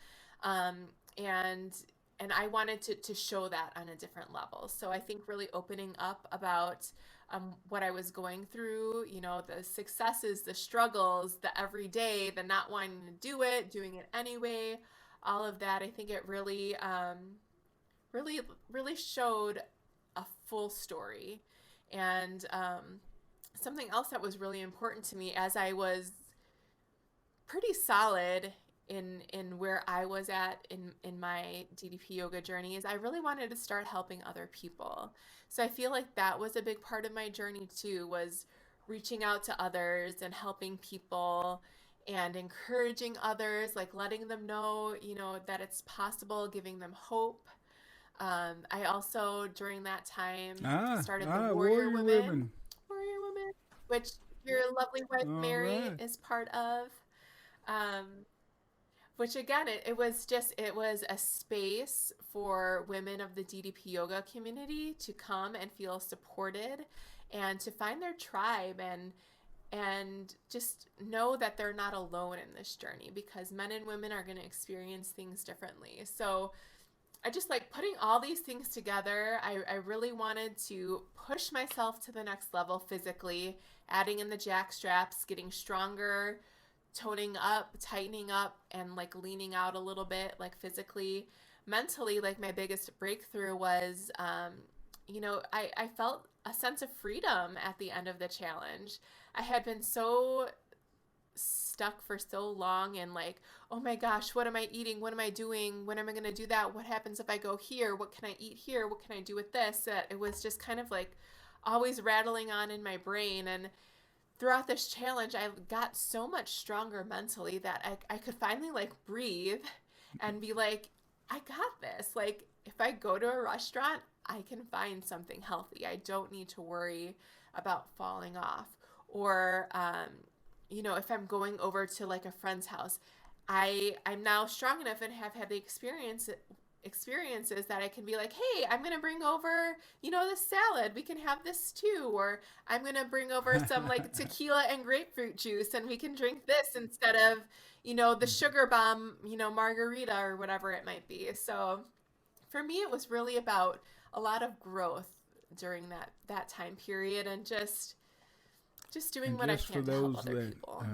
Um, and and I wanted to show that on a different level. So I think really opening up about what I was going through, the successes, the struggles, the everyday, the not wanting to do it, doing it anyway, all of that, I think it really, really showed a full story. And something else that was really important to me as I was pretty solid in where I was at in my DDP yoga journey is I really wanted to start helping other people. So I feel like that was a big part of my journey too, was reaching out to others and helping people and encouraging others, letting them know, that it's possible, giving them hope. I also during that time started the Warrior Warrior Women. Women, which your lovely wife All Mary right. is part of. Um, which again, it was a space for women of the DDP yoga community to come and feel supported and to find their tribe and just know that they're not alone in this journey because men and women are going to experience things differently. So I just putting all these things together. I really wanted to push myself to the next level physically, adding in the jack straps, getting stronger, toning up, tightening up, and leaning out a little bit, physically. Mentally, my biggest breakthrough was, I felt a sense of freedom at the end of the challenge. I had been so stuck for so long and oh my gosh, what am I eating? What am I doing? When am I going to do that? What happens if I go here? What can I eat here? What can I do with this? It was just kind of always rattling on in my brain. And throughout this challenge, I got so much stronger mentally that I could finally like breathe and be like, I got this. Like, if I go to a restaurant, I can find something healthy. I don't need to worry about falling off. Or, if I'm going over to like a friend's house, I'm now strong enough and have had the experiences that I can be like, hey, I'm gonna bring over, this salad. We can have this too. Or I'm gonna bring over some like tequila and grapefruit juice and we can drink this instead of, the sugar bomb, margarita or whatever it might be. So for me it was really about a lot of growth during that time period and just doing And what I just for can to help those other that people.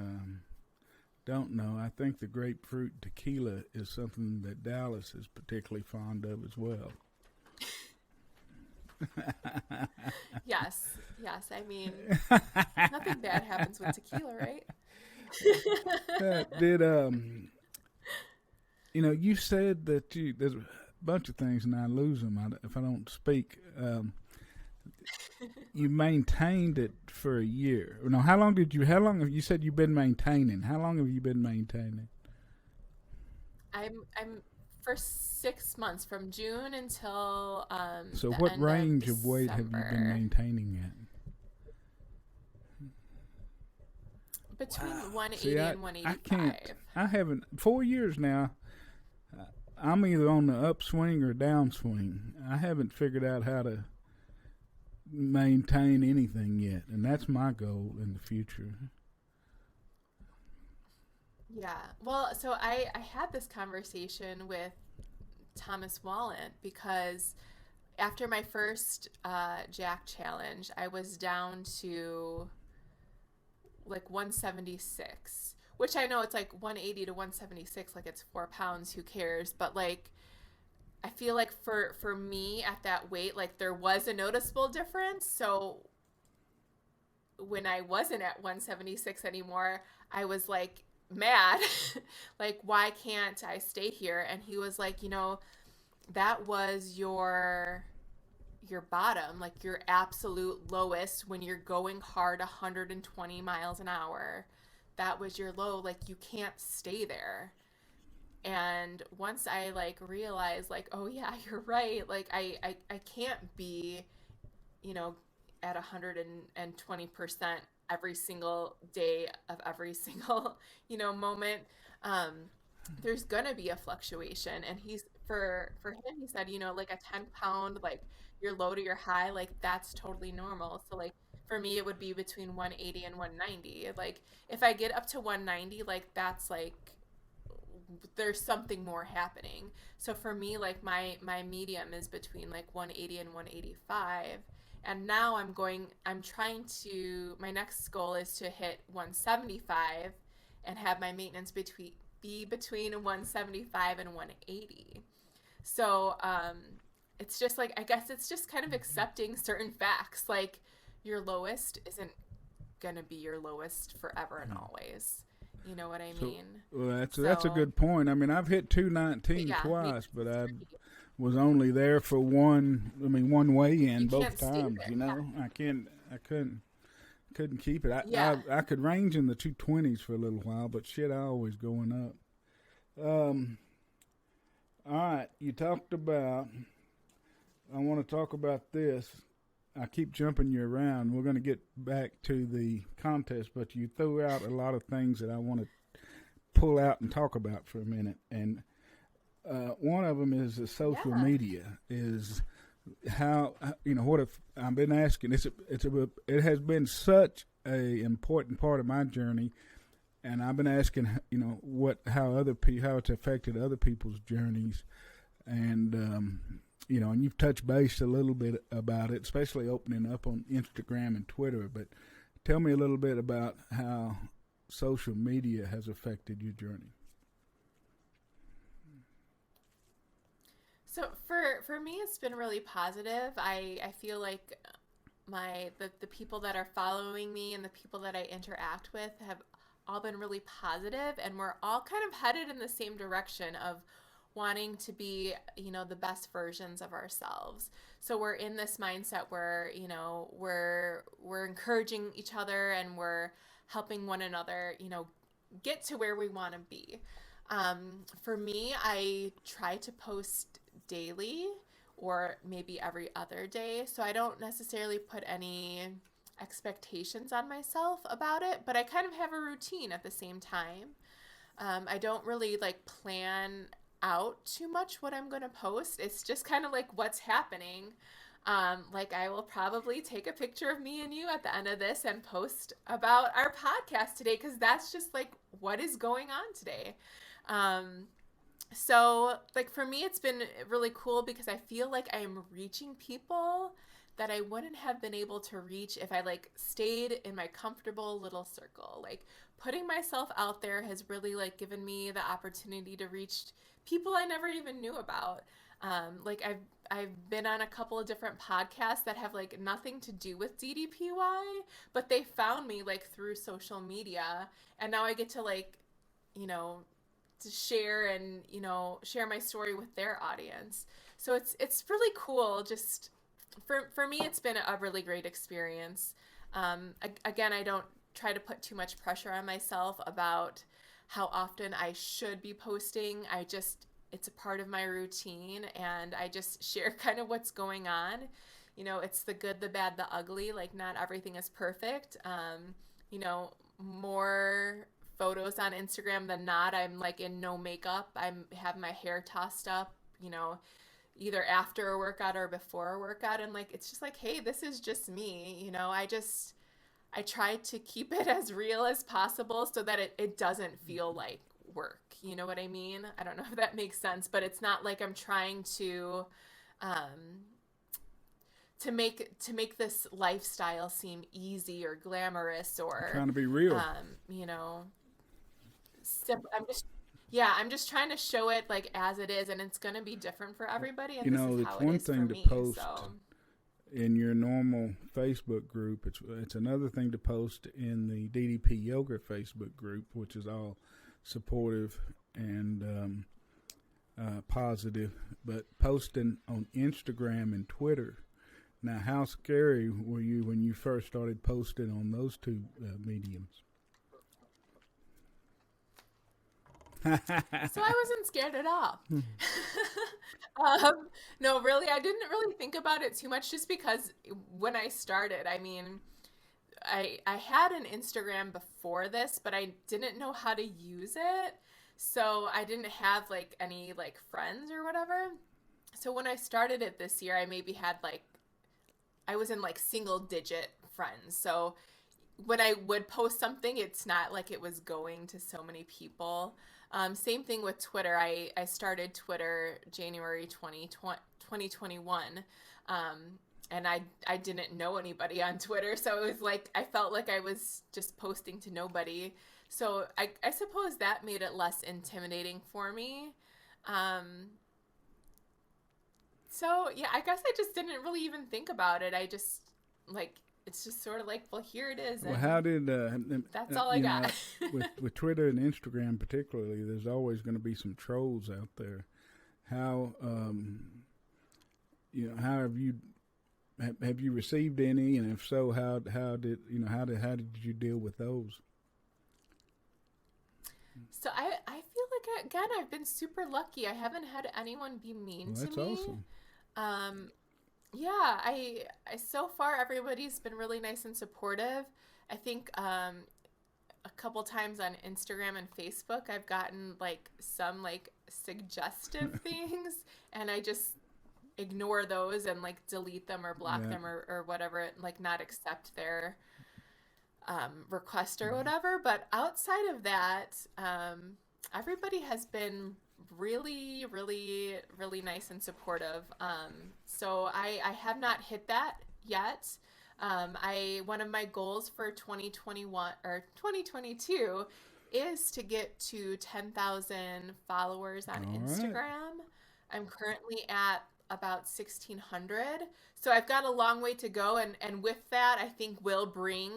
don't know, I think the grapefruit tequila is something that Dallas is particularly fond of as well. Yes, yes. I mean, nothing bad happens with tequila, right? Did you said that there's a bunch of things and I lose them if I don't speak. You maintained it for a year. No, how long have you said you've been maintaining? How long have you been maintaining? I'm for 6 months from June until So the what end of range of weight have you been December. maintaining at? Between See, 180 and I can't. 185. I haven't 4 years now. I'm either on the upswing or downswing. I haven't figured out how to maintain anything yet, and that's my goal in the future. Yeah. Well, so I had this conversation with Thomas Wallen because after my first Jack challenge, I was down to like 176, which I know it's like 180 to 176, like it's 4 pounds, who cares? But like, I feel like for me at that weight, like there was a noticeable difference. So when I wasn't at 176 anymore, I was like mad, like why can't I stay here? And he was like, that was your bottom, like your absolute lowest when you're going hard 120 miles an hour. That was your low, like you can't stay there. And once I like realized like, oh yeah, you're right, like I can't be, you know at 120% every single day of every single moment. um there's gonna be a fluctuation, and for him, he said, like a 10 pound, like your low to your high, like that's totally normal. So like for me it would be between 180 and 190. Like if I get up to 190, like that's like there's something more happening. So for me, like my medium is between like 180 and 185. And now I'm trying to, my next goal is to hit 175 and have my maintenance be between 175 and 180. So it's just like, I guess it's just kind of accepting certain facts. Like your lowest isn't gonna be your lowest forever and always. You know what I So, mean? well, that's a So, good point. I mean, I've hit but 219 yeah, twice, but maintenance is I tricky. was only there for one. I mean, one weigh in You both can't stay times. there. Yeah. I couldn't keep it. Yeah. I could range in the 220s for a little while, but shit, I always going up. All right, you talked about. I want to talk about this. I keep jumping you around. We're going to get back to the contest, but you threw out a lot of things that I want to pull out and talk about for a minute. And one of them is the social Yeah. media. Is how what if I've been asking? It has been such a important part of my journey, and I've been asking how it's affected other people's journeys, and and you've touched base a little bit about it, especially opening up on Instagram and Twitter. But tell me a little bit about how social media has affected your journey. So for me, it's been really positive. I feel like the people that are following me and the people that I interact with have all been really positive, and we're all kind of headed in the same direction of wanting to be, the best versions of ourselves. So we're in this mindset where, we're encouraging each other and we're helping one another, get to where we want to be. For me, I try to post daily or maybe every other day. So I don't necessarily put any expectations on myself about it, but I kind of have a routine at the same time. I don't really like plan out too much what I'm going to post. It's just kind of like what's happening. Like I will probably take a picture of me and you at the end of this and post about our podcast today because that's just like what is going on today. So like for me, it's been really cool because I feel like I am reaching people that I wouldn't have been able to reach if I like stayed in my comfortable little circle. Like putting myself out there has really like given me the opportunity to reach people I never even knew about. Like I've been on a couple of different podcasts that have like nothing to do with DDPY, but they found me like through social media, and now I get to like, you know, to share and share my story with their audience. So it's really cool. Just for me, it's been a really great experience. Again, I don't try to put too much pressure on myself about how often I should be posting. It's a part of my routine, and I just share kind of what's going on. It's the good, the bad, the ugly. Like not everything is perfect. More photos on Instagram than not, I'm like in no makeup. I have my hair tossed up, either after a workout or before a workout. And like, it's just like, hey, this is just me. I try to keep it as real as possible so that it doesn't feel like work. You know what I mean? I don't know if that makes sense, but it's not like I'm trying um, to make this lifestyle seem easy or glamorous or Trying to be real. you know I'm just yeah, I'm just trying to show it like as it is, and it's going to be different for everybody, and this is It's how it one is for thing to me. post So in your normal Facebook group. It's another thing to post in the DDP Yoga Facebook group, which is all supportive and positive. But posting on Instagram and Twitter. Now, how scary were you when you first started posting on those two mediums? so I wasn't scared at all. No, really, I didn't really think about it too much, just because when I started, I mean, I had an Instagram before this, but I didn't know how to use it. So I didn't have like any like friends or whatever. So when I started it this year, I maybe had like I was in like single digit friends. So when I would post something, it's not like it was going to so many people. Same thing with Twitter. I started Twitter January 2021. Um, and I didn't know anybody on Twitter. So it was like, I felt like I was just posting to nobody. So I suppose that made it less intimidating for me. Um, so yeah, I guess I just didn't really even think about it. I just like, it's just sort of like, well, here it is, Well, and how did that's all I got. with Twitter and Instagram particularly? There's always going to be some trolls out there. How how have you received any, and if so, how did you deal with those? So I feel like again I've been super lucky. I haven't had anyone be mean Well, to that's me. awesome. Um, yeah, I so far everybody's been really nice and supportive. I think a couple times on Instagram and Facebook I've gotten like some like suggestive things, and I just ignore those and like delete them or block Yeah. them or whatever, like not accept their request or whatever. But outside of that, everybody has been really, really, really nice and supportive. So I have not hit that yet. I One of my goals for 2021 or 2022 is to get to 10,000 followers on All right. Instagram. I'm currently at about 1,600. So I've got a long way to go. And with that, I think will bring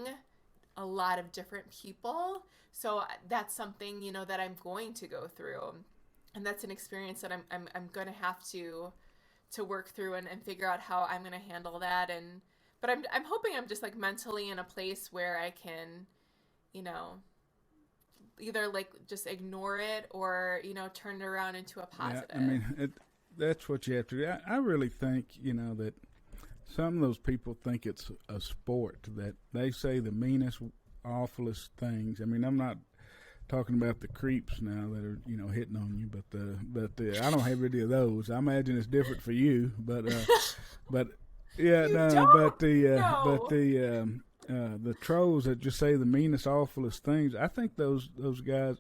a lot of different people. So that's something, that I'm going to go through. and that's an experience that I'm going to have to work through and figure out how I'm going to handle that. And but I'm hoping I'm just like mentally in a place where I can, you know, either like just ignore it or, you know, turn it around into a Yeah, I positive. mean, that's what you have to do. I really think, that some of those people think it's a sport, that they say the meanest, awfulest things. I mean, I'm not talking about the creeps now that are, hitting on you, but I don't have any of those. I imagine it's different for you, but yeah, You no, don't know. the trolls that just say the meanest, awfulest things. I think those guys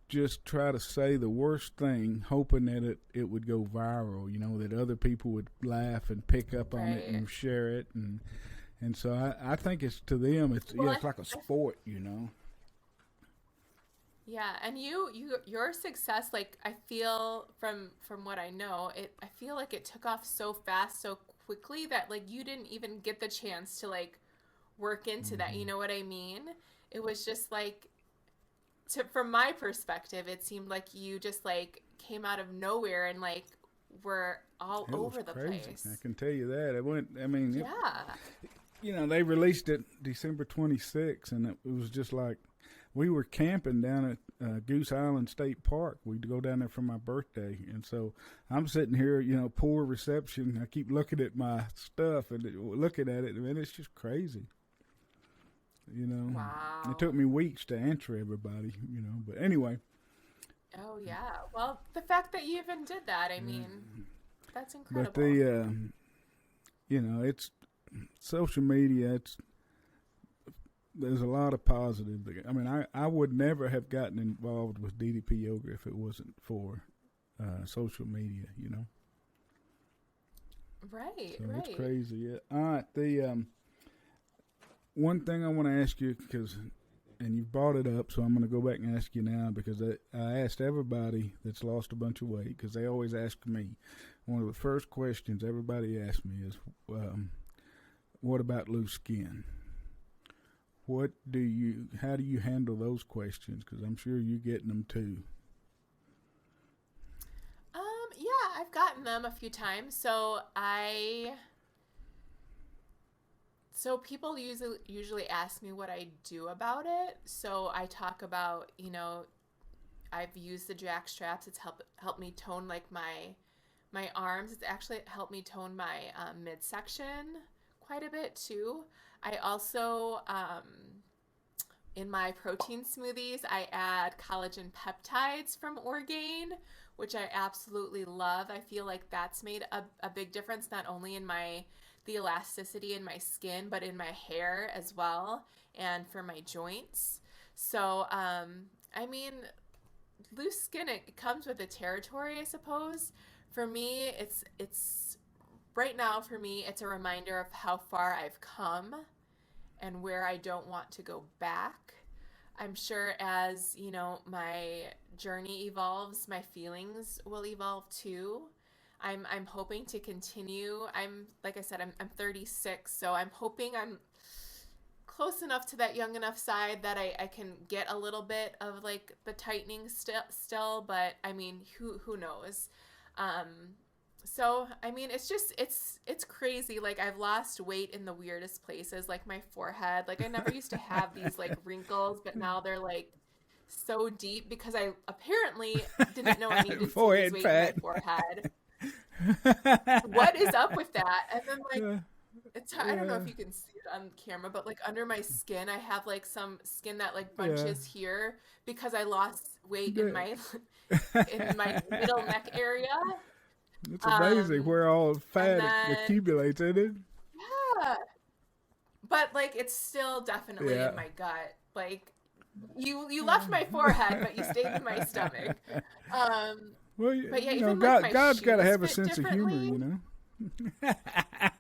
just try to say the worst thing, hoping that it would go viral. That other people would laugh and pick up on it Right. and share it, and so I think it's to them. Well, It's like a sport. yeah, and your success, like I feel from what I know, I feel like it took off so fast, so quickly that like you didn't even get the chance to like work into that. You Hmm. know what I mean? It was just like from my perspective, it seemed like you just like came out of nowhere and like were all It was over the crazy. I place. can tell you that. It went. I mean, Yeah. they released it December 26th, and it was just like we were camping down at Goose Island State Park. We'd go down there for my birthday, and so I'm sitting here, poor reception. I keep looking at my stuff and looking at it, and it's just crazy. You know, it took Wow. me weeks to answer everybody. But anyway, Oh yeah. Well, the fact that you even did that, I yeah. mean, that's But incredible. it's social media. There's a lot of positive. I mean, I would never have gotten involved with DDP yoga if it wasn't for social media. Right, So it's right. crazy. Yeah. All right. The one thing I want to ask you, and you've brought it up, so I'm going to go back and ask you now, because I asked everybody that's lost a bunch of weight, because they always ask me. One of the first questions everybody asks me is, "What about loose skin?" How do you handle those questions? Because I'm sure you're getting them too. Yeah, I've gotten them a few times. So people usually ask me what I do about it. So I talk about, you know, I've used the jack straps. It's helped me tone like my arms. It's actually helped me tone my midsection quite a bit too. I also in my protein smoothies, I add collagen peptides from Orgain, which I absolutely love. I feel like that's made a big difference not only in the elasticity in my skin, but in my hair as well, and for my joints. So, I mean, loose skin it comes with the territory, I suppose. For me, it's right now for me, it's a reminder of how far I've come and where I don't want to go back. I'm sure as, you know, my journey evolves, my feelings will evolve too. I'm hoping to continue. I'm like I said, I'm 36, so I'm hoping I'm close enough to that young enough side that I can get a little bit of like the tightening still, but I mean, who knows? Um, so I mean, it's crazy. Like I've lost weight in the weirdest places, like my forehead. Like I never used to have these like wrinkles, but now they're like so deep because I apparently didn't know I needed to lose Forehead weight in my fat. forehead. What is up with that? And then like uh, I don't know uh, if you can see it on camera, but like under my skin, I have like some skin that like yeah. bunches here because I lost weight in Yeah. my in my middle neck area. It's amazing Um, where all and fat then accumulates in it. yeah, but like it's still definitely Yeah. in my gut. Like you left my forehead, but you stayed in my stomach. Um, Well, but yeah, even like my God's got to shoes have a fit sense of humor, differently.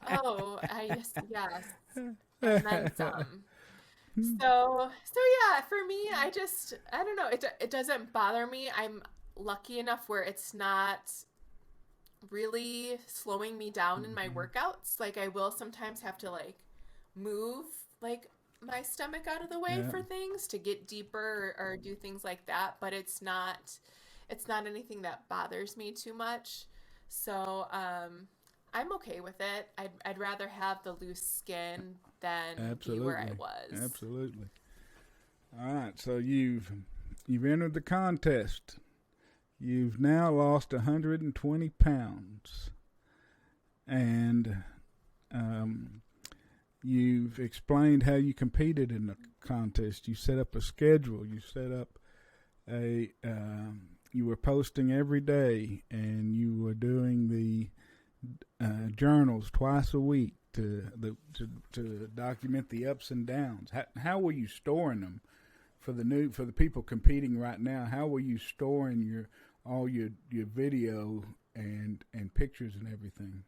Oh, I yes, and then some. So yeah, for me, I don't know. It doesn't bother me. I'm lucky enough where it's not really slowing me down in my Mhm. workouts. Like I will sometimes have to like move like my stomach out of the way Yeah. for things to get deeper or do things like that, but it's not anything that bothers me too much. So I'm okay with it. I'd rather have the loose skin than be where I Absolutely. was. Absolutely. All right. So you've entered the contest. You've now lost 120 pounds, and um, you've explained how you competed in the contest. You set up a schedule. You set up a. You were posting every day, and you were doing the journals twice a week to document the ups and downs. How were you storing them for the people competing right now? How were you storing your video and pictures and everything?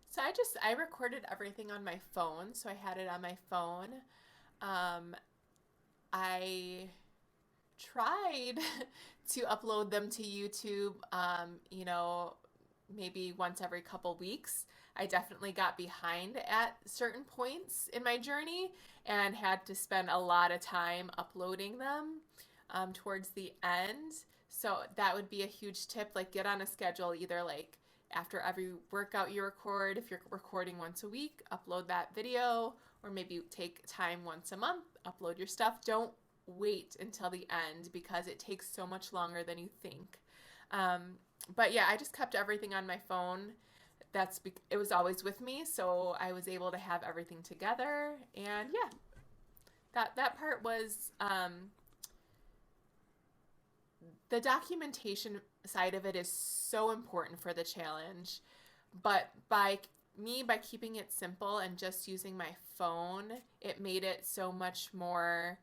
So I recorded everything on my phone, so I had it on my phone. Um, I tried to upload them to YouTube, maybe once every couple weeks. I definitely got behind at certain points in my journey and had to spend a lot of time uploading them towards the end. So that would be a huge tip. Like, get on a schedule, either like after every workout you record, if you're recording once a week, upload that video, or maybe take time once a month, upload your stuff. Don't wait until the end because it takes so much longer than you think. Um, but yeah, I just kept everything on my phone. It was always with me, so I was able to have everything together. And yeah, that part was the documentation side of it is so important for the challenge. But by keeping it simple and just using my phone, it made it so much more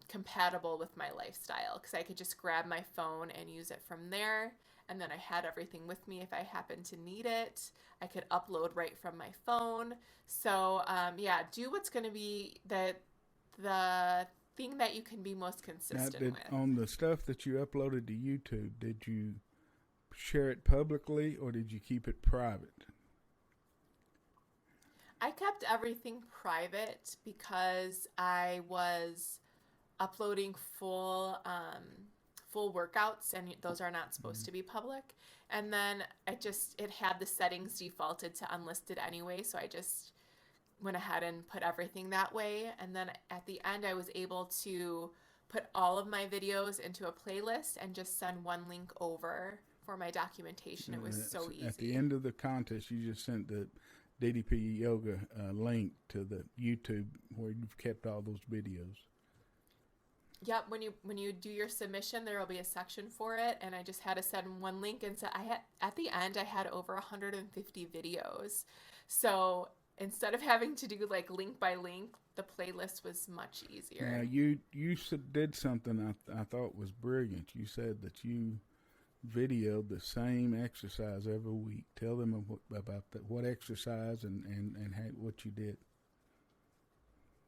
compatible with my lifestyle because I could just grab my phone and use it from there. And then I had everything with me if I happened to need it. I could upload right from my phone. So yeah, do what's going to be the thing that you can be most Now, consistent with. on the stuff that you uploaded to YouTube, did you share it publicly or did you keep it private? I kept everything private because I was uploading full workouts, and those are not supposed Mm-hmm. to be public. And then it had the settings defaulted to unlisted anyway, so I just went ahead and put everything that way. And then at the end, I was able to put all of my videos into a playlist and just send one link over for my documentation. It was so At the easy. end of the contest, you just sent the DDP Yoga link to the YouTube where you've kept all those videos. Yep, when you do your submission, there will be a section for it, and I just had to send one link, and so I had at the end I had over 150 videos. So instead of having to do like link by link, the playlist was much Now easier. you did something I thought was brilliant. You said that you videoed the same exercise every week. Tell them about what exercise and what you did.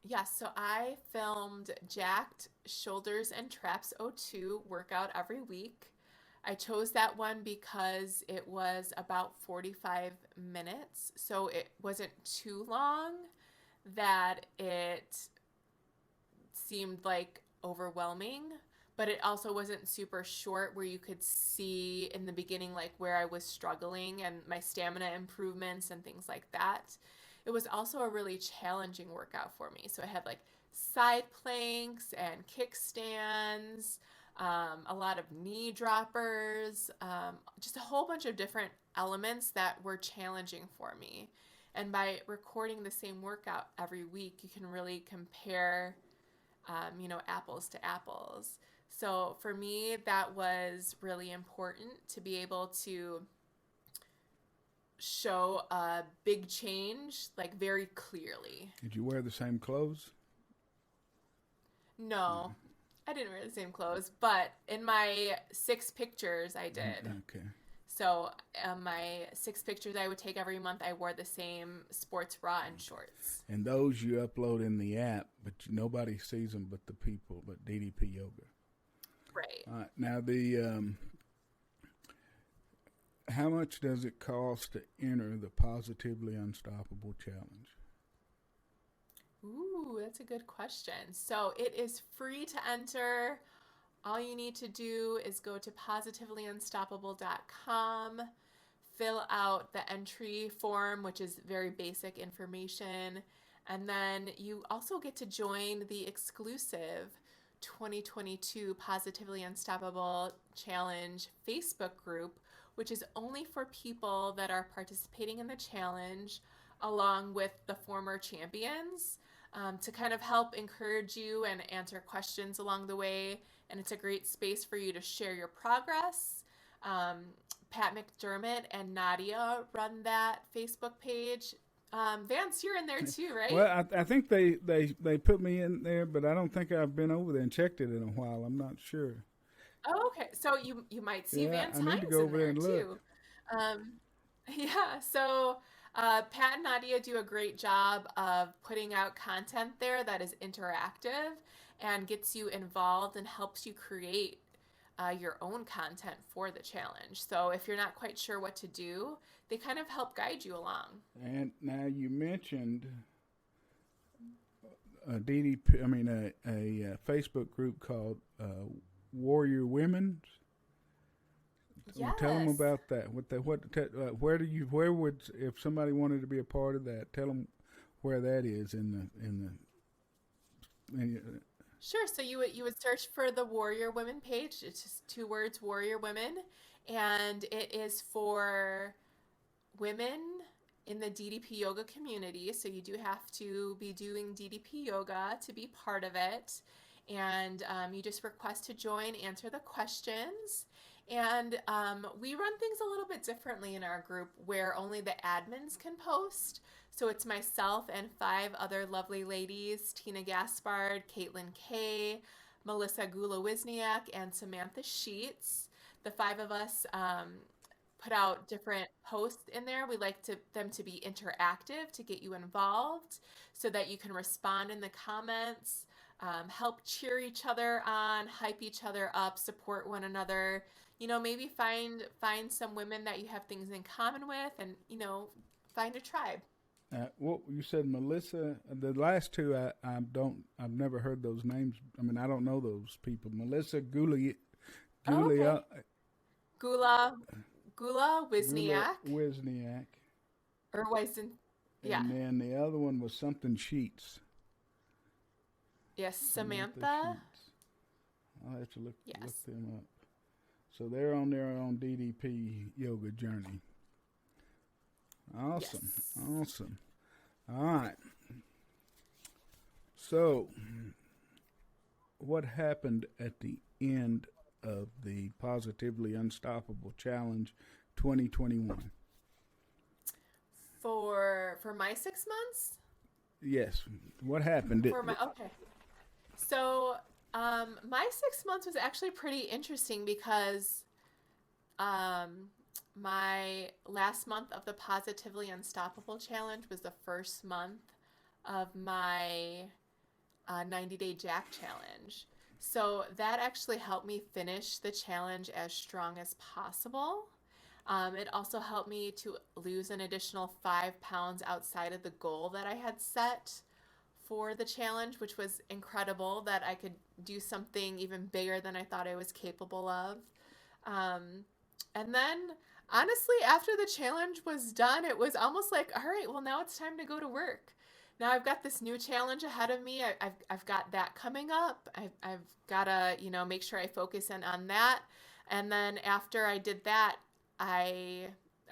Yes, so I filmed jacked shoulders and traps O2 workout every week. I chose that one because it was about 45 minutes, so it wasn't too long that it seemed like overwhelming, but it also wasn't super short where you could see in the beginning like where I was struggling and my stamina improvements and things like that. It was also a really challenging workout for me. So I had like side planks and kickstands, a lot of knee droppers, just a whole bunch of different elements that were challenging for me. And by recording the same workout every week, you can really compare apples to apples. So for me, that was really important to be able to show a big change like very clearly. Did you wear the same clothes? No, I didn't wear the same clothes, but in my 6 pictures, I did. Okay. So my 6 pictures I would take every month, I wore the same sports bra and shorts. And those you upload in the app, but nobody sees them but the people, but DDP Yoga. Right. Now how much does it cost to enter the Positively Unstoppable Challenge? Ooh, that's a good question. So it is free to enter All you need to do is go to positivelyunstoppable.com, fill out the entry form, which is very basic information, and then you also get to join the exclusive 2022 Positively Unstoppable Challenge Facebook group, which is only for people that are participating in the challenge along with the former champions, to kind of help encourage you and answer questions along the way. And it's a great space for you to share your progress. Pat McDermott and Nadia run that Facebook page. Vance, you're in there too, right? Well, I think they put me in there, but I don't think I've been over there and checked it in a while. I'm not sure. Oh, okay. So you might see Vance I need to Hines go in over there there and too. look. Um, yeah. So Pat and Nadia do a great job of putting out content there that is interactive and gets you involved and helps you create your own content for the challenge. So if you're not quite sure what to do, they kind of help guide you along. And now you mentioned a DDP, I mean a Facebook group called Warrior Women. Yes. Tell them about that. Where would, if somebody wanted to be a part of that? Tell them where that is in the. Sure. So you would search for the Warrior Women page. It's just two words, Warrior Women, and it is for women in the DDP yoga community. So you do have to be doing DDP yoga to be part of it, and you just request to join, answer the questions. And we run things a little bit differently in our group where only the admins can post. So it's myself and 5 other lovely ladies, Tina Gaspard, Caitlin Kay, Melissa Gula-Wisniak, and Samantha Sheets. The 5 of us put out different posts in there. We like them to be interactive to get you involved so that you can respond in the comments, help cheer each other on, hype each other up, support one another. Maybe find some women that you have things in common with, and find a tribe. What you said, Melissa? The last two, I've never heard those names. I mean, I don't know those people. Melissa Gula, Oh, okay. Gula Wisniak. Wisniak. Or Wisen. Yeah. And then the other one was something Sheets. Yes, Samantha. Sheets. I'll have to look them up. So they're on their own DDP yoga journey. Awesome. Yes. Awesome. All right. So, what happened at the end of the Positively Unstoppable Challenge 2021? For my 6 months? Yes. What happened? Okay. So, my 6 months was actually pretty interesting because my last month of the Positively Unstoppable Challenge was the first month of my 90-day Jack Challenge. So that actually helped me finish the challenge as strong as possible. It also helped me to lose an additional 5 pounds outside of the goal that I had set for the challenge, which was incredible that I could do something even bigger than I thought I was capable of. And then, honestly, after the challenge was done, it was almost like, all right, well, now it's time to go to work. Now I've got this new challenge ahead of me. I've got that coming up. I've got to, make sure I focus in on that. And then after I did that, I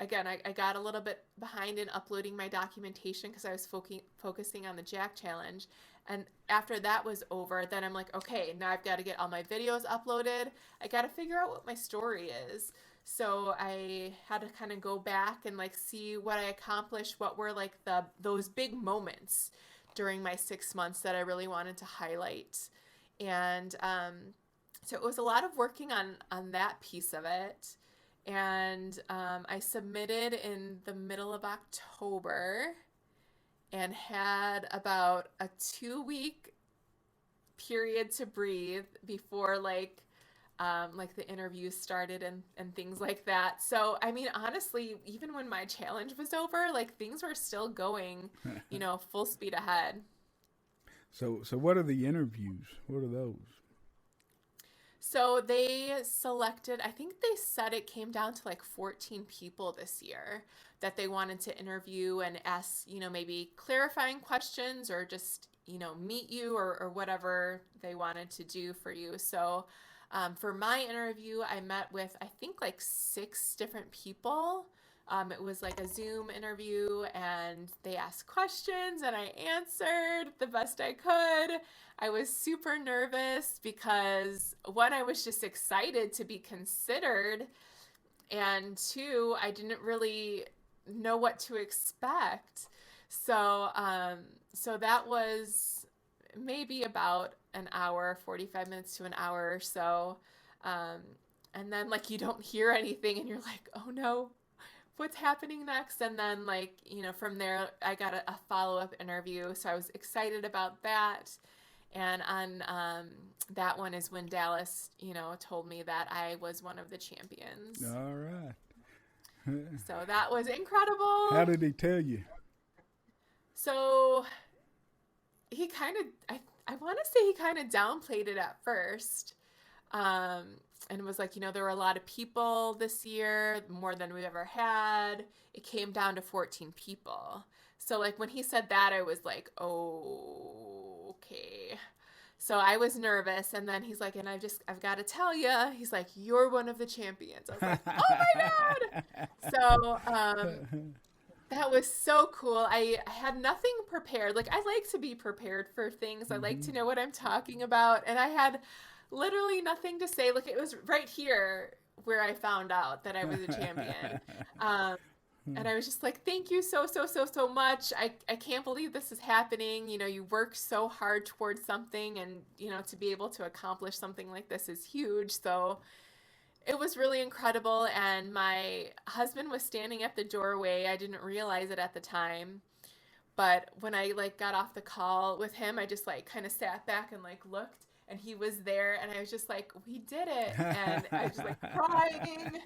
got a little bit behind in uploading my documentation because I was focusing on the Jack Challenge. And after that was over, then I'm like, okay, now I've got to get all my videos uploaded. I got to figure out what my story is. So I had to kind of go back and see what I accomplished, what were those big moments during my 6 months that I really wanted to highlight. And so it was a lot of working on that piece of it. And I submitted in the middle of October and had about a 2-week period to breathe before the interviews started and things like that. So, I mean, honestly, even when my challenge was over, things were still going, full speed ahead. So what are the interviews? What are those? So they selected, I think they said it came down to like 14 people this year that they wanted to interview and ask, maybe clarifying questions or just, meet you or whatever they wanted to do for you. So for my interview, I met with, I think, like 6 different people. It was like a Zoom interview, and they asked questions, and I answered the best I could. I was super nervous because one, I was just excited to be considered, and two, I didn't really know what to expect. So that was maybe about an hour, 45 minutes to an hour or so. Um, and then like you don't hear anything, and you're like, oh no, what's happening next? And then like, from there I got a follow-up interview. So I was excited about that. And on that one is when Dallas, told me that I was one of the champions. All right. So that was incredible. How did he tell you? So he kind of, I want to say he kind of downplayed it at first. Um, and was like, there were a lot of people this year, more than we've ever had. It came down to 14 people. So like when he said that, I was like, oh, okay. So I was nervous, and then he's like, and I've got to tell you, he's like, you're one of the champions. I was like, oh my God. So that was so cool. I had nothing prepared. Like, I like to be prepared for things. I like to know what I'm talking about. And I had literally nothing to say. Like, it was right here where I found out that I was a champion. And I was just like, thank you so, so, so, so much. I can't believe this is happening. You work so hard towards something, and, to be able to accomplish something like this is huge. So it was really incredible. And my husband was standing at the doorway. I didn't realize it at the time. But when I like got off the call with him, I just like kind of sat back and like looked, and he was there, and I was just like, we did it. And I was just like crying,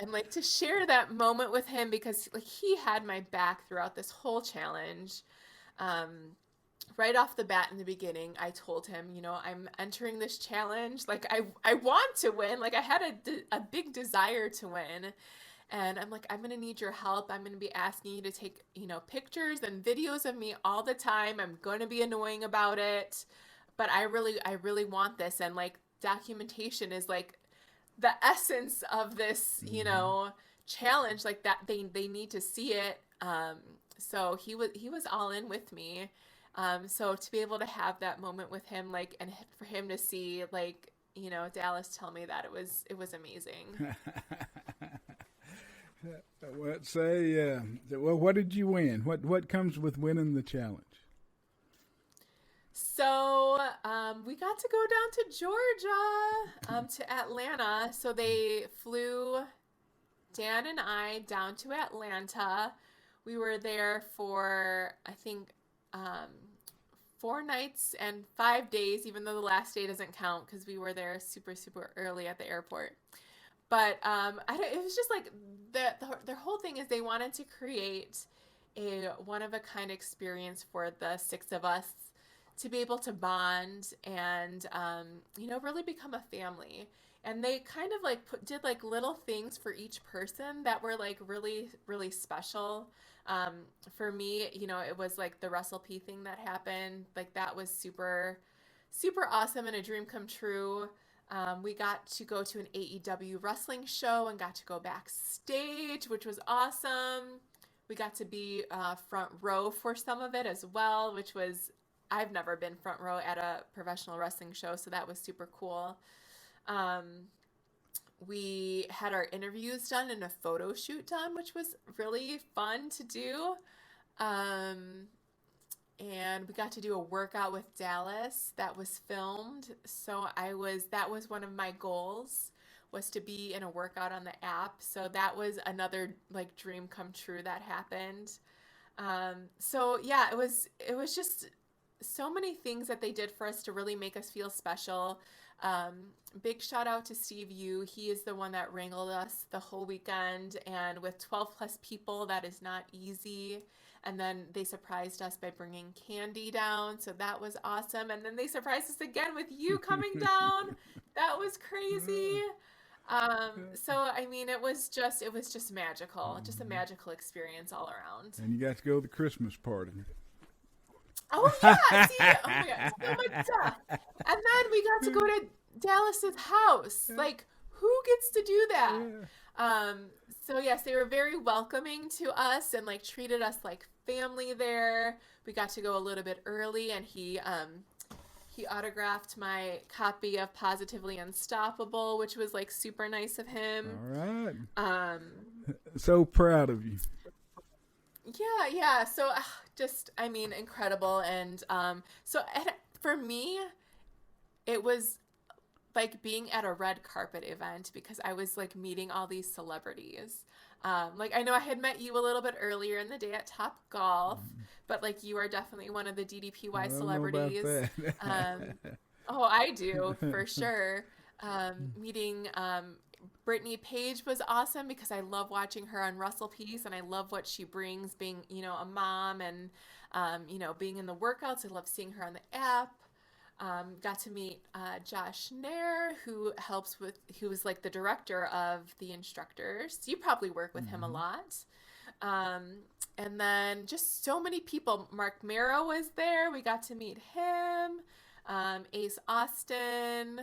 and like to share that moment with him, because like he had my back throughout this whole challenge. Um, right off the bat in the beginning, I told him, I'm entering this challenge. Like I want to win. Like I had a big desire to win. And I'm like, I'm going to need your help. I'm going to be asking you to take, pictures and videos of me all the time. I'm going to be annoying about it. But I really want this. And like documentation is like the essence of this, challenge, like that they need to see it. So he was all in with me. So to be able to have that moment with him, like, and for him to see, like, Dallas tell me that, it was amazing. Well, well, what did you win? What comes with winning the challenge? So we got to go down to Georgia, to Atlanta. So they flew Dan and I down to Atlanta. We were there for, I think, 4 nights and 5 days, even though the last day doesn't count because we were there super, super early at the airport. But it was just like their whole thing is they wanted to create a one-of-a-kind experience for the 6 of us to be able to bond and, really become a family. And they kind of like did like little things for each person that were like really, really special. For me, it was like the Russell P thing that happened. Like that was super, super awesome and a dream come true. We got to go to an AEW wrestling show and got to go backstage, which was awesome. We got to be front row for some of it as well, which was, I've never been front row at a professional wrestling show, so that was super cool. We had our interviews done and a photo shoot done, which was really fun to do. And we got to do a workout with Dallas that was filmed. So that was one of my goals, was to be in a workout on the app. So that was another like dream come true that happened. So yeah, it was just so many things that they did for us to really make us feel special. Big shout out to Steve Yu. He is the one that wrangled us the whole weekend, and with 12 plus people, that is not easy. And then they surprised us by bringing candy down, so that was awesome. And then they surprised us again with you coming down. That was crazy. So I mean, it was just magical, just a magical experience all around. And you got to go to the Christmas party. Oh yeah, see, oh my god, so much stuff. And then we got to go to Dallas's house. Like, who gets to do that? Yeah. Um, so yes, they were very welcoming to us and like treated us like family there. We got to go a little bit early, and he autographed my copy of Positively Unstoppable, which was like super nice of him. All right. Um, So proud of you. yeah. So just, I mean, incredible. And for me, it was like being at a red carpet event because I was like meeting all these celebrities. Like I know I had met you a little bit earlier in the day at Top Golf, but like you are definitely one of the DDPY celebrities. Oh, I do for sure. Meeting Brittany Page was awesome because I love watching her on Russell Peace, and I love what she brings, being a mom and being in the workouts. I love seeing her on the app. Got to meet Josh Nair, who is like the director of the instructors. You probably work with him a lot. And then just so many people. Mark Mero was there. We got to meet him. Ace Austin.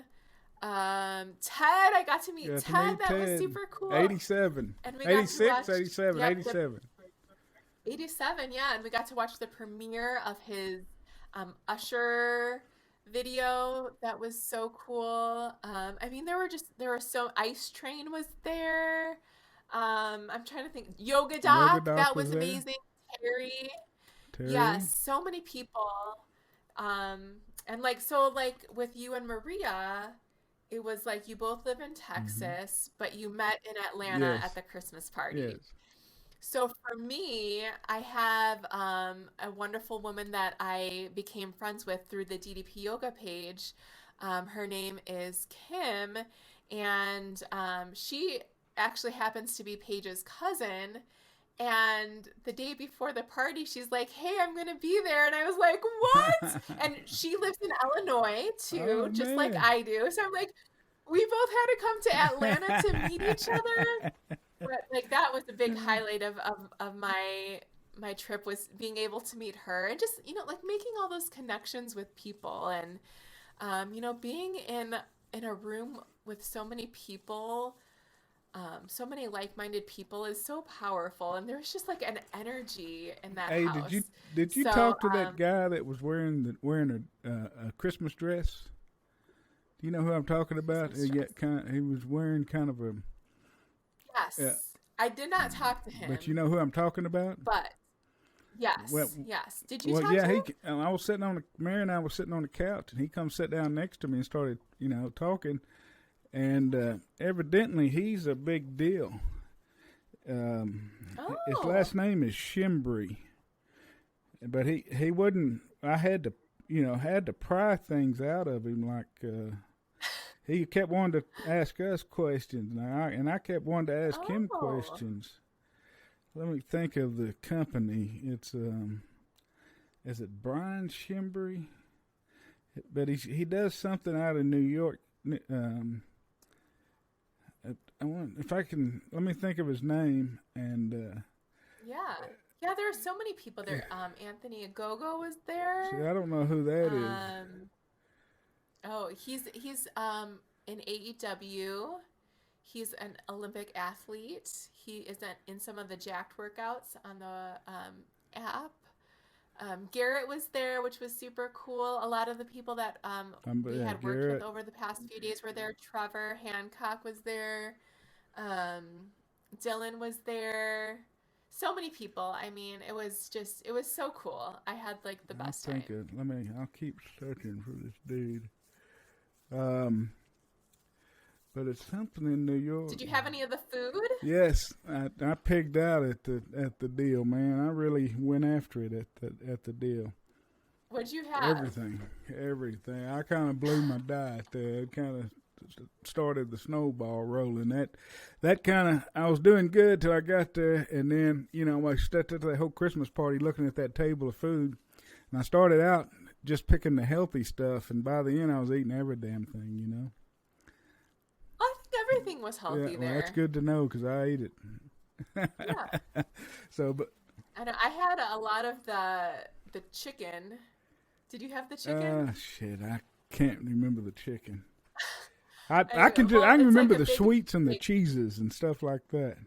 Ted, I got to meet Ted. That was super cool. 87. And we 86, got to watch, 87, yep, 87. 87, yeah. And we got to watch the premiere of his Usher video. That was so cool. I mean, Ice Train was there. I'm trying to think. Yoga Doc, that was amazing. Terry. Yes, so many people. And like, so like with you and Maria, it was like you both live in Texas, but you met in Atlanta at the Christmas party. Yes. So for me, I have a wonderful woman that I became friends with through the DDP Yoga page. Her name is Kim, and she actually happens to be Paige's cousin. And the day before the party, she's like, "Hey, I'm going to be there." And I was like, "What?" And she lives in Illinois too, just like I do. So I'm like, we both had to come to Atlanta to meet each other. But like that was a big highlight of my trip, was being able to meet her and just like making all those connections with people, and being in a room with so many people, so many like-minded people is so powerful, and there's just like an energy in that house. Did you talk to that guy that was wearing a Christmas dress? Do you know who I'm talking about? He was wearing kind of a. Yes. I did not talk to him. But you know who I'm talking about? But yes. Yes. Did you talk to him? I was sitting Mary and I were sitting on the couch, and he come sit down next to me and started, talking. And evidently he's a big deal. His last name is Shimbry. But he wouldn't, I had to pry things out of him, like he kept wanting to ask us questions, and I kept wanting to ask him questions. Let me think of the company. It's is it Brian Shimbry? But he does something out of New York. Let me think of his name. And yeah, there are so many people there. Anthony Agogo was there. See, I don't know who that is. Oh, he's in AEW. He's an Olympic athlete. He is in some of the jacked workouts on the app. Garrett was there, which was super cool. A lot of the people that we had worked with over the past few days were there. Trevor Hancock was there. Dylan was there. So many people. I mean, it was so cool. I had like the best time. I'll keep searching for this dude. But it's something in New York. Did you have any of the food? Yes, I pigged out at the deal, man. I really went after it at the deal. What'd you have? Everything. I kind of blew my diet there. It kind of started the snowball rolling. That kind of, I was doing good till I got there, and then I stepped into the whole Christmas party looking at that table of food, and I started out just picking the healthy stuff, and by the end I was eating every damn thing, everything was Yeah, healthy well, that's there. good to know because I ate Yeah. it. So, but I know I had a lot of the chicken. Did you have the chicken? shit, I can't remember the chicken. Anyway, I well, can it's like remember a the big sweets and the steak. cheeses and stuff like that.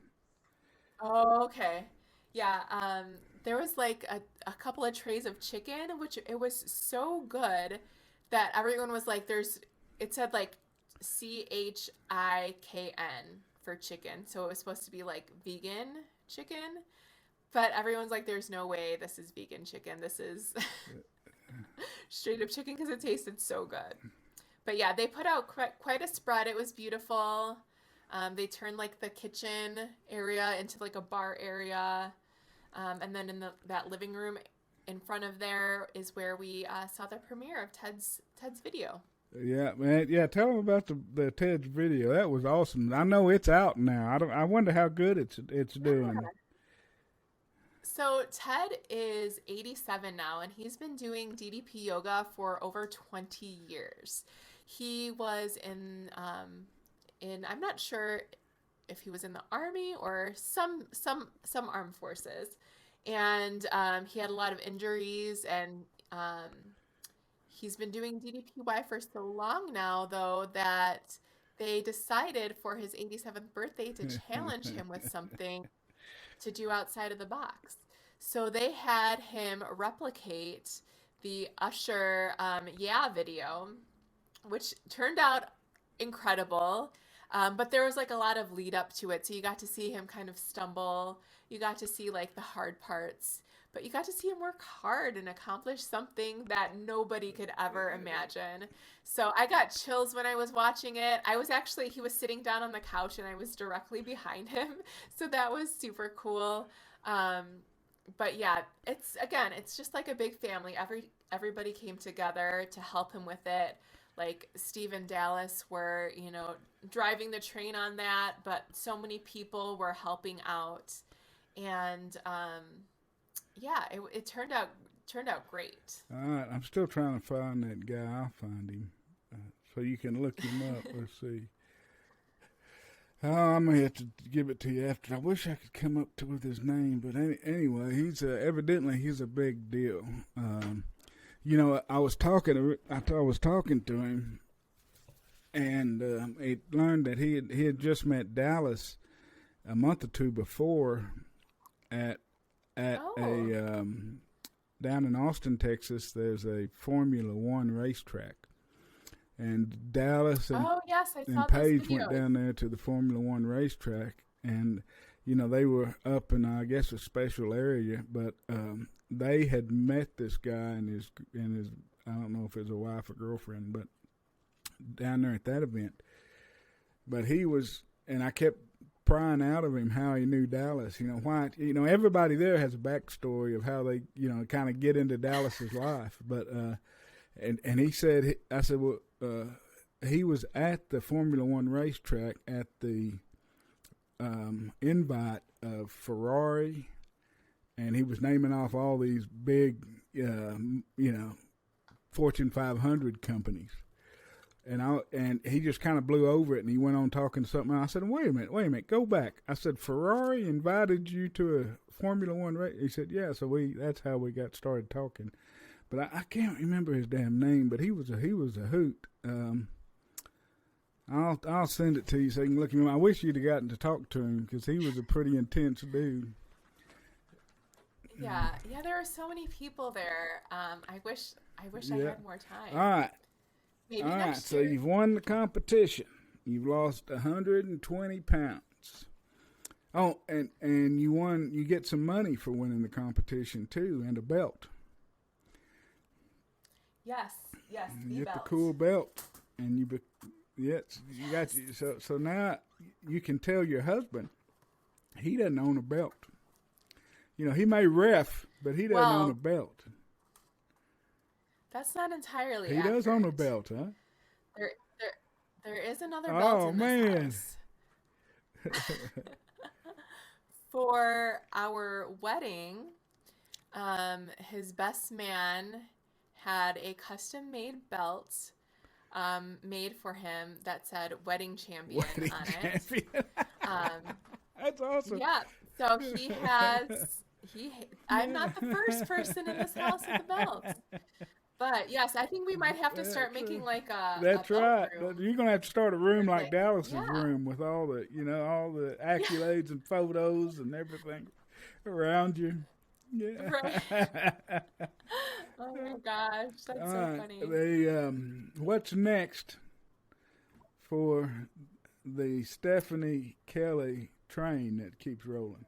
Oh, okay. Yeah, there was like a couple of trays of chicken, which it was so good that everyone was like, it said like CHIKN for chicken. So it was supposed to be like vegan chicken. But everyone's like, there's no way this is vegan chicken. This is straight up chicken because it tasted so good. But yeah, they put out quite a spread. It was beautiful. They turned like the kitchen area into like a bar area. And then in that living room in front of there is where we saw the premiere of Ted's video. Yeah, man. Yeah, tell them about the Ted's video. That was awesome. I know it's out now. I don't. I wonder how good it's doing. So Ted is 87 now, and he's been doing DDP yoga for over 20 years. He was in I'm not sure if he was in the army or some armed forces, and he had a lot of injuries, and he's been doing DDPY for so long now, though, that they decided for his 87th birthday to challenge him with something to do outside of the box. So they had him replicate the Usher Yeah video, which turned out incredible. But there was like a lot of lead up to it. So you got to see him kind of stumble. You got to see like the hard parts. But you got to see him work hard and accomplish something that nobody could ever imagine. So I got chills when I was watching it. He was sitting down on the couch and I was directly behind him. So that was super cool. Um, but yeah, it's just like a big family. Everybody came together to help him with it. Like Steve and Dallas were, driving the train on that, but so many people were helping out, and yeah, it turned out great. All right, I'm still trying to find that guy. I'll find him so you can look him up. Let's see. Oh, I'm gonna have to give it to you after. I wish I could come up to with his name, but anyway, he's evidently he's a big deal. I was talking to him, and he learned that he had just met Dallas a month or two before at Oh, a down in Austin, Texas. There's a Formula One racetrack, and Dallas oh yes, I saw and those Paige went videos. down there to the Formula One racetrack, and they were up in I guess a special area, but they had met this guy and his I don't know if it was a wife or girlfriend, but down there at that event. But he was, and I kept prying out of him how he knew Dallas. Why? Everybody there has a backstory of how they kind of get into Dallas's life. But and he said, I said, well, he was at the Formula One racetrack at the invite of Ferrari, and he was naming off all these big, Fortune 500 companies. And he just kind of blew over it, and he went on talking something. I said, wait a minute, go back. I said, Ferrari invited you to a Formula One race? He said, yeah. So that's how we got started talking. But I can't remember his damn name. But he was a hoot. I'll send it to you so you can look him up. I wish you'd have gotten to talk to him because he was a pretty intense dude. Yeah, yeah, there were so many people there. I wish I Yeah. had more All time. right. All Maybe right. next So year. you've won the competition. You've lost 120 pounds. Oh, and you won. You get some money for winning the competition too, and a belt. Yes, yes, You the get the belt. cool belt, and yes, you got Yes. you. So now you can tell your husband he doesn't own a belt. He may ref, but he doesn't own a Well, belt. that's not entirely He does own a accurate. belt, huh? There, there, there is another belt Oh in this man. house. For our wedding, his best man had a custom made belt made for him that said "Wedding Champion" Wedding on champion. it. Um, That's awesome. yeah, so he has he. I'm Yeah. not the first person in this house with the belts, but yes, I think we might have to start That's, making like a that's belt right. room. You're gonna have to start a room like Dallas's Yeah, room with all the, all the yeah, accolades and photos and everything around you. right. Yeah. Oh my gosh, All that's so right. funny. What's next for the Stephanie Kelly train that keeps rolling?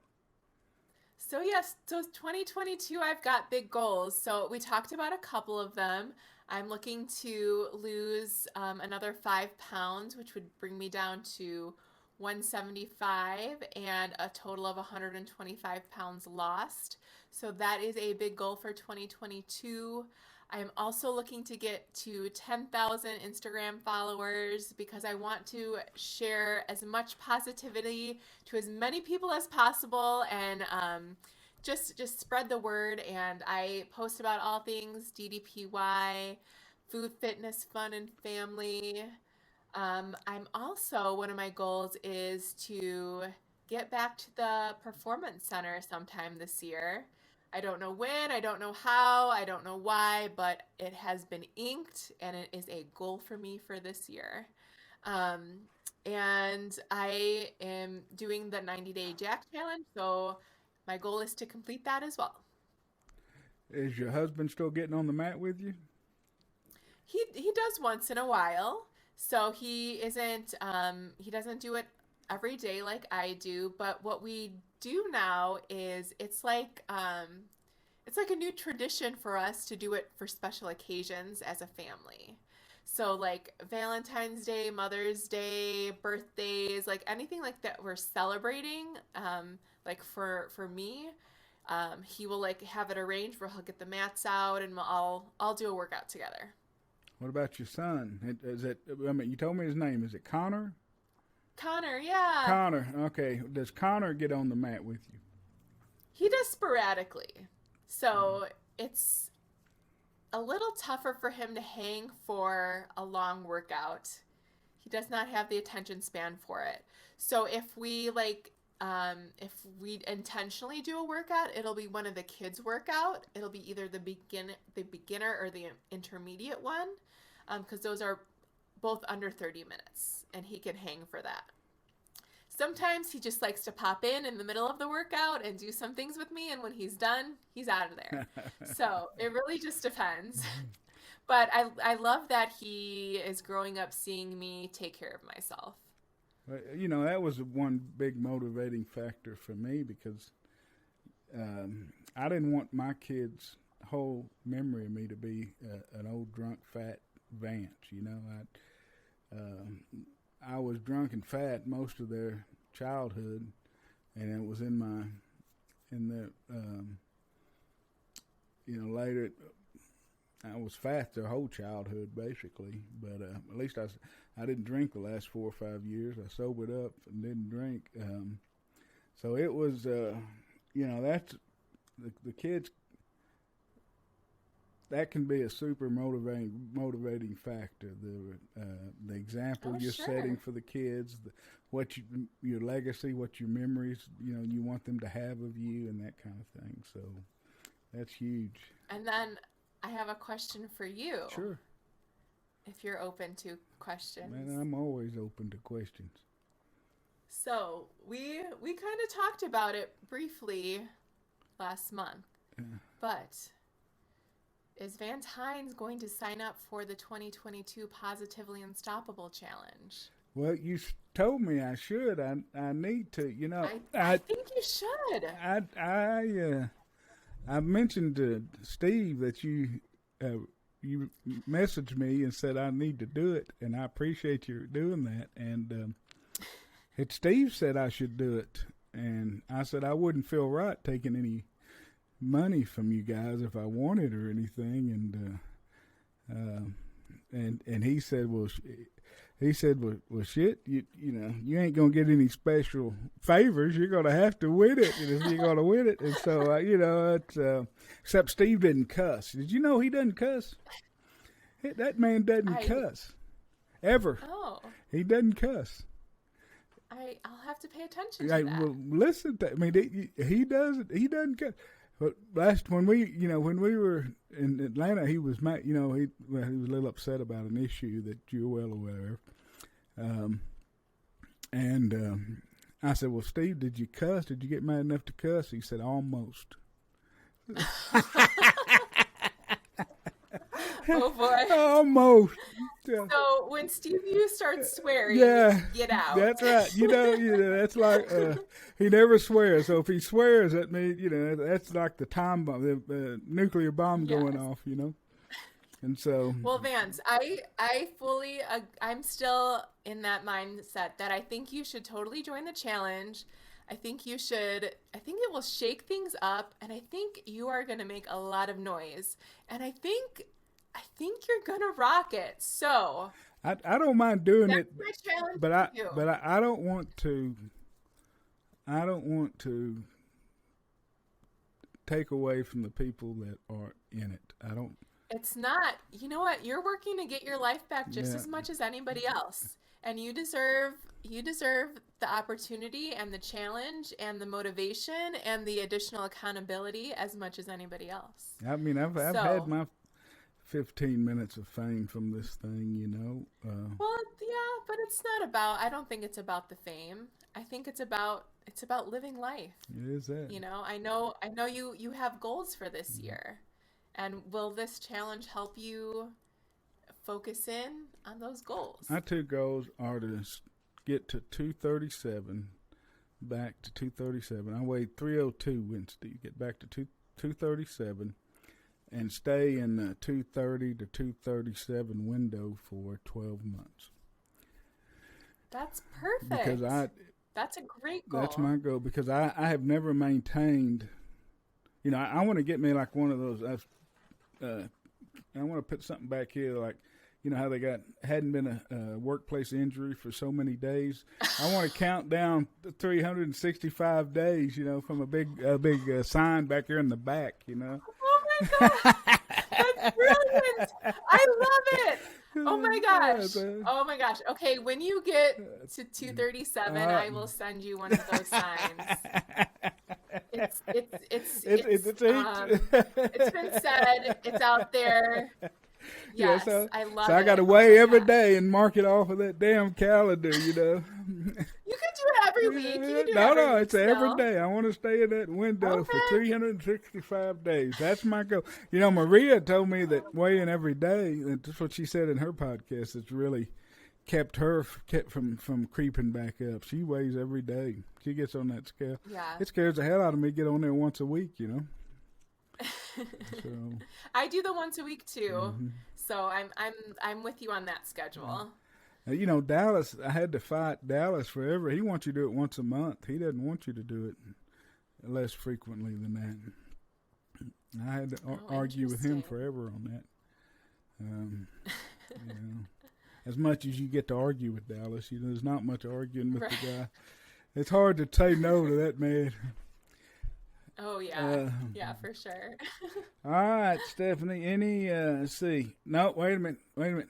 So yes, so 2022 I've got big goals. So we talked about a couple of them. I'm looking to lose another 5 pounds, which would bring me down to 175 and a total of 125 pounds lost. So that is a big goal for 2022. I am also looking to get to 10,000 Instagram followers because I want to share as much positivity to as many people as possible and just spread the word. And I post about all things DDPY, food, fitness, fun, and family. I'm also, one of my goals is to get back to the performance center sometime this year. I don't know when, I don't know how, I don't know why, but it has been inked and it is a goal for me for this year. Um, and I am doing the 90-day Jack challenge, so my goal is to complete that as well. Is your husband still getting on the mat with you? He does once in a while. So he doesn't do it every day like I do, but what we do now is it's like a new tradition for us to do it for special occasions as a family. So like Valentine's Day, Mother's Day, birthdays, like anything like that we're celebrating, like for me, he will like have it arranged where he'll get the mats out and I'll do a workout together. What about your son? Is it? I mean, you told me his name. Is it Connor? Connor, yeah. Connor. Okay. Does Connor get on the mat with you? He does sporadically. So it's a little tougher for him to hang for a long workout. He does not have the attention span for it. So if we intentionally do a workout, it'll be one of the kids' workout. It'll be either the beginner or the intermediate one, because those are both under 30 minutes, and he can hang for that. Sometimes he just likes to pop in the middle of the workout and do some things with me, and when he's done, he's out of there. So it really just depends. But I love that he is growing up seeing me take care of myself. That was one big motivating factor for me because I didn't want my kids' whole memory of me to be an old drunk fat Vance. I was drunk and fat most of their childhood, and it was in the later. I was fat their whole childhood basically, but at least I didn't drink the last 4 or 5 years. I sobered up and didn't drink. So it was, that's the kids. That can be a super motivating factor. The example Oh, you're sure. setting for the kids, your legacy, what your memories you want them to have of you, and that kind of thing. So that's huge. And then I have a question for you, Sure, if you're open to man. questions. I'm always open to questions. So we kind of talked about it briefly last month, Yeah. but is Vance Hines going to sign up for the 2022 Positively Unstoppable Challenge? Well, you told me I should. I need to. I think you should. I mentioned to Steve that you messaged me and said I need to do it, and I appreciate you doing that. And Steve said I should do it, and I said I wouldn't feel right taking any money from you guys if I wanted or anything. And he said, well, shit, you ain't gonna get any special favors. You're gonna have to win it, and if you're gonna win it. And so, it's except Steve didn't cuss. Did you know he doesn't cuss? That man doesn't cuss. ever. Oh. He doesn't cuss. I'll have to pay attention to that. Well, listen. I mean, he doesn't. He doesn't cuss. But when we were in Atlanta, he was, he was a little upset about an issue that you're well aware of. I said, well, Steve, did you cuss? Did you get mad enough to cuss? He said, almost. Oh boy! Almost. So when Steve you starts swearing, get out. That's right. That's like he never swears. So if he swears, that means that's like the time bomb, the nuclear bomb going off. And so. Well, Vance, I fully I'm still in that mindset that I think you should totally join the challenge. I think you should. I think it will shake things up, and I think you are going to make a lot of noise. And I think you're gonna rock it. So I don't mind doing it, my challenge but I don't want to. I don't want to take away from the people that are in it. I don't. It's not. You know what? You're working to get your life back just as much as anybody else, and you deserve the opportunity and the challenge and the motivation and the additional accountability as much as anybody else. I mean, I've had my 15 minutes of fame from this thing, Well, yeah, but it's not about. I don't think it's about the fame. I think it's about living life. It is that. I know you have goals for this year, and will this challenge help you focus in on those goals? My two goals are to get to 237, back to 237. I weighed 302 Wednesday. Get back to 237. And stay in the 230 to 237 window for 12 months. That's perfect. Because that's a great goal. That's my goal because I have never maintained. I want to get me like one of those. I want to put something back here like, how they hadn't been a workplace injury for so many days. I want to count down 365 days. From a big sign back here in the back. Oh my God, that's brilliant! I love it. Oh my gosh! Oh my gosh! Okay, when you get to 237, I will send you one of those signs. It's been said. It's out there. Yes, I love it. So I got to weigh every day and mark it off of that damn calendar. You can do it every week. No, it's every day. I want to stay in that window for 365 days. That's my goal. Maria told me that weighing every day, and that's what she said in her podcast, it's really kept from creeping back up. She weighs every day. She gets on that scale. Yeah. It scares the hell out of me to get on there once a week, So. I do the once a week too. So I'm with you on that schedule. Dallas, I had to fight Dallas forever. He wants you to do it once a month. He doesn't want you to do it less frequently than that. I had to argue with him forever on that. As much as you get to argue with Dallas, there's not much arguing with the guy. It's hard to say no to that man. Oh, yeah. Yeah, for sure. All right, Stephanie, let's see. No, wait a minute.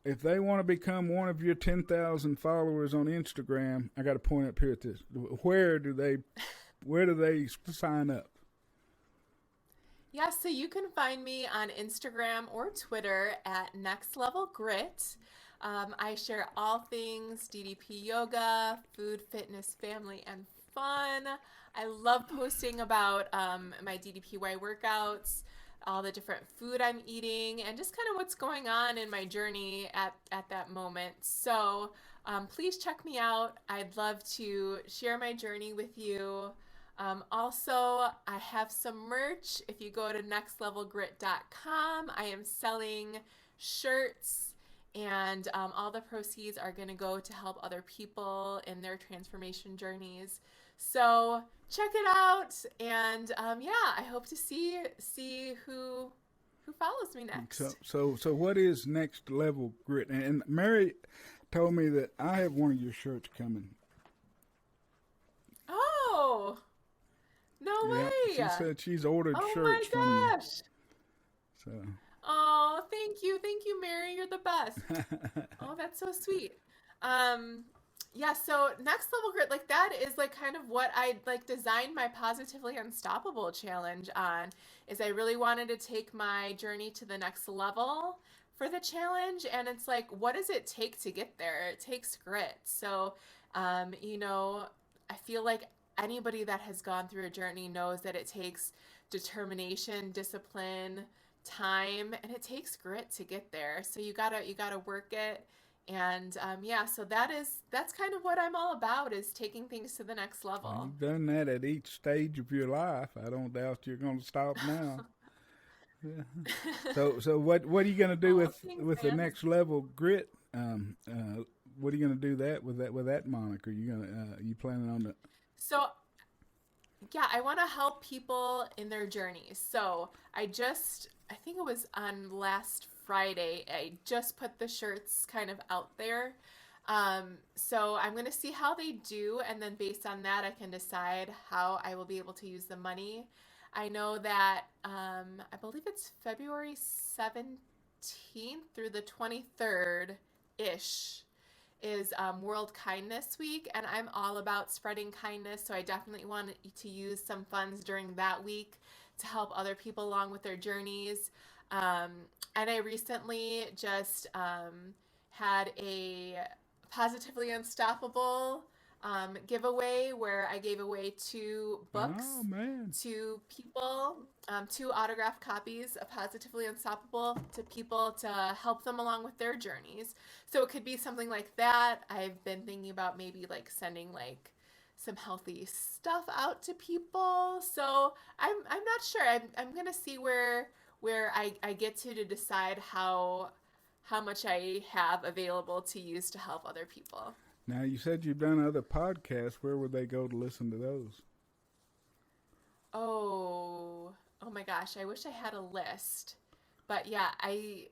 If they want to become one of your 10,000 followers on Instagram, I got to point up here at this. Where do they sign up? Yeah, so you can find me on Instagram or Twitter at Next Level Grit. I share all things DDP yoga, food, fitness, family, and fun. I love posting about my DDPY workouts, all the different food I'm eating, and just kind of what's going on in my journey at that moment. So please check me out. I'd love to share my journey with you. Also, I have some merch. If you go to nextlevelgrit.com, I am selling shirts, and all the proceeds are going to go to help other people in their transformation journeys. So check it out, and I hope to see who follows me next. So what is Next Level Grit? And Mary told me that I have one of your shirts coming. Oh, no way! She said she's ordered shirts from you. So. Oh, thank you, Mary. You're the best. Oh, that's so sweet. Um, yeah, so next level grit, like that is like kind of what I like designed my Positively Unstoppable challenge on, is I really wanted to take my journey to the next level for the challenge. And it's like, what does it take to get there? It takes grit. So, you know, I feel like anybody that has gone through a journey knows that it takes determination, discipline, time, and it takes grit to get there. So you gotta work it. And yeah, so that's kind of what I'm all about, is taking things to the next Well, level. you've done that at each stage of your life. I don't doubt you're going to stop now. Yeah. So what are you going to do Oh, thanks, with the Vance. next level grit? What are you going to do with that moniker? You planning on the? So yeah, I want to help people in their journeys. So I think it was on last Friday, I just put the shirts kind of out there. So I'm going to see how they do, and then based on that, I can decide how I will be able to use the money. I know that I believe it's February 17th through the 23rd ish is World Kindness Week, and I'm all about spreading kindness. So I definitely want to use some funds during that week to help other people along with their journeys. Um, and I recently just had a Positively Unstoppable giveaway where I gave away two Oh books man, to people, two autographed copies of Positively Unstoppable to people to help them along with their journeys. So it could be something like that. I've been thinking about maybe like sending like some healthy stuff out to people. So I'm not sure. I'm gonna see where I get to decide how much I have available to use to help other people. now you said you've done other podcasts. Where would they go to listen to those? Oh my gosh, I wish I had a list. But yeah, I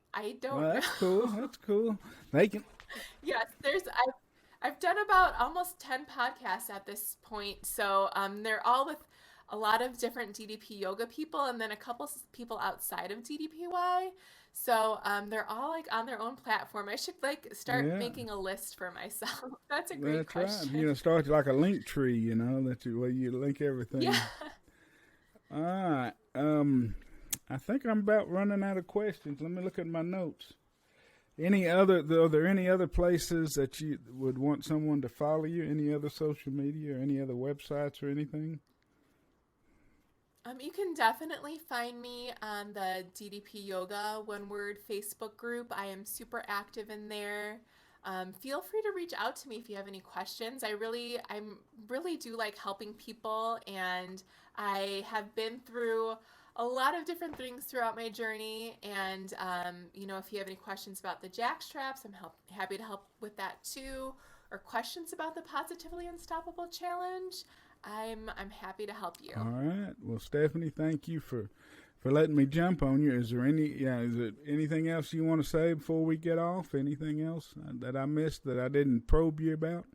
Well, don't that's cool. know. That's cool. They can. Yes, I've done about almost 10 podcasts at this point. So they're all with a lot of different DDP yoga people, and then a couple people outside of DDPY. So they're all like on their own platform. I should like start Yeah, making a list for myself. That's a great that's right. question. Start like a link tree. That you where you link Yeah. everything. All right. I think I'm about running out of questions. Let me look at my notes. Are there any other places that you would want someone to follow you? Any other social media or any other websites or anything? You can definitely find me on the DDP Yoga One Word Facebook group. I am super active in there. Feel free to reach out to me if you have any questions. I'm really do like helping people, and I have been through a lot of different things throughout my journey. And you know, if you have any questions about the jack straps, happy to help with that too. Or questions about the Positively Unstoppable Challenge, I'm happy to help you. All right. Well, Stephanie, thank you for letting me jump on you. Is there anything else you want to say before we get off? Anything else that I missed that I didn't probe you about?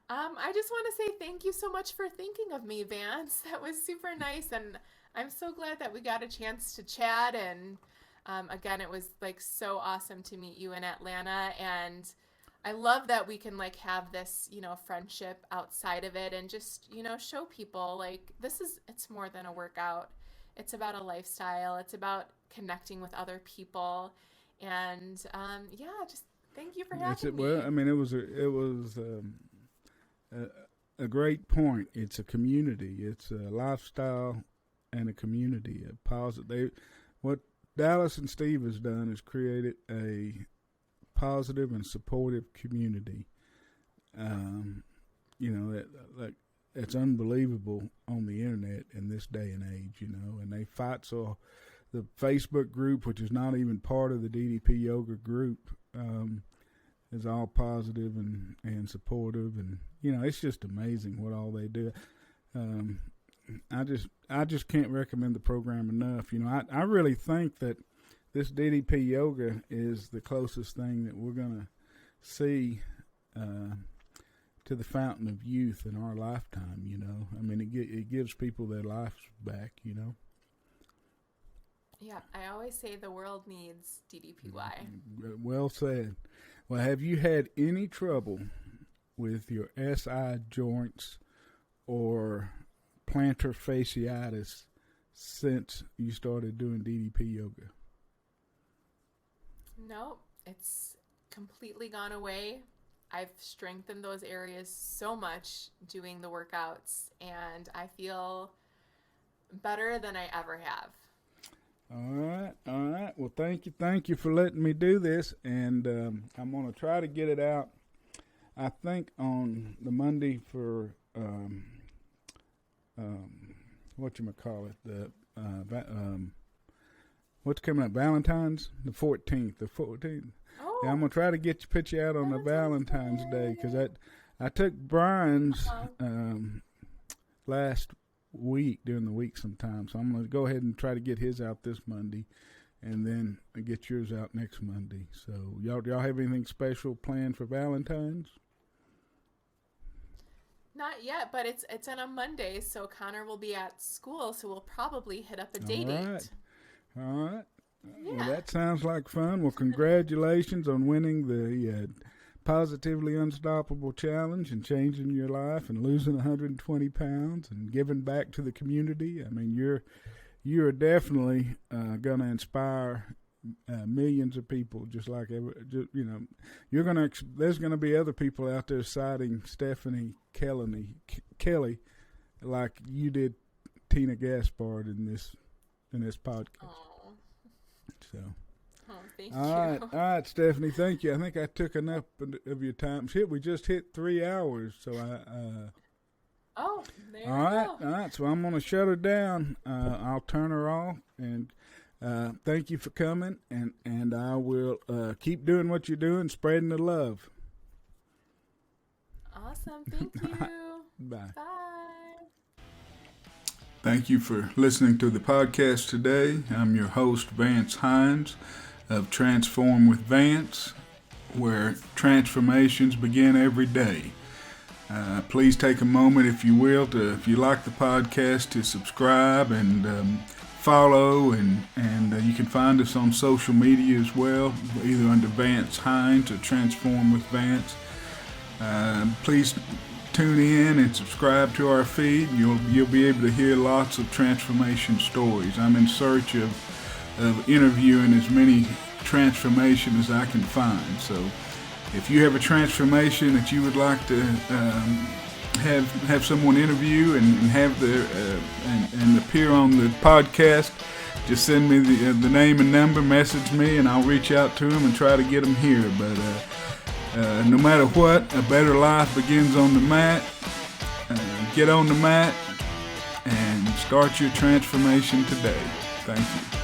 I just want to say thank you so much for thinking of me, Vance. That was super nice, and I'm so glad that we got a chance to chat. And again, it was like so awesome to meet you in Atlanta, and I love that we can like have this, you know, friendship outside of it, and just you know show people like it's more than a workout. It's about a lifestyle. It's about connecting with other people, and yeah, just thank you for It's having well. me. I mean, it was a great point. It's a community. It's a lifestyle and a community. A positive. What Dallas and Steve has done is created a positive and supportive community. Um, that like it's unbelievable on the internet in this day and age. And they fight so. The Facebook group, which is not even part of the DDP Yoga group, is all positive and supportive, and it's just amazing what all they do. Um, I just can't recommend the program enough. I really think that this DDP yoga is the closest thing that we're gonna see to the fountain of youth in our lifetime. I mean, it gives people their lives back. Yeah, I always say the world needs DDPY. Well said. Well, have you had any trouble with your SI joints or plantar fasciitis since you started doing DDP yoga? No, it's completely gone away. I've strengthened those areas so much doing the workouts, and I feel better than I ever have. All right. Well, thank you for letting me do this, and I'm gonna try to get it out. I think on the Monday for whatchamacallit, what's coming up? Valentine's, the 14th. The 14th. Oh, Yeah, I'm gonna try to put you out on the Valentine's Day, because I took Brian's last week during the week sometime, so I'm gonna go ahead and try to get his out this Monday, and then get yours out next Monday. So y'all have anything special planned for Valentine's? not yet, but it's on a Monday, so Connor will be at school, so we'll probably hit up a date. All right. Yeah. Well, that sounds like fun. Well, congratulations on winning the Positively Unstoppable Challenge and changing your life and losing 120 pounds and giving back to the community. I mean, you're definitely going to inspire millions of people. There's going to be other people out there citing Stephanie Kelly, like you did Tina Gaspard in this podcast. Oh. So. Oh, thank All you. right, Stephanie, thank you. I think I took enough of your time. Shit, we just hit 3 hours, so Oh, there we all go. right. So I'm gonna shut her down. I'll turn her off, and thank you for coming. And I will keep doing what you're doing, spreading the love. Awesome. Thank you. Bye. Bye. Thank you for listening to the podcast today. I'm your host, Vance Hines of Transform with Vance, where transformations begin every day. Please take a moment, if you will, if you like the podcast, to subscribe and follow, and you can find us on social media as well, either under Vance Hines or Transform with Vance. Please tune in and subscribe to our feed. You'll be able to hear lots of transformation stories. I'm in search of interviewing as many transformations as I can find. So if you have a transformation that you would like to have someone interview and have and appear on the podcast, just send me the name and number, message me, and I'll reach out to them and try to get them here. But no matter what, a better life begins on the mat. Get on the mat and start your transformation today. Thank you.